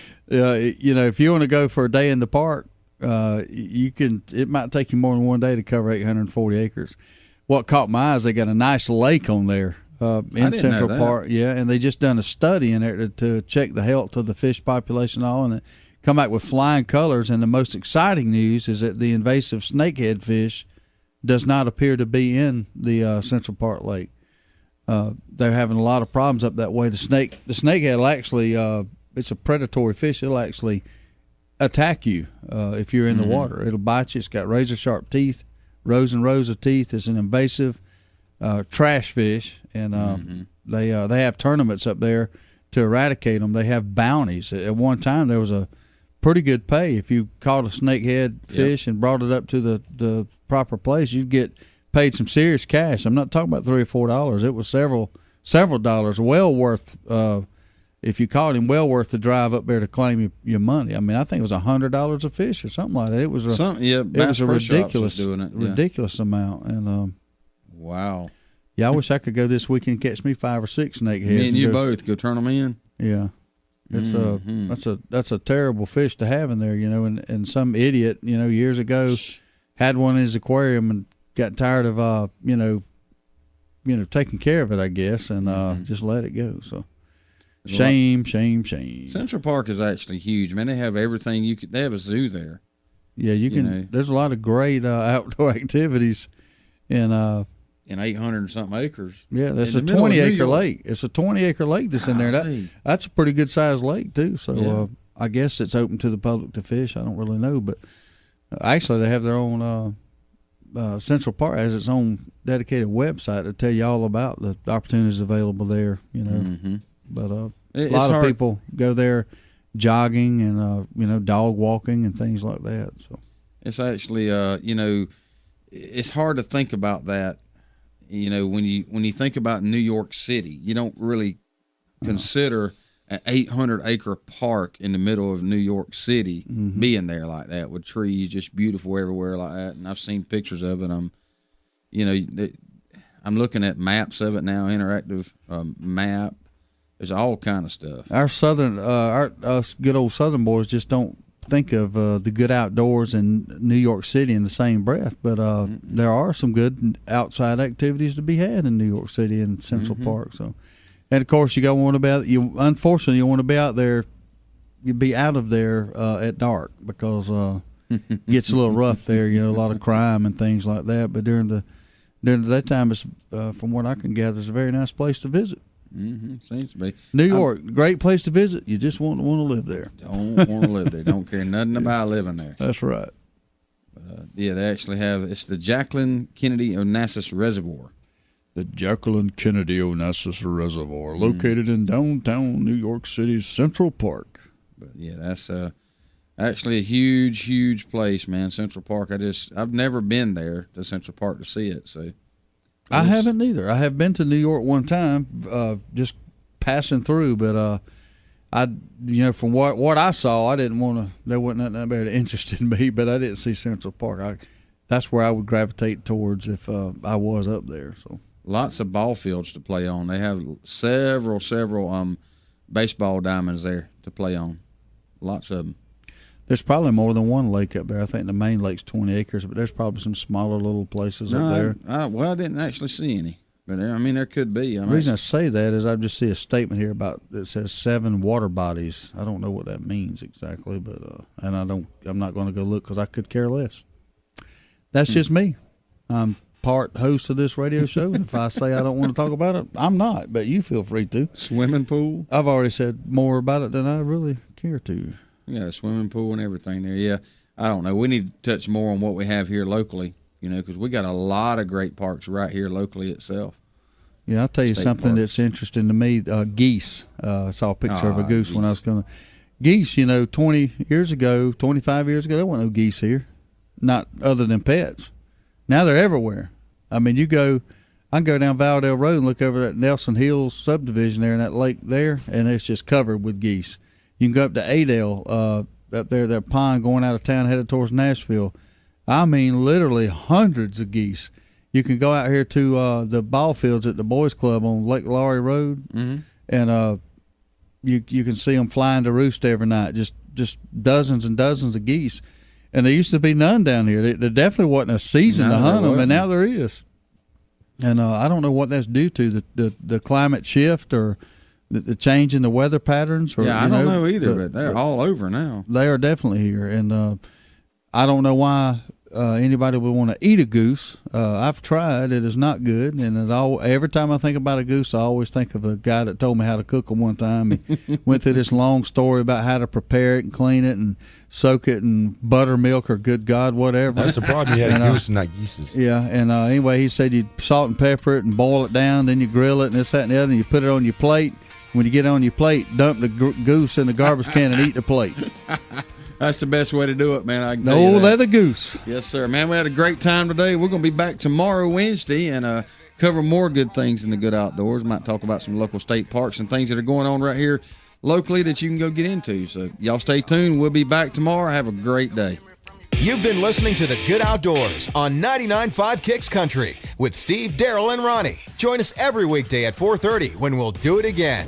C: You know, if you want to go for a day in the park, you can. It might take you more than one day to cover 840 acres. What caught my eye is they got a nice lake on there in Central Park. Yeah, and they just done a study in there to check the health of the fish population and all, and it come back with flying colors. And the most exciting news is that the invasive snakehead fish does not appear to be in the Central Park Lake. They're having a lot of problems up that way. The snakehead will actually, it's a predatory fish. It'll actually attack you if you're in the water. It'll bite you. It's got razor sharp teeth, rows and rows of teeth. It's an invasive trash fish, and they have tournaments up there to eradicate them. They have bounties. At one time, there was a pretty good pay if you caught a snakehead fish and brought it up to the proper place. You'd get paid some serious cash. I'm not talking about $3 or $4. It was several dollars, well worth. If you caught him, well worth the drive up there to claim your money. I mean, I think it was $100 a fish or something like that. It was a ridiculous amount. And
B: wow.
C: Yeah, I wish I could go this weekend and catch me 5 or 6 snakeheads.
B: Me and you both go turn them in.
C: Yeah. It's that's a terrible fish to have in there, you know, and some idiot, you know, years ago had one in his aquarium and got tired of taking care of it, I guess, and just let it go. So shame.
B: Central Park is actually huge, man. They have everything they have a zoo there.
C: Yeah, you can. There's a lot of great outdoor activities in
B: 800 and something acres.
C: Yeah, that's a 20-acre lake. It's a 20-acre lake that's in there. That's a pretty good sized lake too. So I guess it's open to the public to fish. I don't really know, but actually they have their own. Central Park has its own dedicated website to tell you all about the opportunities available there. You know, but a lot of people go there jogging and dog walking and things like that. So
B: it's actually it's hard to think about that. You know, when you think about New York City, you don't really consider an 800-acre park in the middle of New York City being there like that with trees just beautiful everywhere like that. And I've seen pictures of it. I'm looking at maps of it now, interactive map. There's all kind of stuff.
C: Us good old Southern boys just don't think of the Good Outdoors in New York City in the same breath, but there are some good outside activities to be had in New York City and Central Park. So, and of course, unfortunately, you want to be out there. You'd be out of there at dark because it gets a little rough there. You know, a lot of crime and things like that. But during the daytime, it's from what I can gather, it's a very nice place to visit.
B: Seems to be.
C: New York, great place to visit. You just want to live there.
B: Don't want to live there. Don't care nothing about living there.
C: That's right.
B: They actually have, it's the Jacqueline Kennedy Onassis Reservoir.
C: The Jacqueline Kennedy Onassis Reservoir, located in downtown New York City's Central Park.
B: But yeah, Actually, a huge place, man. Central Park. I've never been there to Central Park to see it. So
C: I haven't either. I have been to New York one time, just passing through, but from what I saw, I didn't want to. There wasn't nothing there that interested me, but I didn't see Central Park. That's where I would gravitate towards if I was up there. So
B: lots of ball fields to play on. They have several baseball diamonds there to play on. Lots of them.
C: There's probably more than one lake up there. I think the main lake's 20 acres, but there's probably some smaller little places up there.
B: I didn't actually see any, but there could be.
C: The reason I say that is I just see a statement here that says 7 water bodies. I don't know what that means exactly, but and I'm not going to go look because I could care less. That's just me. I'm part host of this radio show, and if I say I don't want to talk about it, I'm not. But you feel free to.
B: Swimming pool.
C: I've already said more about it than I really care to.
B: Yeah, swimming pool and everything there. Yeah, I don't know. We need to touch more on what we have here locally, because we got a lot of great parks right here locally itself.
C: Yeah, I'll tell you something that's interesting to me. Geese. I saw a picture of a goose when I was going to. Geese, 20 years ago, 25 years ago, there weren't no geese here, not other than pets. Now they're everywhere. I mean, I can go down Valdale Road and look over that Nelson Hills subdivision there in that lake there, and it's just covered with geese. You can go up to Adel, up there, that pond going out of town headed towards Nashville. I mean, literally hundreds of geese. You can go out here to the ball fields at the Boys Club on Lake Lowry Road, and you can see them flying to roost every night, just dozens and dozens of geese. And there used to be none down here. There definitely wasn't a season to hunt them, and now there is. And I don't know what that's due to, the climate shift or the change in the weather patterns. Or,
B: I don't know either, but they're all over now.
C: They are definitely here, and I don't know why anybody would want to eat a goose. I've tried. It is not good, and every time I think about a goose, I always think of a guy that told me how to cook them one time. He went through this long story about how to prepare it and clean it and soak it in buttermilk or good God, whatever.
D: That's the problem. You had a goose and not geese.
C: Yeah, and anyway, he said you salt and pepper it and boil it down, then you grill it and this, that, and the other, and you put it on your plate. When you get on your plate, dump the goose in the garbage can and eat the plate.
B: That's the best way to do it, man. I can
C: tell you that. Leather goose.
B: Yes, sir. Man, we had a great time today. We're going to be back tomorrow, Wednesday, and cover more good things in the Good Outdoors. Might talk about some local state parks and things that are going on right here locally that you can go get into. So y'all stay tuned. We'll be back tomorrow. Have a great day.
A: You've been listening to The Good Outdoors on 99.5 Kicks Country with Steve, Darrell, and Ronnie. Join us every weekday at 4:30 when we'll do it again.